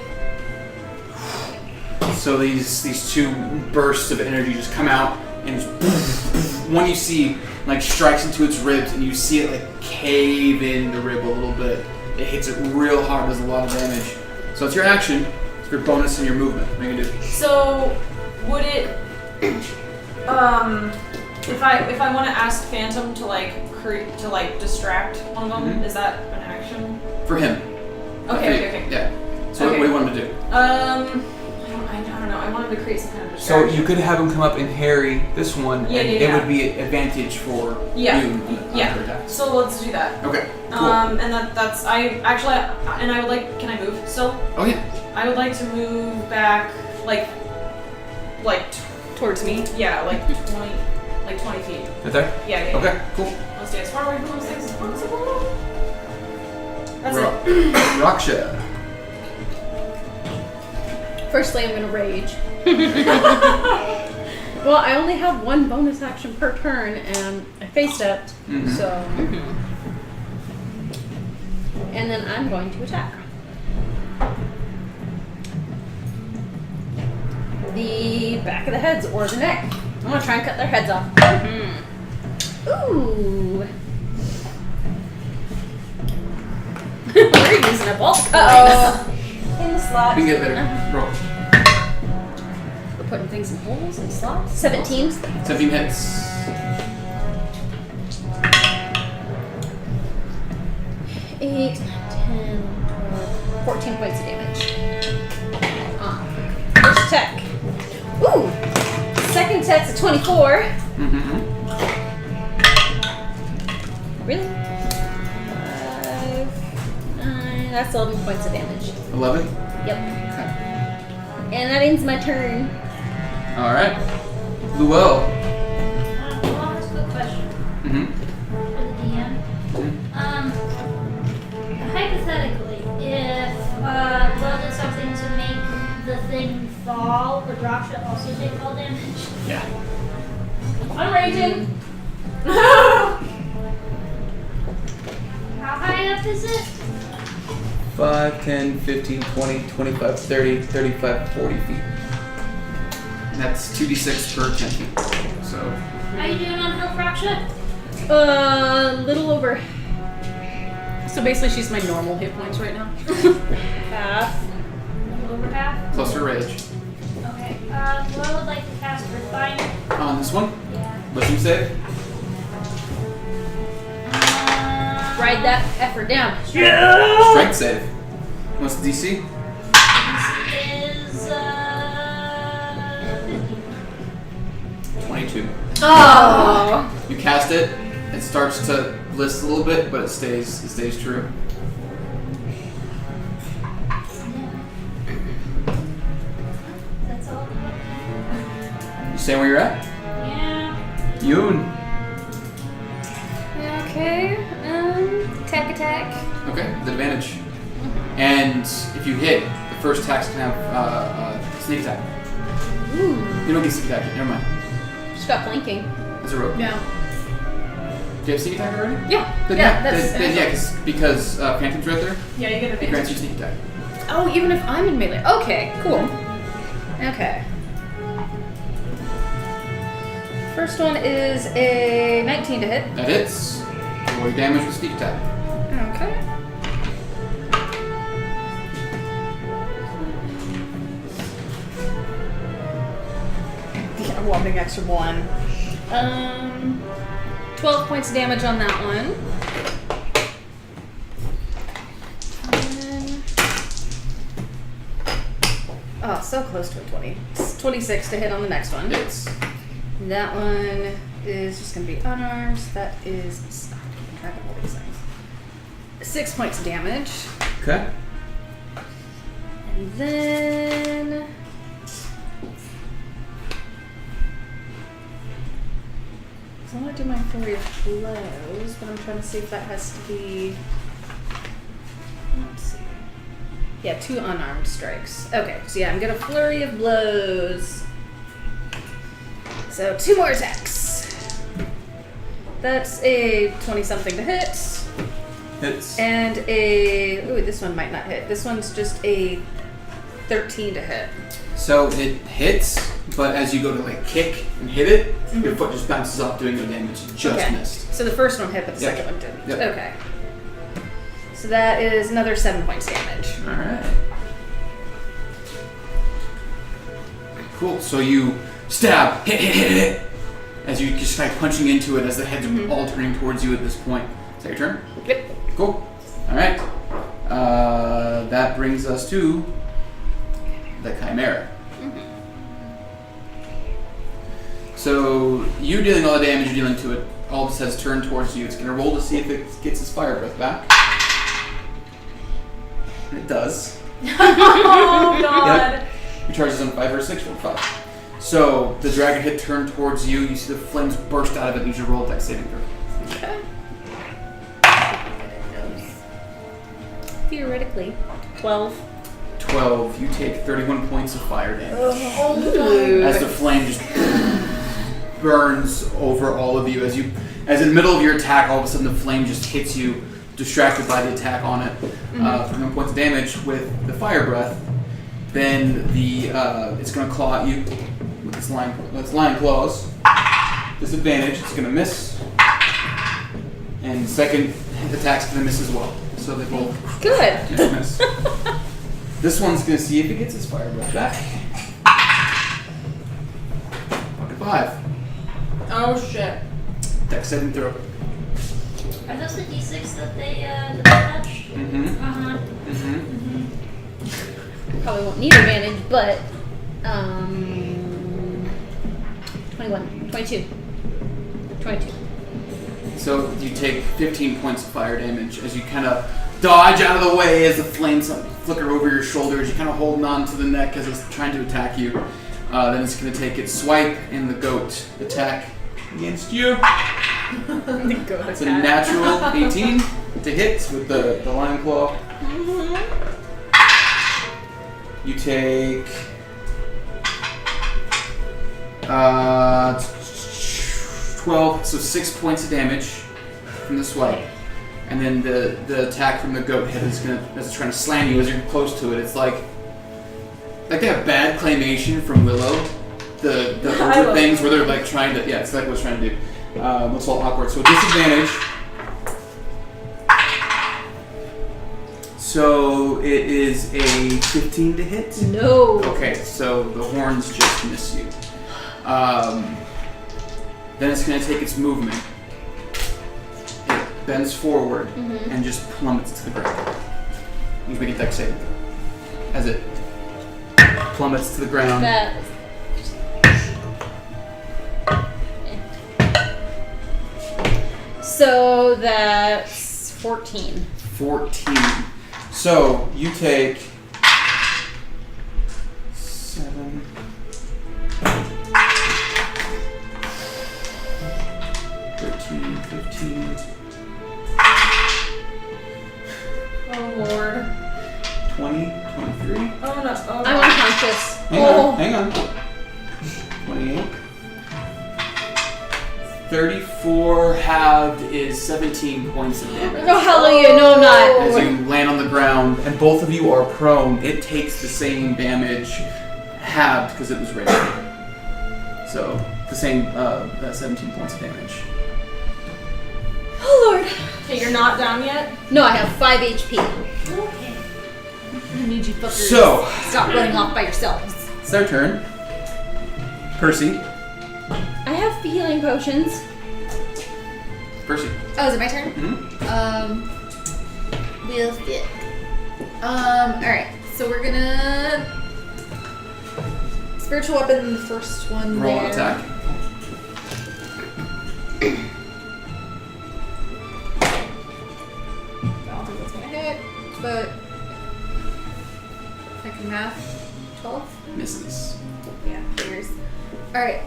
So these 2 bursts of energy just come out, and just one you see like strikes into its ribs, and you see it like cave in the rib a little bit. It hits it real hard, does a lot of damage. So it's your action. It's your bonus and your movement. What are you gonna do?
So, would it, if I want to ask Phantom to distract one of them, is that an action?
For him.
Okay.
Yeah. So what do you want him to do?
I don't know. I want him to create some kind of
So
distraction.
you could have him come up and harry this one, and it would be an advantage for you on your attacks.
So let's do that.
Okay. Cool.
And that's I would like. Can I move still?
Oh yeah.
I would like to move back like
Towards me.
yeah, like 20 feet.
Right there.
Yeah.
Okay. Cool.
I'll stay as far away from those things as possible. That's
Ro-
it.
Raksha.
Firstly, I'm gonna rage. Well, I only have one bonus action per turn, and I face stepped, so. And then I'm going to attack. The back of the heads or the neck. I'm gonna try and cut their heads off. Ooh. We're using up all the coins.
In the slot.
You can get better. Roll.
We're putting things in holes and slots. 17.
17 hits.
8, 10, 12, 14 points of damage. First attack. Ooh! Second attack's a 24. Really? 5, 9, that's 11 points of damage.
11.
Yep. And that ends my turn.
All right. Luell.
Well, that's a good question for the DM. Hypothetically, if Will did something to make the thing fall, would Raksha also take fall damage?
Yeah.
I'm raging.
How high up is it?
5, 10, 15, 20, 25, 30, 35, 40 feet. And that's 2d6 per 10 feet. So.
How you doing on health, Raksha?
Little over
So basically, she's my normal hit points right now.
half.
A little over half.
Plus her rage.
Okay. Well, I would like to cast Refine.
On this one.
Yeah.
Wisdom save.
Ride that effort down.
Strength save. What's the DC?
This is 50.
22.
Oh.
You cast it. It starts to list a little bit, but it stays true.
That's all.
You stay where you're at?
Yeah.
Yoon.
Okay. Attack.
Okay, with advantage. And if you hit, the first attack's gonna have sneak attack.
Ooh.
You don't get sneak attack. Never mind.
Just got flanking.
It's a rope.
No.
Do you have sneak attack already?
Yeah.
Then
Yeah,
then,
that's-
because Phantom's right there.
Yeah, you get
It
advantage.
grants you sneak attack.
Oh, even if I'm in melee. Okay, cool. Okay. First one is a 19 to hit.
That hits. Roll your damage with sneak attack.
Okay. Yeah, whopping extra 1. 12 points of damage on that one. And oh, so close to a 20. It's 26 to hit on the next one.
Hits.
That one is just going to be unarmed. That is, I'm keeping track of all these things. 6 points of damage.
Okay.
And then so I want to do my flurry of blows, but I'm trying to see if that has to be. Let's see. Yeah, 2 unarmed strikes. Okay, so yeah, I'm gonna flurry of blows. So 2 more attacks. That's a 20-something to hit.
Hits.
And a ooh, this one might not hit. This one's just a 13 to hit.
So it hits, but as you go to like kick and hit it, your foot just bounces off, doing no damage. You just
Okay.
missed.
So the first one hit, but the
Yep.
second one didn't.
Yep.
Okay. So that is another 7 points damage.
All right. Cool. So you stab, hit, as you just start punching into it as the heads are all turning towards you at this point. Is that your turn?
Yep.
Cool. All right. That brings us to the Chimera. So you dealing all the damage you're dealing to it. All of it says turn towards you. It's going to roll to see if it gets its fire breath back. And it does.
Oh God.
Yep. Your charge is on 5 or 6 or 5. So the dragon hit turned towards you. You see the flames burst out of it. And you should roll a dex saving throw.
Okay. Theoretically, 12.
12. You take 31 points of fire damage.
Oh,
As the flame just burns over all of you. As in the middle of your attack, all of a sudden the flame just hits you, distracted by the attack on it. 31 points of damage with the fire breath. Then it's going to claw at you with its lion claws. Disadvantage. It's going to miss. And second attack's going to miss as well. So they both
good.
miss. This one's going to see if it gets its fire breath back. Fucking 5.
Oh shit.
Dex saving throw.
Are those the D6 that they touched?
Mm-hmm.
Probably won't need advantage, but 21, 22.
So you take 15 points of fire damage as you kind of dodge out of the way as the flames flicker over your shoulders. You're kind of holding on to the neck as it's trying to attack you. Then it's going to take its swipe and the goat attack against you. It's a natural 18 to hit with the lion claw. You take 12, so 6 points of damage from the swipe. And then the attack from the goat head is as it's trying to slam you as you're close to it. It's like that bad claymation from Willow, the horror things where they're like trying to, it's like what it's trying to do. Looks all awkward. So disadvantage. So it is a 15 to hit.
No.
Okay, so the horns just miss you. Then it's going to take its movement. It bends forward and just plummets to the ground. You can make a dex saving throw. As it plummets to the ground.
So that's 14.
14. So you take 7. 13, 15.
Oh Lord.
20, 23.
Oh no. Oh,
I'm unconscious.
Hang on. 28. 34 halved is 17 points of damage.
Oh, hallelujah. No, I'm not.
As you land on the ground, and both of you are prone, it takes the same damage halved because it was raised. So, the same 17 points of damage.
Oh, Lord.
Okay, you're not down yet?
No, I have 5 HP.
Okay.
I need you fuckers
So,
stop running off by yourselves.
it's our turn. Percy.
I have healing potions.
Percy.
Oh, is it my turn? We'll fit. Alright. So we're gonna spiritual weapon the first one
Roll
there.
an attack.
I don't think that's gonna hit, but I can math. 12?
Misses.
Yeah, figures. Alright,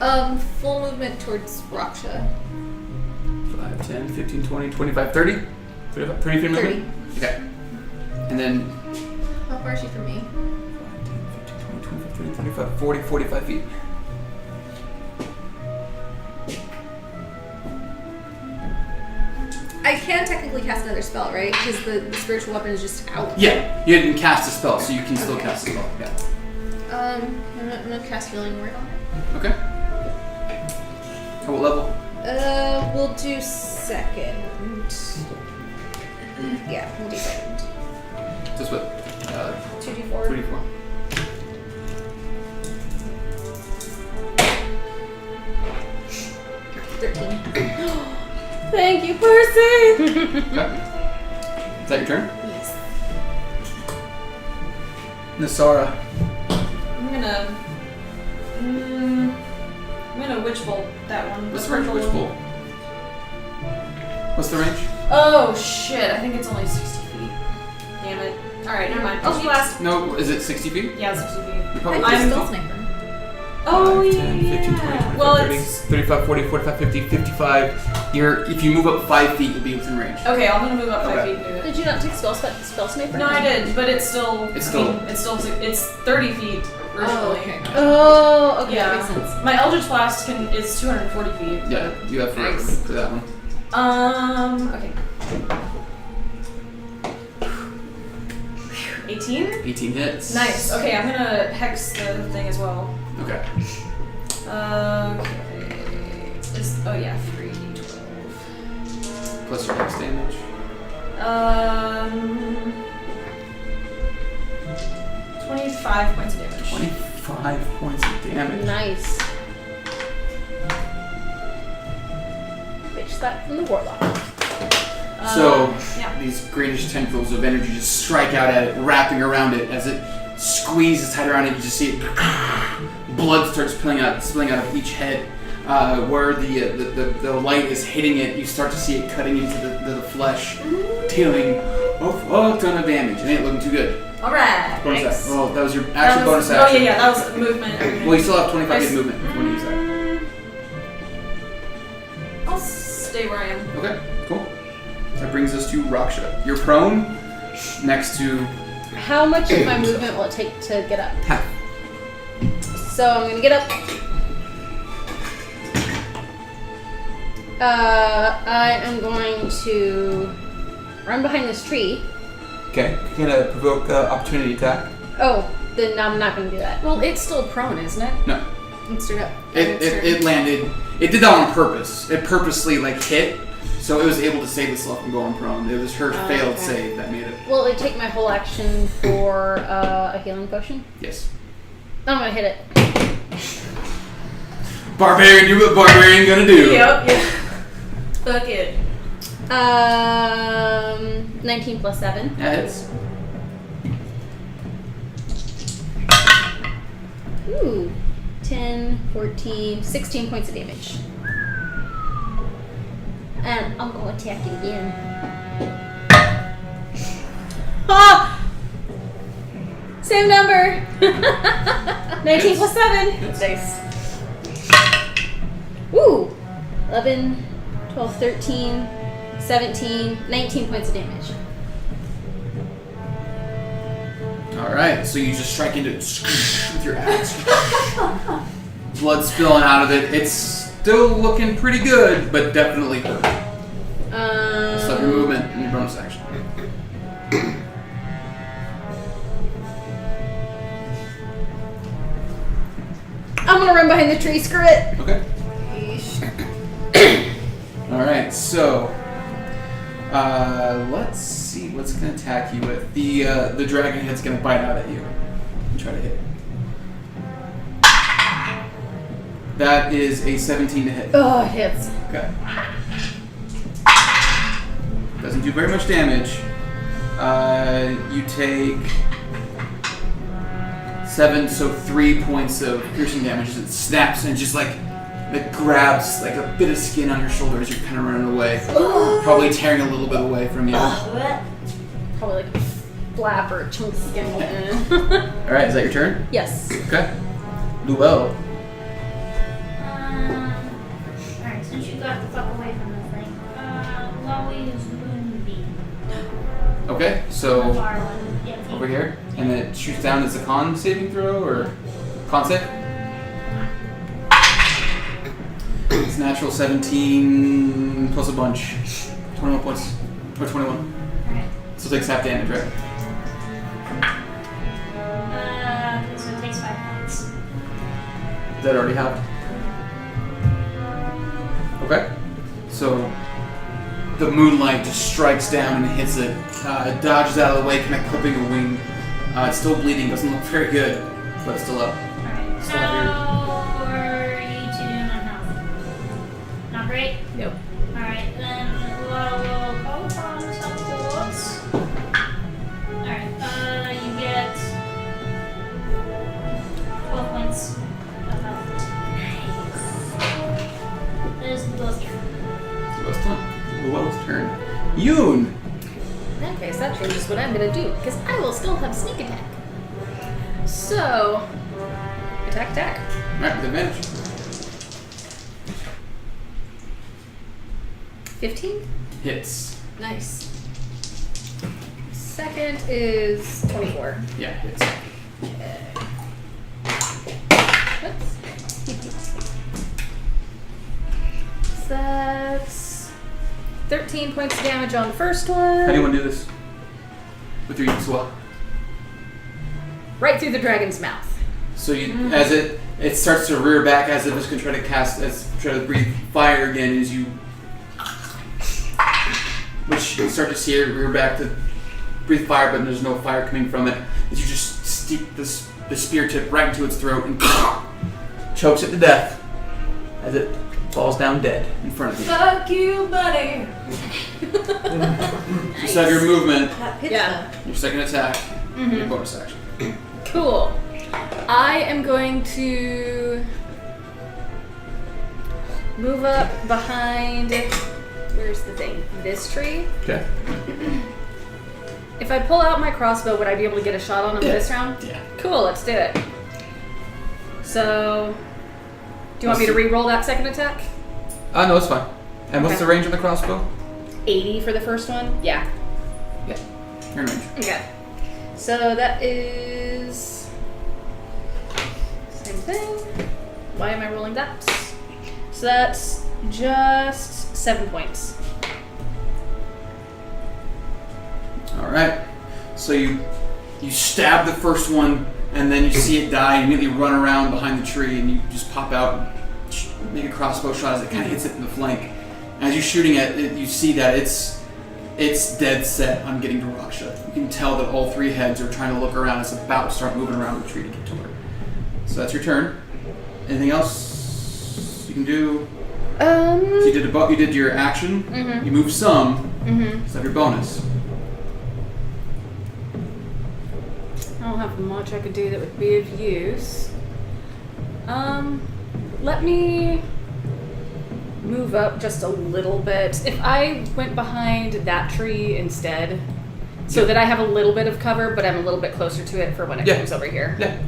full movement towards Raksha.
5, 10, 15, 20, 25, 30? 30 feet of
30.
movement? Okay. And then
How far is she from me?
5, 10, 15, 20, 25, 30, 35, 40, 45 feet.
I can technically cast another spell, right? Because the spiritual weapon is just out.
Yeah, you didn't cast a spell, so you can still cast a spell. Yeah.
I'm gonna cast Healing Word on it.
Okay. At what level?
We'll do second. Yeah, we'll do second.
Just what?
2d4.
2d4.
13.
Thank you, Percy.
Okay. Is that your turn?
Yes.
Nasara.
I'm gonna witch bolt that one.
What's the range of Witch Bolt? What's the range?
Oh shit! I think it's only 60 feet. Damn it! All right, never mind. Oh, blast.
No, is it 60 feet?
Yeah, 60 feet.
You're probably
I'm
60
still
feet.
sniper.
Oh
10, 15, 20, 25,
Well,
30,
it's
35, 40, 45, 50, 55. If you move up 5 feet, you'll be within range.
okay. I'm gonna move up 5
Okay.
feet and do it.
Did you not take spell sniper?
No, I did, but it's still.
It's
I mean, it's 30 feet originally.
Oh, okay,
Yeah.
that makes sense.
My Eldritch Blast is 240 feet.
Yeah, you have forever
Nice.
for that one.
Okay. 18?
18 hits.
Nice. Okay, I'm gonna hex the thing as well.
Okay.
Okay. Oh yeah, 3d12.
Plus your hex damage.
25 points of damage.
25 points of damage.
Nice. Bitch that from the warlock.
So,
yeah.
these greenish tentacles of energy just strike out at it, wrapping around it. As it squeezes tight around it, you just see it. Blood starts spilling out of each head. Where the light is hitting it, you start to see it cutting into the flesh, dealing a fuck ton of damage. It ain't looking too good.
Alright.
Bonus
Nice.
action. Well, that was your actual bonus
Oh
action.
yeah, that was movement.
Well, you still have 25
Nice.
feet of movement when you use that.
I'll stay where I am.
Okay, cool. That brings us to Raksha. You're prone next to
How much of my movement will it take to get up?
half.
So I'm gonna get up. I am going to run behind this tree.
Okay, you're gonna provoke opportunity attack.
Oh, then I'm not gonna do that.
Well, it's still prone, isn't it?
No,
Let's do it.
it landed. It did that on purpose. It purposely hit, so it was able to save itself from going prone. It was her failed
okay.
save that made it.
Will it take my whole action for a healing potion?
Yes.
I'm gonna hit it.
Barbarian, do what barbarian gonna do.
Yep. Yeah. Fuck it.
19 plus 7.
That hits.
Ooh. 10, 14, 16 points of damage. And I'm gonna attack it again.
Ah! Same number. 19 plus 7. Nice.
Ooh. 11, 12, 13, 17, 19 points of damage.
Alright, so you just strike into it with your axe. Blood spilling out of it. It's still looking pretty good, but definitely hurt. Stop your movement and your bonus action.
I'm gonna run behind the tree, screw it.
Okay. Alright, so let's see what's gonna attack you with. The dragon head's gonna bite out at you and try to hit. That is a 17 to hit.
Oh, it hits.
Okay. Doesn't do very much damage. You take 7, so 3 points of piercing damage as it snaps and just it grabs a bit of skin on your shoulder as you're kind of running away. Probably tearing a little bit away from you.
Probably like a flap or a chunk of skin.
Alright, is that your turn?
Yes.
Okay. Luell.
Alright, since you got the fuck away from the thing, we'll use Moonbeam.
Okay,
The
so
far one. Yeah,
over here. And then it shoots down as a con saving throw or con save? It's natural 17 plus a bunch. 21 points. Or 21.
Alright.
So it takes half damage, right?
So it takes 5 points.
Is that already halved? Okay. So the moonlight just strikes down and hits it. It dodges out of the way, kind of clipping a wing. It's still bleeding, doesn't look very good, but it's still up.
Alright.
Still have
How are you two doing on health? Not great.
Nope.
Alright, then we'll call upon support. Alright, you get 12 points of health. Nice. There's the both here.
Luell's turn. Yoon!
In that case, that changes what I'm gonna do, because I will still have sneak attack. So, attack.
Alright, with advantage.
15.
Hits.
Nice. Second is 24.
Yeah, hits.
Oops. So that's 13 points of damage on the first one.
How do you want to do this? With your swell.
Right through the dragon's mouth.
So you, as it starts to rear back as if it's going to try to try to breathe fire again as you, which you start to see it rear back to breathe fire, but there's no fire coming from it. As you just stick the spear tip right into its throat and chokes it to death as it falls down dead in front of you.
Fuck you, buddy.
You still have your movement,
Yeah.
your second attack, and your bonus action.
Cool. I am going to move up behind. Where's the thing? This tree.
Okay.
If I pull out my crossbow, would I be able to get a shot on him this round?
Yeah.
Cool, let's do it. So, do you want me to re-roll that second attack?
No, it's fine. And what's
Okay.
the range of the crossbow?
80 for the first one? Yeah.
Yeah. You're in range.
Okay. So that is... same thing. Why am I rolling that? So that's just 7 points.
Alright. So you stab the first one, and then you see it die, you immediately run around behind the tree, and you just pop out and make a crossbow shot as it kind of hits it in the flank. As you're shooting it, you see that it's dead set on getting to Raksha. You can tell that all three heads are trying to look around. It's about to start moving around the tree to get to her. So that's your turn. Anything else you can do? So you did your action.
Mhm.
You moved some.
Mm-hmm.
So have your bonus.
I don't have much I could do that would be of use. Let me move up just a little bit. If I went behind that tree instead, so that I have a little bit of cover, but I'm a little bit closer to it for when it
Yeah.
comes over here.
Yeah.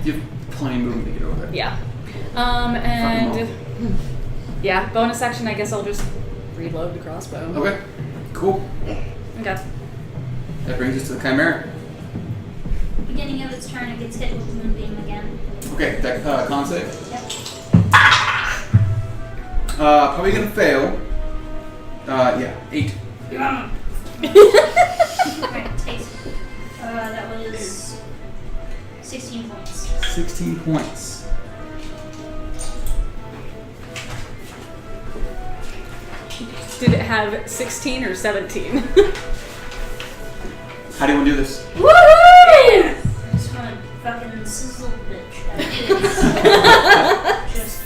You have plenty of movement to get over there.
Yeah.
Fucking
And yeah, bonus action, I guess I'll just reload the crossbow.
Okay. Cool.
Okay.
That brings us to the Chimera.
Beginning of its turn, it gets hit with the moonbeam again.
Okay, that con save.
Yep.
Probably gonna fail. Yeah, 8.
Alright, taste. That was 16 points.
16 points.
Did it have 16 or 17?
How do you want to do this?
Woohoo!
I just want to fucking sizzle bitch. That is. Just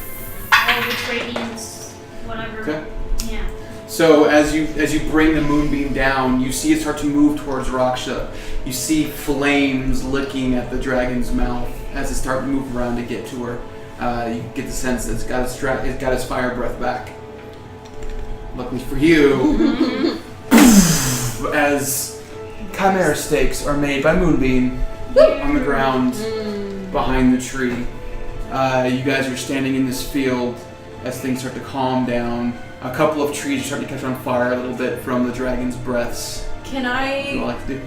all the radiance, whatever.
Okay.
Yeah.
So as you bring the moonbeam down, you see it start to move towards Raksha. You see flames licking at the dragon's mouth as it starts to move around to get to her. You get the sense that it's got its fire breath back. Luckily for you, as chimera stakes are made by moonbeam on the ground behind the tree. You guys are standing in this field as things start to calm down. A couple of trees are starting to catch on fire a little bit from the dragon's breaths.
Can
What do you
I
like to do?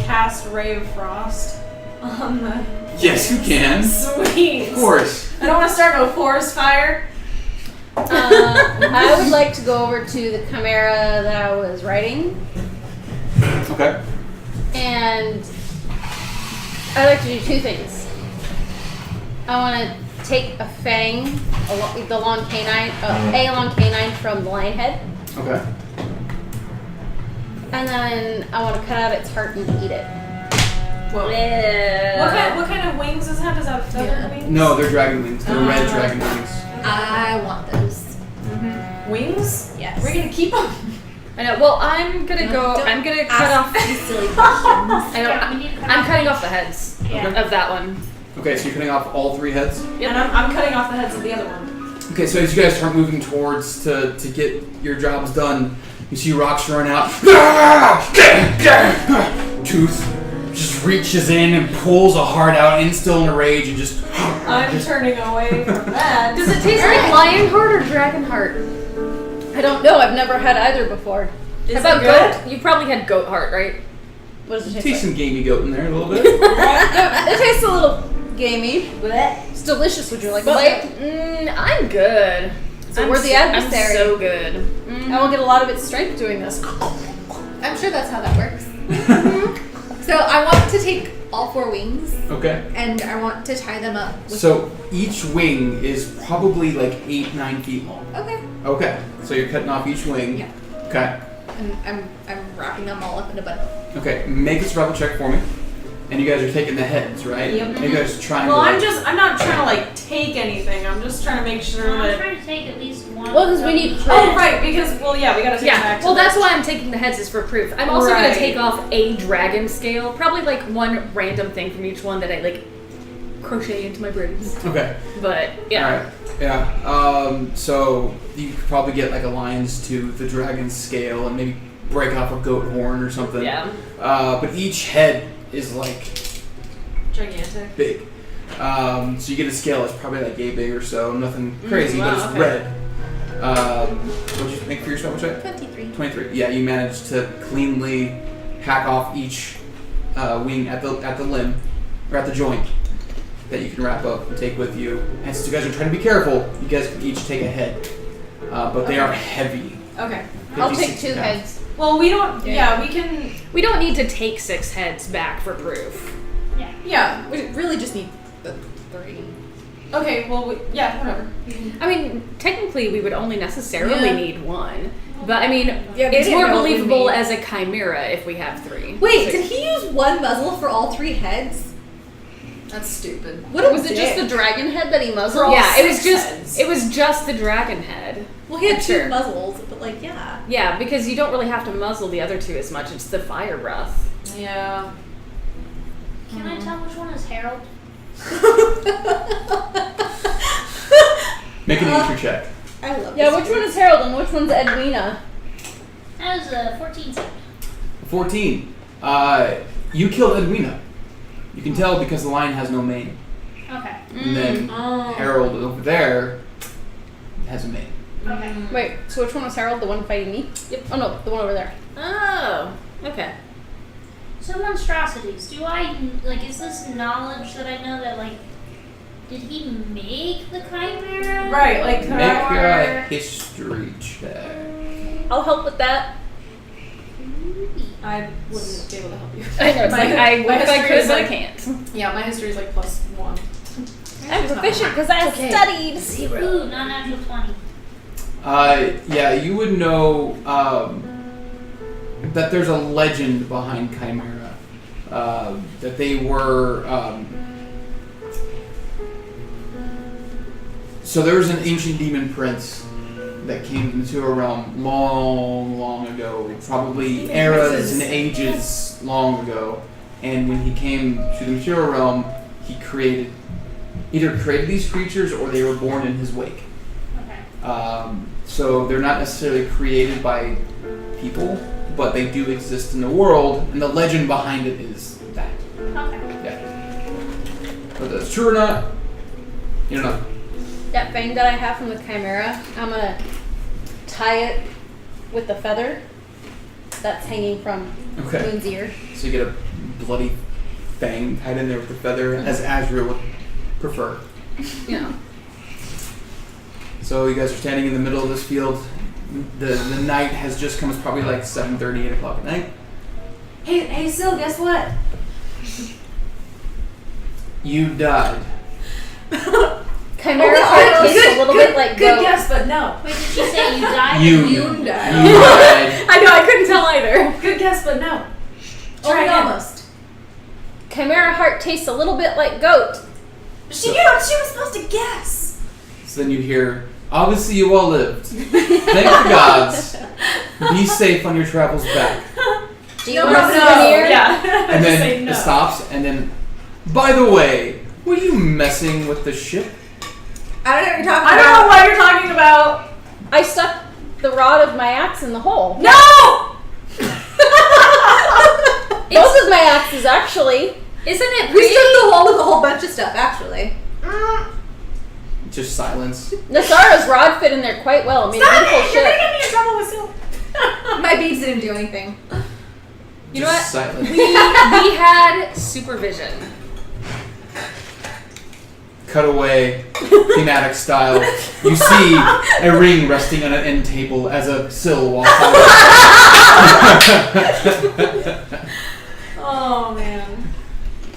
cast Ray of Frost on the?
Yes, you can.
Sweet.
Of course.
I don't want to start no forest fire.
I would like to go over to the chimera that I was riding,
Okay.
and I'd like to do two things. I want to take a fang, a long canine from the lion head,
Okay.
and then I want to cut out its heart and eat it.
Whoa. What kind of wings does it have? Does it have feather wings?
No, they're dragon wings. They're red
Ah.
dragon wings.
I want those.
Wings?
Yes.
We're gonna keep them.
I know. Well, I'm gonna
No, don't
I'm gonna cut off.
These silly questions.
I know.
Yeah, we need to cut
I'm
off
cutting
each.
off the heads
Yeah.
of that one.
Okay, so you're cutting off all 3 heads.
Yep.
And I'm cutting off the heads of the other one.
Okay, so as you guys start moving towards to get your jobs done, you see Rocks run out. Tooth just reaches in and pulls a heart out, and still in a rage, and just.
I'm turning away from that.
Does it taste like lion heart or dragon heart? I don't know. I've never had either before.
Is
How about
it good?
goat? You probably had goat heart, right? What does it taste
Taste
like?
some gamey goat in there a little bit.
It tastes a little gamey.
Blech.
It's delicious. Would you like a
But-
bite? I'm good.
So we're the adversary.
I'm so good. I will get a lot of its strength doing this.
I'm sure that's how that works. So I want to take all 4 wings
Okay.
and I want to tie them up with
So each wing is probably like 8-9 feet long.
Okay.
Okay. So you're cutting off each wing.
Yeah.
Okay.
And I'm wrapping them all up in a bundle.
Okay. Make a survival check for me. And you guys are taking the heads, right?
Yep.
And you guys are trying
Well,
to.
I'm not trying to like take anything. I'm just trying to make sure
I'm
that.
trying to take at least one.
Well, 'cause we need-
Oh, right, because, well, yeah, we gotta take
Yeah,
back to
well,
the-
that's why I'm taking the heads is for proof. I'm also going
Right.
to take off a dragon scale, probably like one random thing from each one that I like crochet into my braids.
Okay.
But yeah,
All right. Yeah. So you could probably get like a lion's tooth, the dragon's scale, and maybe break off a goat horn or something.
yeah.
But each head is like
Gigantic.
big. So you get a scale that's probably like yay big or so. Nothing crazy,
wow,
but it's
okay.
red. What did you make for your survival check?
23.
23. Yeah, you managed to cleanly hack off each wing at the limb or at the joint that you can wrap up and take with you. And since you guys are trying to be careful, you guys can each take a head, but they are heavy.
Okay.
I'll
50,
take
60
2
pounds.
heads.
Well, we don't.
Yeah.
Yeah, we can.
We don't need to take 6 heads back for proof.
Yeah.
We really just need the 3.
Okay. Well, yeah. Whatever.
I mean, technically, we would only necessarily
Yeah.
need 1. But I mean,
Yeah, they
it's
didn't
more
know what we
believable
need.
as a chimera if we have 3.
Wait, did he use 1 muzzle for all 3 heads? That's stupid. What
Was it just the dragon head that he muzzled?
all
Yeah, it was
6
just
heads.
it was just the dragon head.
Well, he had
I'm
2
sure.
muzzles, but like, yeah.
Yeah, because you don't really have to muzzle the other 2 as much. It's the fire breath.
Yeah.
Can I tell which one is Harold?
Make an nature check.
I love
Yeah,
this
which one is Harold and which one's Edwina?
That was a 14 second.
14. You killed Edwina. You can tell because the lion has no mane.
Okay.
And then
Oh.
Harold over there has a mane.
Okay.
Wait, so which one was Harold? The one fighting me? Yep. Oh no, the one over there.
Oh, okay.
So monstrosities. Do I like? Is this knowledge that I know that like? Did he make the chimera?
Right, like,
Make
Or-
a history check.
I'll help with that.
I wouldn't be able to help you.
I know, it's
My-
like I
my
would if I
history
could,
is
but I
like-
can't.
Yeah, my history is like +1.
I'm proficient because I studied.
Ooh, not natural 20.
Yeah, you would know that there's a legend behind Chimera. That they were. So there was an ancient demon prince that came to the Material Realm long, long ago, probably eras and ages long ago. And when he came to the Material Realm, he either created these creatures or they were born in his wake.
Okay.
So they're not necessarily created by people, but they do exist in the world, and the legend behind it is that.
Okay.
Yeah. Whether that's true or not, you don't know.
That fang that I have from the chimera, I'm gonna tie it with the feather that's hanging from
Okay.
Moon's ear.
So you get a bloody fang tied in there with the feather, as Azrael would prefer.
Yeah.
So you guys are standing in the middle of this field. The night has just come. It's probably like 7:30, 8 o'clock at night.
Hey, Sil, guess what?
You died.
Chimera heart tastes a little bit like
Good
goat.
guess, but no.
Wait, did she say you died?
You
You
died.
You died.
I know, I couldn't tell either.
Good guess, but no. Try
Only
again.
almost.
Chimera heart tastes a little bit like goat.
She was supposed to guess.
So then you hear Obviously, you all lived. Thank the gods. Be safe on your travels back.
Do you want a souvenir?
Yeah.
And
Just
then
say no.
it stops, and then, by the way, were you messing with the ship?
I don't know what you're talking
I
about.
don't know what you're talking about.
I stuck the rod of my axe in the hole.
No!
Both of my axes, actually.
Isn't it
We
pretty?
stuck the hole with a whole bunch of stuff, actually.
Just silence.
Nasara's rod fit in there quite well. It made a beautiful
You're
ship.
gonna get me in trouble with Sil.
My beads didn't do anything.
You know
Just
what?
silence.
We had supervision.
Cut away, thematic style. You see a ring resting on an end table as a sill walks out.
Oh man.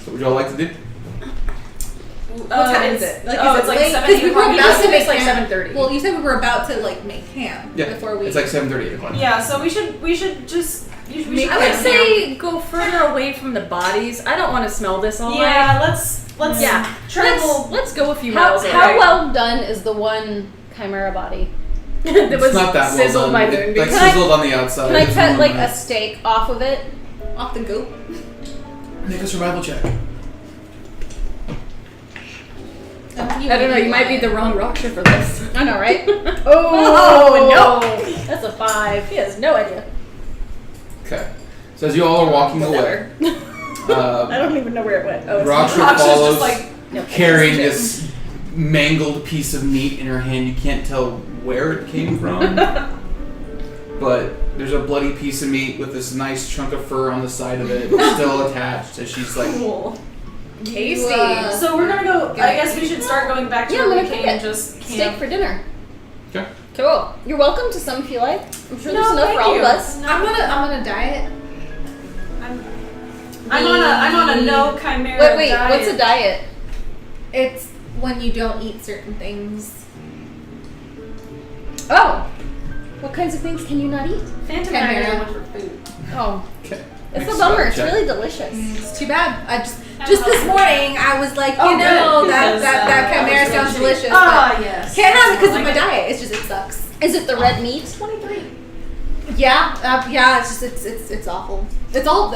So, would y'all like to do?
What time is it?
It's
is it
like
late?
7,
'Cause we
8
were
o'clock.
about to make
It's like
camp.
7:30.
Well, you said we were about to like make camp
Yeah.
before we.
It's like 7:30, 8 o'clock.
Yeah, so we should just. We should
I would say go further away from the bodies. I don't want to smell this all night.
Yeah, let's
Yeah.
travel.
Let's go a few
How,
miles away.
how well done is the one chimera body?
that
It's
was
not that well
sizzled
done.
by
It,
Moonbeam.
like
Can I-
sizzled on the outside.
Can I
It's
cut
really
like a
nice.
steak off of it?
Off the goat.
Make a survival check.
I don't know, you might be the wrong Raksha for this.
I know, right?
Oh, no! That's a 5. He has no idea.
Okay. So as you all are walking away,
I don't even know where it went. Oh, it's
Raksha
Raksha's
follows,
just like.
no,
carrying
it's
this mangled piece of meat in her hand. You can't tell where it came from, but there's a bloody piece of meat with this nice chunk of fur on the side of it still attached. As she's like,
Cool.
Tasty.
So we're gonna go. I guess we should start going back to
Yeah,
where
I'm
we
gonna
came
cook
and
it.
just
Steak
camp.
for dinner.
okay.
Cool. You're welcome to some if you like. I'm sure
No,
there's enough
thank
for all
you.
of us.
No.
I'm gonna diet.
I'm on a no chimera
Wait,
diet.
what's a diet?
It's when you don't eat certain things.
Oh. What kinds of things can you not eat?
Phantom and I
Chimera.
are going for food.
Oh.
Okay.
It's
Next
a bummer.
up,
It's
check.
really delicious.
It's too bad. I just this morning I was like,
Oh,
you know,
good,
that
because,
that chimera
that was
sounds
really
delicious.
cheap.
But
Ah, yes.
can't have it because
I
of my
like it.
diet. It's just it sucks.
Is it the red meat?
23.
Yeah, yeah. It's just it's awful. It's all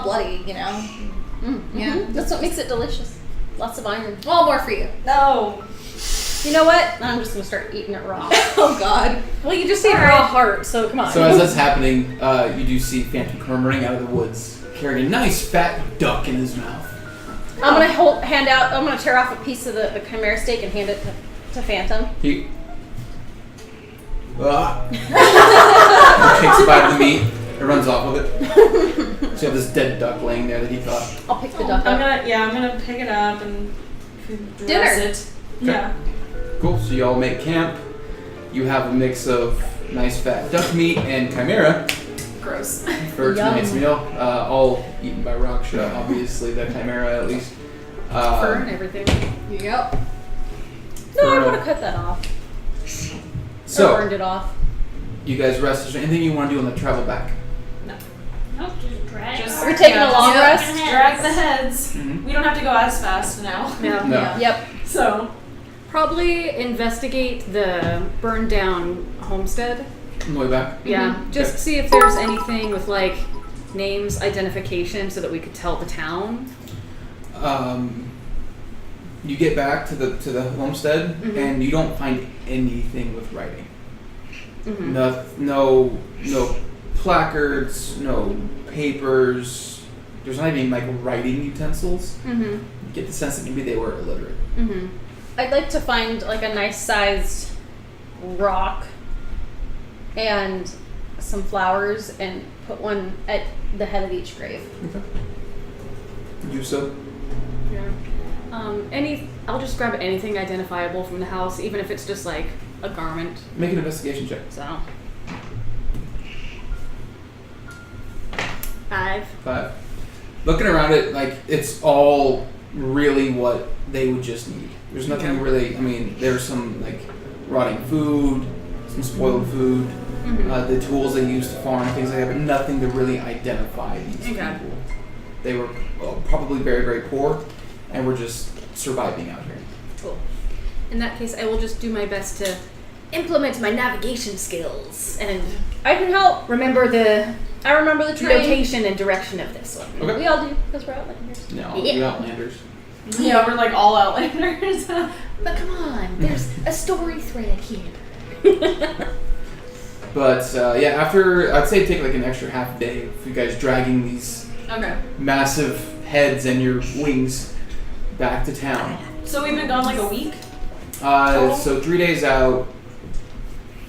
bloody, you know. Yeah.
Mhm. That's what makes it delicious. Lots of iron.
Well, more for you.
No.
You know what? I'm just gonna start eating it raw.
Oh God.
Well, you just ate raw heart, so come on.
So as that's happening, you do see Phantom come running out of the woods, carrying a nice fat duck in his mouth.
I'm gonna I'm gonna tear off a piece of the chimera steak and hand it to Phantom.
He takes a bite of the meat and runs off with it. So you have this dead duck laying there that he caught.
I'll pick the duck
I'm
up.
gonna pick it up and dress
Dinner.
it. Yeah.
Cool. So you all make camp. You have a mix of nice fat duck meat and chimera
Gross.
for
Yum.
tonight's meal. All eaten by Raksha, obviously, the chimera at least.
Fur and everything.
Yep.
No, I
for-
want to cut that off. Or
So,
burned it off.
you guys rest. Is there anything you want to do on the travel back?
Nope, just drag.
Just-
Are we taking a long
Yeah.
rest?
Heads.
Drag the heads.
Mm-hmm.
We don't have to go as fast now.
Yeah.
No.
Yep.
So.
Probably investigate the burned down homestead.
On the way back.
Yeah. Just
Okay.
see if there's anything with like names, identification, so that we could tell the town.
You get back to the homestead,
Mhm.
and you don't find anything with writing.
Mm-hmm.
No placards, no papers. There's not even like writing utensils.
Mm-hmm.
You get the sense that maybe they were illiterate.
Mm-hmm. I'd like to find like a nice sized rock and some flowers and put one at the head of each grave.
Okay. Do so.
Yeah. I'll just grab anything identifiable from the house, even if it's just like a garment.
Make an investigation check.
So. 5.
5. Looking around it, like it's all really what they would just need. There's nothing
Okay.
really. I mean, there's some like rotting food, some spoiled food,
Mm-hmm.
the tools they use to farm, things like that, but nothing to really identify these
Okay.
people. They were probably very, very poor, and were just surviving out here.
Cool. In that case, I will just do my best to implement my navigation skills and
I can help.
remember the
I remember the train.
location and direction of this one.
Okay.
We all do, because we're outlanders.
No,
Yeah.
you Outlanders.
Yeah, we're like all Outlanders.
But come on, there's a story thread here.
But yeah, after I'd say take like an extra half day of you guys dragging these
Okay.
massive heads and your wings back to town.
So we've been gone like a week?
So 3 days out,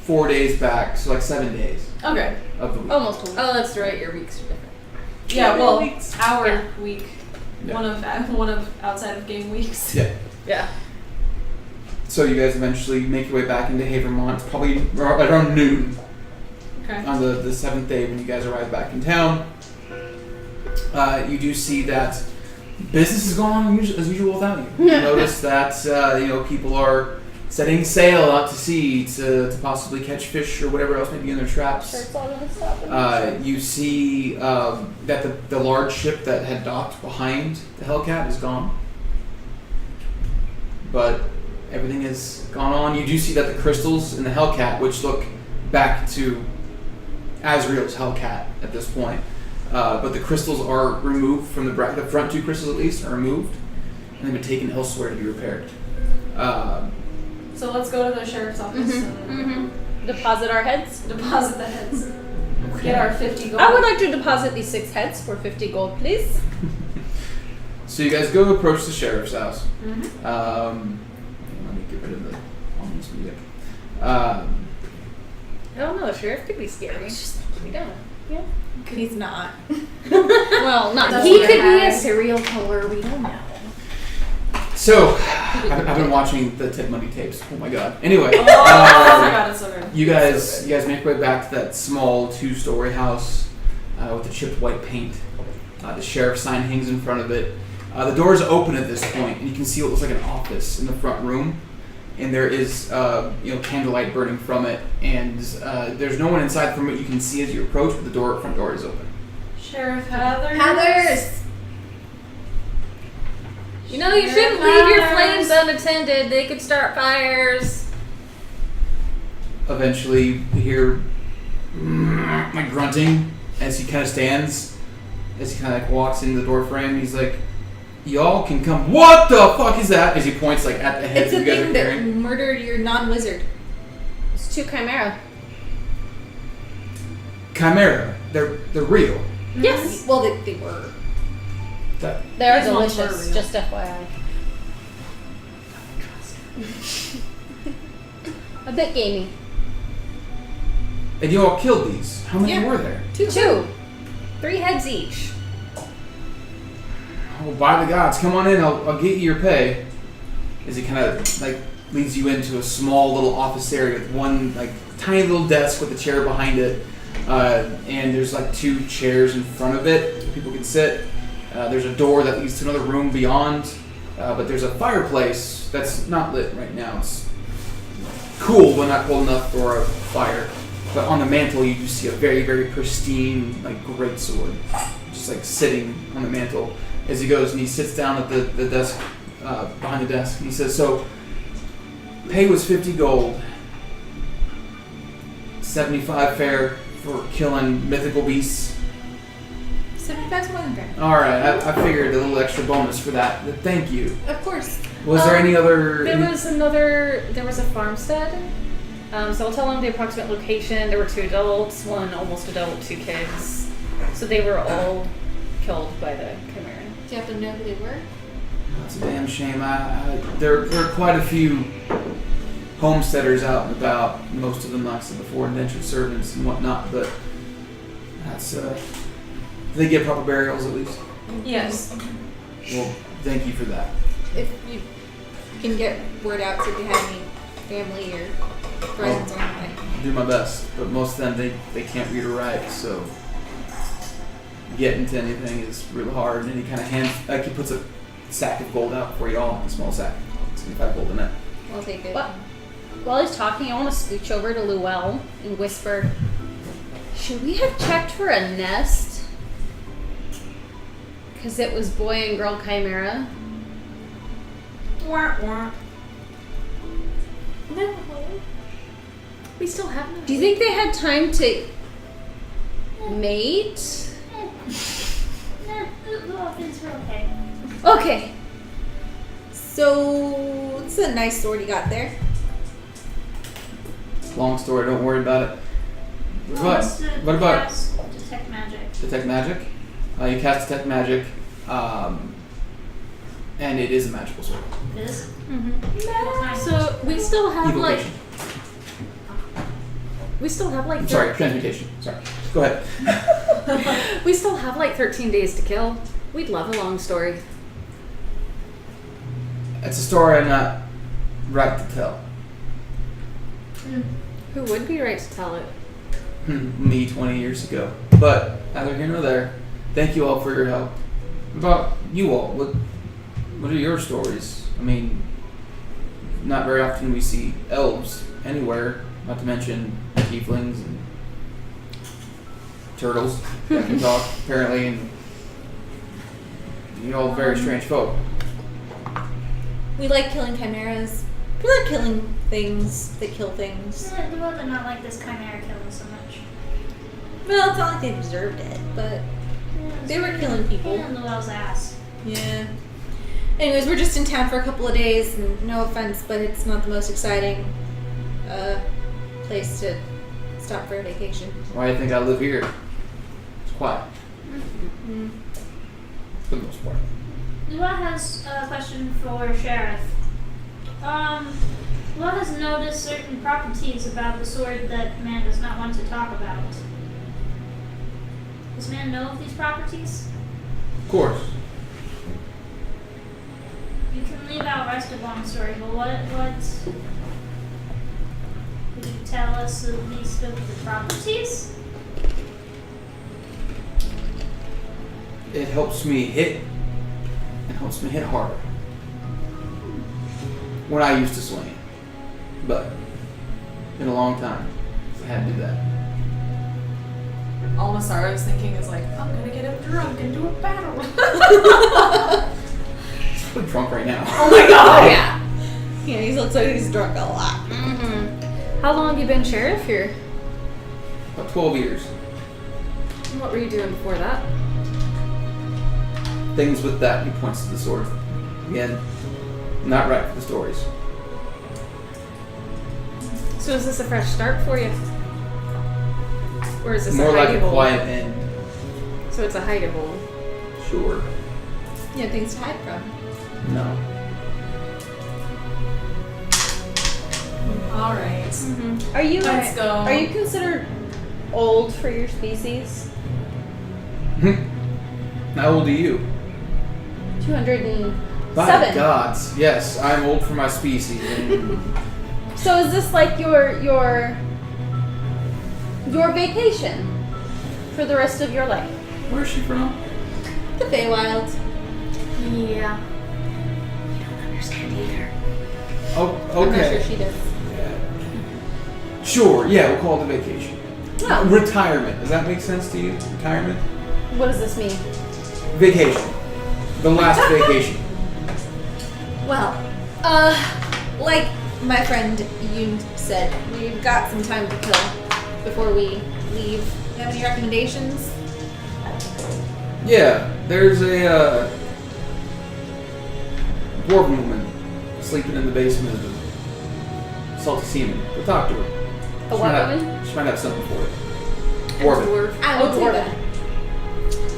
4 days back, so like 7 days
Okay.
of the week.
Almost a week.
Oh, that's right, your weeks are different.
Yeah, well, our
Yeah.
week.
Yeah.
One of outside of game weeks.
Yeah.
Yeah.
So you guys eventually make your way back into Havermont, probably around noon
Okay.
on the 7th day when you guys arrive back in town. You do see that business is going on as usual without you. You notice that people are setting sail out to sea to possibly catch fish or whatever else may be in their traps.
Sure, it's all gonna stop.
You see that the large ship that had docked behind the HellCat is gone. But everything has gone on. You do see that the crystals in the HellCat, which look back to Azrael's HellCat at this point, but the crystals are removed from the front two crystals at least are removed, and they've been taken elsewhere to be repaired.
So let's go to the sheriff's office and
Deposit our heads.
deposit the heads. Get our 50 gold.
I would like to deposit these 6 heads for 50 gold, please.
So you guys go approach the sheriff's house.
Mhm.
Let me get rid of the ominous music.
I don't know, the sheriff could be scary. We don't.
He's not.
Well, not
That's
He
what
could
I
be a
had.
serial killer, we don't know.
So, I've been watching the Ted Bundy tapes. Oh my god. Anyway,
Oh my god, it's so good.
you guys make your way back to that small 2-story house with the chipped white paint. The sheriff's sign hangs in front of it. The door is open at this point, and you can see what looks like an office in the front room. And there is candlelight burning from it, and there's no one inside from what you can see as you approach, but the front door is open.
Sheriff Heathers.
Heathers!
You know, you shouldn't leave your flames unattended. They could start fires.
Eventually, you hear like grunting as he kind of stands, as he kind of walks into the door frame. He's like, "Y'all can come." What the fuck is that? As he points like at the heads
It's
you
a
guys are
thing that
carrying.
murdered your non-wizard.
It's 2 chimera.
Chimera. They're real.
Yes.
Well, they were.
That
They're
These ones were
delicious,
real.
just FYI. A bit gamey.
and you all killed these. How many
Yeah.
were there?
2. 3 heads each.
Oh, by the gods, come on in. I'll get you your pay. As he kind of like leads you into a small little office area with one like tiny little desk with a chair behind it, and there's like 2 chairs in front of it so people can sit. There's a door that leads to another room beyond, but there's a fireplace that's not lit right now. It's cool, but not cold enough for a fire. But on the mantle, you do see a very, very pristine like greatsword, just like sitting on the mantle. As he goes and he sits down at the desk, behind the desk, and he says, "So, pay was 50 gold, 75 fair for killing mythical beasts."
75's more than fair.
All right, I figured a little extra bonus for that. But thank you.
Of course.
Was there any other?
There was a farmstead. So I'll tell them the approximate location. There were 2 adults, 1 almost adult, 2 kids. So they were all killed by the Chimera.
Do you have to know who they were?
That's a damn shame. There are quite a few homesteaders out and about. Most of them, like I said before, indentured servants and whatnot. But that's they get proper burials at least.
Yes.
Well, thank you for that.
If you can get word out to if you have any family or friends on the way.
I'll do my best, but most of them they can't read or write, so getting to anything is really hard. And he kind of he puts a sack of gold out for y'all, a small sack, 75 gold in it.
I'll take it.
What? While he's talking, I want to scooch over to Luell and whisper, "Should we have checked for a nest? Because it was boy and girl chimera."
Wah, wah.
No.
We still have no.
Do you think they had time to mate?
Well, things were okay.
Okay.
So it's a nice sword you got there.
Long story, don't worry about it. What about
Detect magic?
detect magic? You cast detect magic, and it is a magical sword.
This?
Mm-hmm.
What
So we still have like.
Evocation.
We still have like.
I'm sorry, transmutation. Sorry. Go ahead.
We still have like 13 days to kill. We'd love a long story.
It's a story I'm not right to tell.
Who would be right to tell it?
Me 20 years ago. But neither here nor there. Thank you all for your help. About you all, what are your stories? I mean, not very often we see elves anywhere, not to mention tieflings and turtles that can talk, apparently, and you're all very strange folk.
We like killing chimeras. We like killing things that kill things.
The world did not like this chimera killing so much.
Well, it's not like they deserved it, but they were killing people.
Pain in the well's ass.
Yeah. Anyways, we're just in town for a couple of days, and no offense, but it's not the most exciting place to stop for a vacation.
Why do you think I live here? It's quiet, for the most part.
Lua has a question for Sheriff. Lua has noticed certain properties about the sword that man does not want to talk about. Does man know of these properties?
Of course.
You can leave out rest of long story, but what could you tell us at least of the properties?
It helps me hit. It helps me hit harder. When I used to swing it. But, in a long time, I had to do that.
All Masara's thinking is like, I'm gonna get him drunk and do a battle.
He's really drunk right now.
Oh my god!
Yeah, he looks like he's drunk a lot.
Mm-hmm. How long have you been sheriff here?
About 12 years.
And what were you doing before that?
Things with that, he points to the sword. Again, not right for the stories.
So is this a fresh start for you? Or is this
More
a
like
hidey
a
hole?
quiet end.
So it's a hidey hole.
Sure.
You have things to hide from.
No.
Alright.
Mm-hmm.
Are you
Let's go.
Are you considered old for your species?
How old are you?
207.
By the gods, yes, I'm old for my species.
So is this like your vacation for the rest of your life?
Where's she from?
The Feywild.
Yeah.
Oh,
I'm not sure
okay.
she does.
Sure, yeah, we'll call it a vacation.
No.
Retirement. Does that make sense to you? Retirement?
What does this mean?
Vacation. The last vacation.
Well, like my friend Yoon said, we've got some time to kill before we leave. You have any recommendations?
Yeah, there's a dwarven woman sleeping in the basement of the Salty Seaman. We'll talk to her.
A what woman?
She might have something for you.
And
Dwarven.
dwarf.
I will
Oh,
do
dwarven.
that.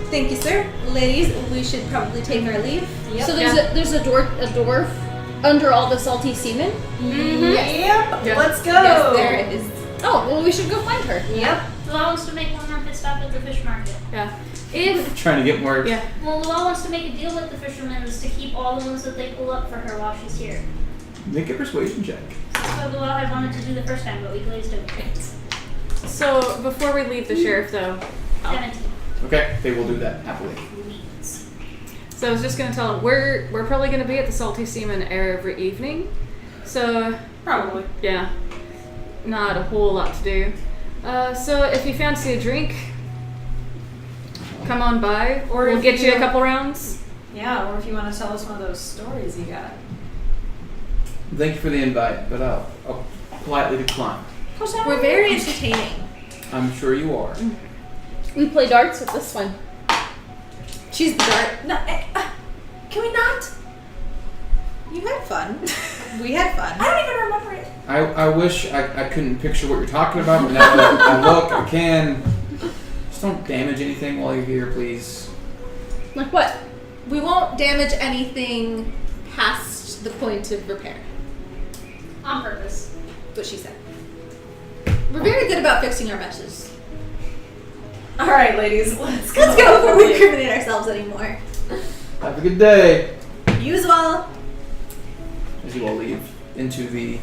Thank you, sir. Ladies, we should probably take our leave.
Yep.
So there's a dwarf under all the salty semen?
Yep.
Yeah.
Let's go.
Yes, there it is.
Oh, well we should go find her.
Yep.
Lua wants to make one more pit stop at the fish market.
Yeah. If
Trying to get more.
yeah.
Well, Lua wants to make a deal with the fishermen is to keep all the ones that they pull up for her while she's here.
Make a persuasion check.
That's what Lua had wanted to do the first time, but we glazed over it.
So before we leave the sheriff though,
17
Okay, they will do that happily.
weeks.
so I was just gonna tell him we're probably gonna be at the Salty Seaman every evening. So
Probably.
yeah, not a whole lot to do. So if you fancy a drink, come on by,
Or
we'll
if
get you a
you-
couple rounds.
Yeah, or if you want to tell us one of those stories you got.
Thank you for the invite, but I'll politely decline.
We're very entertaining.
I'm sure you are.
We play darts with this one.
She's the dart.
No, can we not?
You had fun. We had fun.
I don't even remember it.
I wish I couldn't picture what you're talking about, but now that I look, I can. Just don't damage anything while you're here, please.
Like what?
We won't damage anything past the point of repair.
On purpose.
That's what she said. We're very good about fixing our meshes.
All right, ladies, let's go.
Let's go before we incriminate ourselves anymore.
Have a good day.
You as well.
As you all leave into the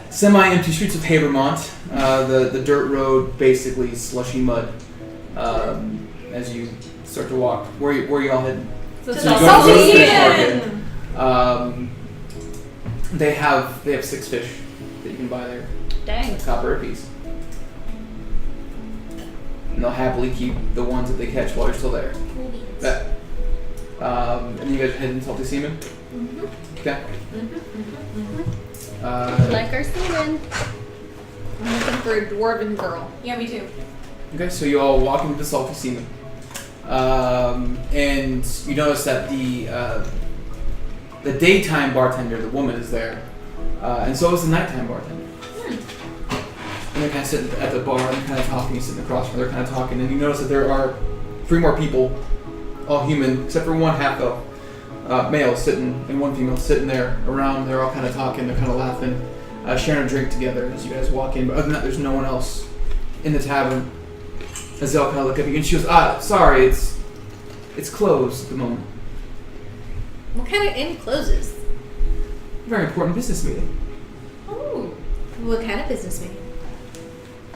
semi-empty streets of Havermont, the dirt road, basically slushy mud. As you start to walk, where you all heading?
So
So
it's
you
all
go to the fish
Salty
market. They have 6 fish that you can buy there.
Dang.
$1 a piece. And they'll happily keep the ones that they catch while you're still there.
Cool beans.
And you guys head into Salty Seaman? Okay.
Like our season.
I'm looking for a dwarven girl.
Yeah, me too.
Okay, so you all walk into the Salty Seaman. And you notice that the daytime bartender, the woman, is there. And so is the nighttime bartender. And they're kind of sitting at the bar and kind of talking, sitting across from her, they're kind of talking. And you notice that there are 3 more people, all human, except for one half-elf male sitting, and one female sitting there around. They're all kind of talking, they're kind of laughing, sharing a drink together as you guys walk in. But other than that, there's no one else in the tavern. As they all kind of look at you, and she goes, sorry, it's closed at the moment.
What kind of inn closes?
Very important business meeting.
Oh. What kind of business meeting?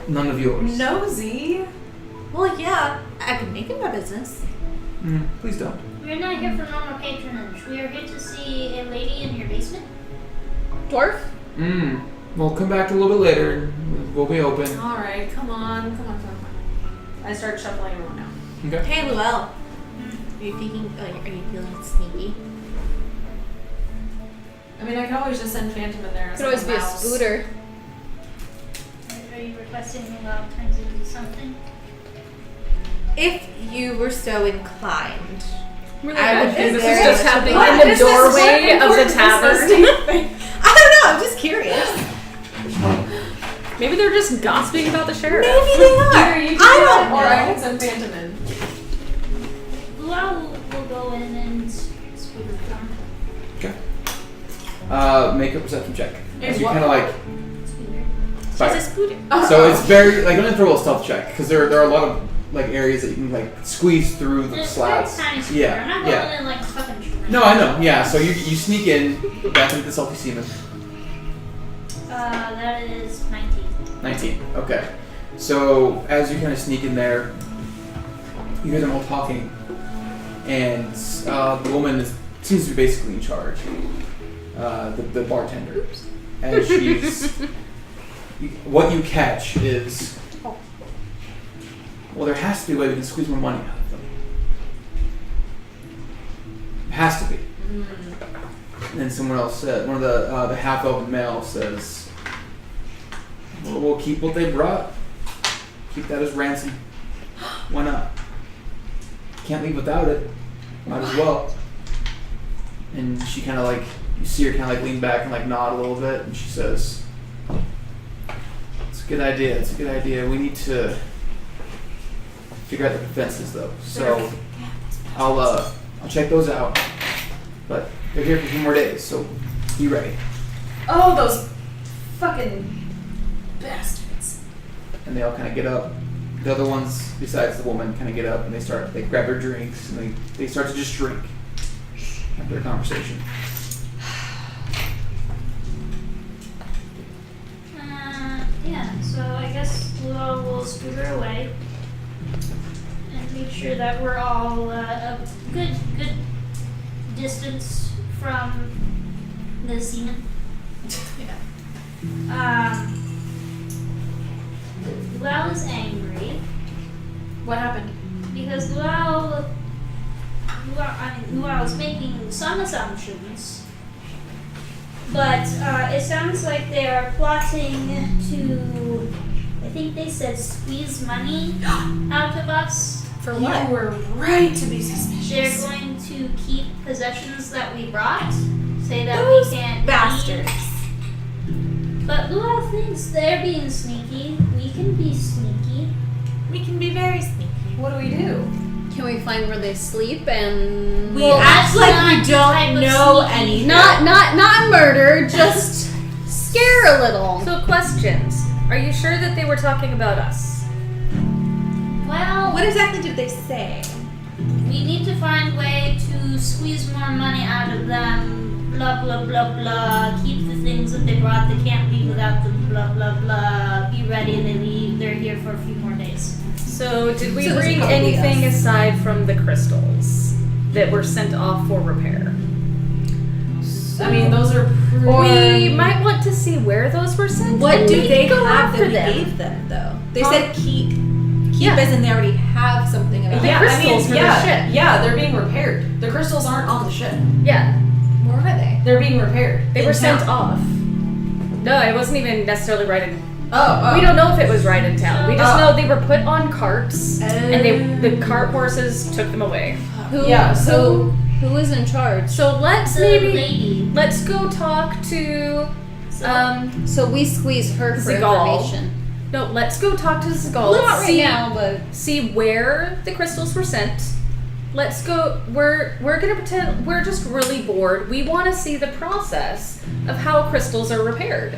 None of yours.
Nosy.
Well, yeah, I can make it my business.
Please don't.
We're not here for normal patronage. We are here to see a lady in your basement.
Dwarf?
We'll come back a little bit later and we'll be open.
All right, come on. I start shuffling everyone out.
Okay.
Hey, Luelle. Are you feeling sneaky?
I mean, I could always just send Phantom in there. As
Could always
like
be a
mouse.
scooter.
Are you requesting a lot of times to do something?
If you were so inclined,
Really
I would
bad.
be
This
very
is just happening
What
in the
is this
doorway of the
important
tavern.
business thing?
I don't know. I'm just curious.
Maybe they're just gossiping about the sheriff.
Maybe they are.
Either you can
I
do
don't
it, or I
know.
can send Phantom in.
Luau will go in and scooter down.
Okay. Make a perception check. As you kind of like.
Scooter.
Fire.
She's a scooter.
So it's very like, I'm gonna throw a stealth check because there are a lot of like areas that you can like squeeze through the
It's
slats.
very tiny scooter.
Yeah,
I'm not going
yeah.
in like a fucking train.
No, I know. Yeah. So you sneak in back into the Salty Seaman.
That is 19.
19. Okay. So as you kind of sneak in there, you hear them all talking, and the woman seems to be basically in charge. The bartender, as she's. What you catch is, well, there has to be a way we can squeeze more money out of them. It has to be. And then someone else said, one of the half-elven male says, well, we'll keep what they brought. Keep that as ransom. Why not? Can't leave without it. Might as well. And she kind of like, you see her kind of like lean back and like nod a little bit, and she says, it's a good idea, it's a good idea. We need to figure out the defenses though. So I'll check those out. But they're here for a few more days, so be ready.
Oh, those fucking bastards.
And they all kind of get up. The other ones, besides the woman, kind of get up and they grab their drinks and they start to just drink after a conversation.
Yeah, so I guess Luau will scooter away and make sure that we're all a good distance from the seaman. Luau is angry
What happened?
because Luau is making some assumptions But it sounds like they are plotting to, I think they said, squeeze money out of us.
For
You
what?
were right to be
They're
suspicious.
going to keep possessions that we brought. Say that
Those
we can't
bastards.
eat. But Luau thinks they're being sneaky. We can be sneaky.
We can be very sneaky.
What do we do?
Can we find where they sleep and
We
Well,
act
that's
like
not
we
the type
don't
of
know
sneaky.
anything.
not murder, just scare a little.
So questions. Are you sure that they were talking about us?
Well,
What exactly did they say?
we need to find a way to squeeze more money out of them. Blah, blah, blah, blah. Keep the things that they brought. They can't leave without them. Blah, blah, blah. Be ready. They leave. They're here for a few more days.
So did we
So this is
bring
probably
anything
us.
aside from the crystals that were sent off for repair?
I mean, those are pretty.
We might want to see where those were sent.
What
and
do
maybe
they
go
have
after
that we
them.
gave them, though? They
Huh?
said keep. Keep
Yeah.
as in they already have something about
The
Yeah,
crystals for the
yeah,
ship.
yeah, they're being repaired. The crystals aren't on the ship.
Yeah,
Where are they?
They're being repaired.
they
in
were sent
town.
off. No, it wasn't even necessarily right in.
Oh,
We don't know if it was right in town. We just
Oh.
know they were put on carts, and the cart horses took them away.
Who,
Yeah, so-
who is in charge?
So let's
The
maybe
lady.
let's go talk to
So we squeeze her for
Zigal.
information.
no, let's go talk to Zgal.
Not right
see,
now, but
see where the crystals were sent. Let's go. We're gonna pretend we're just really bored. We want to see the process of how crystals are repaired,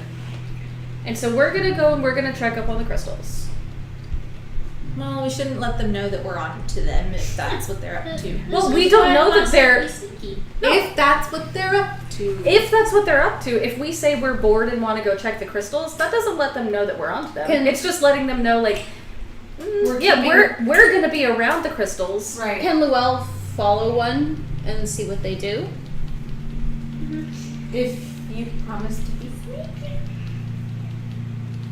and so we're gonna go and we're gonna check up on the crystals.
Well, we shouldn't let them know that we're on to them if that's what they're up to.
Well,
This
we
is
don't
why I
know
want
that they're-
to be sneaky.
No.
If that's what they're up to.
If that's what they're up to, if we say we're bored and want to go check the crystals, that doesn't let them know that we're onto them.
Can-
It's just letting them know, like,
We're
yeah,
keeping-
we're gonna be around the crystals.
Right.
can Luell follow one and see what they do?
If you promise to be sneaky.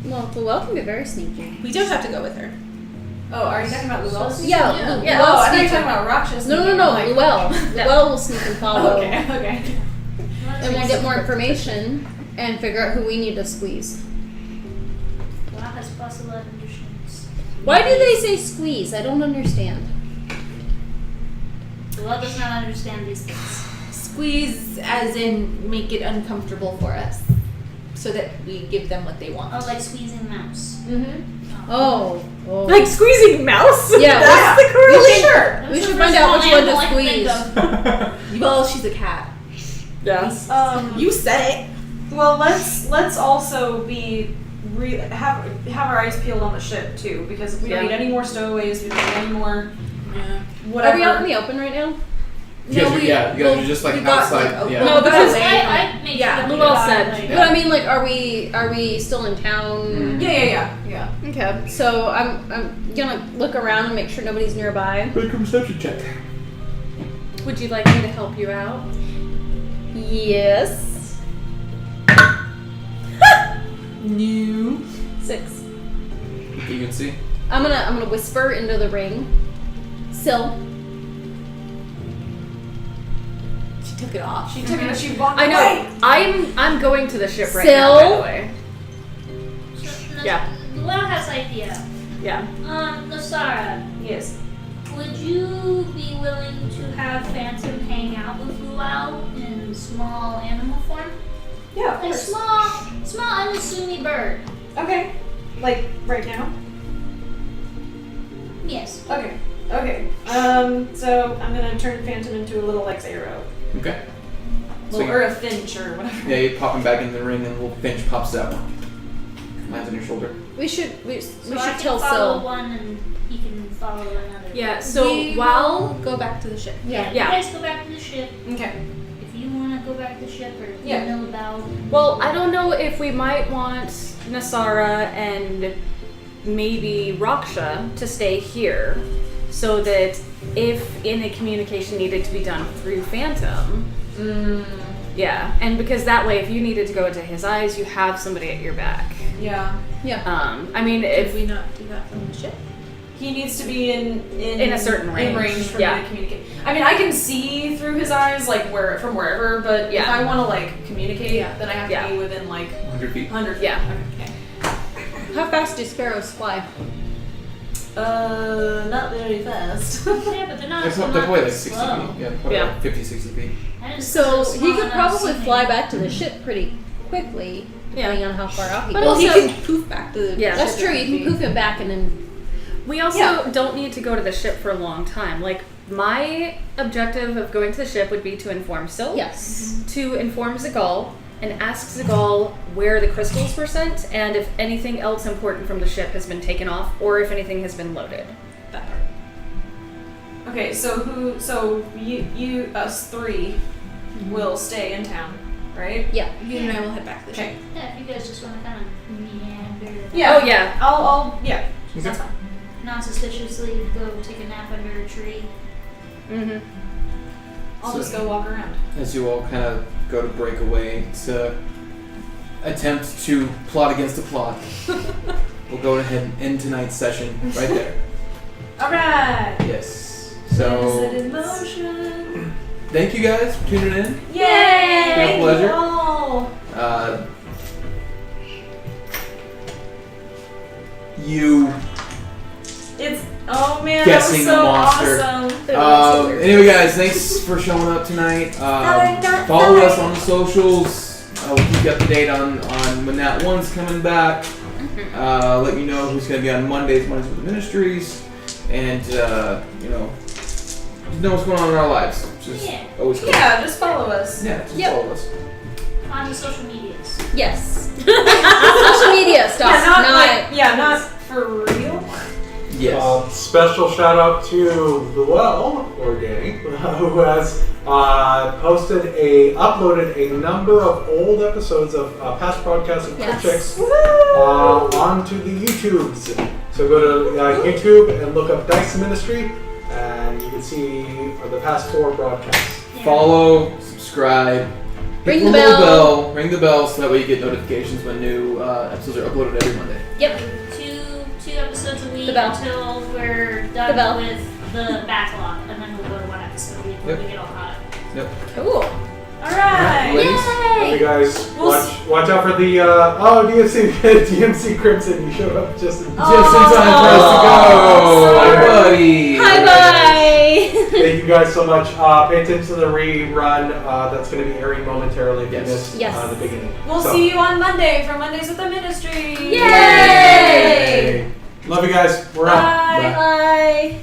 Well, Luell can be very sneaky.
We don't have to go with her.
Oh, are you talking about Luell?
Yeah,
Yeah.
Oh, I
Luell
thought you were
sneaky.
talking about Rakshas.
No, Luell. Luell will sneak and follow.
Okay, okay.
And we'll get more information and figure out who we need to squeeze.
Wow, has possible understands.
Why do they say squeeze? I don't understand.
Luau does not understand these things.
Squeeze as in make it uncomfortable for us. So that we give them what they want.
Oh, like squeezing mouse.
Mm-hmm.
Oh.
Like squeezing mouse.
Yeah,
that's the correct.
we should,
Sure.
we
That's
should
the
find
first
out which one
animal
to
I think
squeeze.
of.
Well, she's a cat.
Yes.
You said it.
Well, let's also be have our eyes peeled on the ship too, because if we don't
Yeah.
need any more stowaways, we don't need any more
Yeah.
whatever.
Are we out in the open right now?
You guys are just like
we got,
outside.
like, a
yeah.
little
No,
bit
because
away from-
I made
Yeah,
sure that we
Luau
got,
said-
like,
But I mean, like, are we still in town?
Yeah.
Okay. So I'm gonna look around and make sure nobody's nearby.
Make a perception check.
Would you like me to help you out?
Yes.
No.
6.
You can see.
I'm gonna whisper into the ring. Sil.
She took it off.
She took it. She walked
I
away.
know. I'm going to the ship right now. By the
Sil?
way.
So,
Yeah.
Luau has idea.
Yeah.
Nosara,
Yes.
would you be willing to have Phantom hang out with Luau in small animal form?
Yeah. Of
Like
course.
small unassuming bird.
Okay. Like right now.
Yes.
Okay. So I'm gonna turn Phantom into a little like arrow,
Okay. So
or a finch or whatever.
yeah, you pop him back in the ring, and a little finch pops out. Lands on your shoulder.
We should
So I
should
can
tell
follow
Sil.
one and he can follow another.
Yeah. So
We
while
will go back to the ship.
Yeah.
Yeah.
You guys go back to the ship.
Okay.
If you want to go back to the ship or
Yeah.
you know about.
well, I don't know if we might want Nasara and maybe Raksha to stay here, so that if any communication needed to be done through Phantom. Yeah, and because that way, if you needed to go into his eyes, you have somebody at your back.
Yeah.
Yeah.
I mean,
Did
if
we not do that from the ship?
he needs to be in
a certain range.
In range for
Yeah.
me to communicate. I mean, I can see through his eyes, like from wherever, but if
Yeah.
I want to like communicate, then I have
Yeah.
to be within like
100 feet.
100 feet.
Yeah.
Okay.
How fast do sparrows fly?
Not very fast.
Yeah, but they're not.
It's
they're
not, they're
not
probably like 60
slow.
feet. Yeah, probably
Yeah.
like 50, 60 feet.
That is
So
small
he could
enough
probably
to
fly
make-
back to the ship pretty quickly, depending on how far out he
But
goes.
also-
he can poof back to the.
Yeah.
That's true. You can poof him back and then.
We also don't need to go to the ship for a long time. Like, my objective of going to the ship would be to inform Syl,
Yes.
to inform Zagal, and ask Zagal where the crystals were sent, and if anything else important from the ship has been taken off, or if anything has been loaded.
That part. Okay, so you us three will stay in town, right?
Yeah.
You and I will head back to the ship.
Okay.
Yeah, if you guys just want to kind of meander.
Yeah.
Oh, yeah.
I'll yeah.
That's fine. Non-suspiciously go take a nap under a tree.
Mm-hmm.
I'll
So-
just go walk around.
As you all kind of go to break away to attempt to plot against a plot, we'll go ahead and end tonight's session right there.
All right.
Yes.
Is
So,
it in motion?
thank you guys for tuning in.
Yay!
Been a pleasure.
Oh.
You
It's oh man,
Guessing
that was
the
so
monster.
awesome.
Anyway, guys, thanks for showing up tonight. Follow us on the socials. We'll keep you up to date on when that one's coming back. Let you know who's going to be on Mondays with the Ministries. And, you know what's going on in our lives. Just
Yeah.
always cool.
Yeah, just follow us.
Yeah, just
Yep.
follow us.
On the social medias.
Yes. Social media stuff.
Not for real.
Yes.
Special shout out to Luell or Danny, who has uploaded a number of old episodes of past broadcasts of
Yes.
Chicks onto the YouTubes. So go to YouTube and look up Dice Ministry, and you can see the past 4 broadcasts.
Yeah.
Follow, subscribe, hit
Ring the
little
bell.
ring the bell, so that way you get notifications when new episodes are uploaded every Monday.
Yep.
Two episodes a week
The bell.
until we're
The bell.
done with the backlog, and then we'll go to 1 episode a week when
Yep.
we get all caught up.
Yep.
Cool.
All right.
Ladies,
Love you guys.
We'll
Watch out for the DMC Crimson. You showed up just in
just in time for us to go.
sorry.
Hi, buddy.
Bye.
Thank you guys so much. Pay attention to the rerun. That's going to be airing momentarily if you
Yes.
missed
Yes.
the beginning.
We'll
So,
see you on Monday for Mondays with the Ministry.
Yay!
Love you guys. We're out.
Bye.
Bye.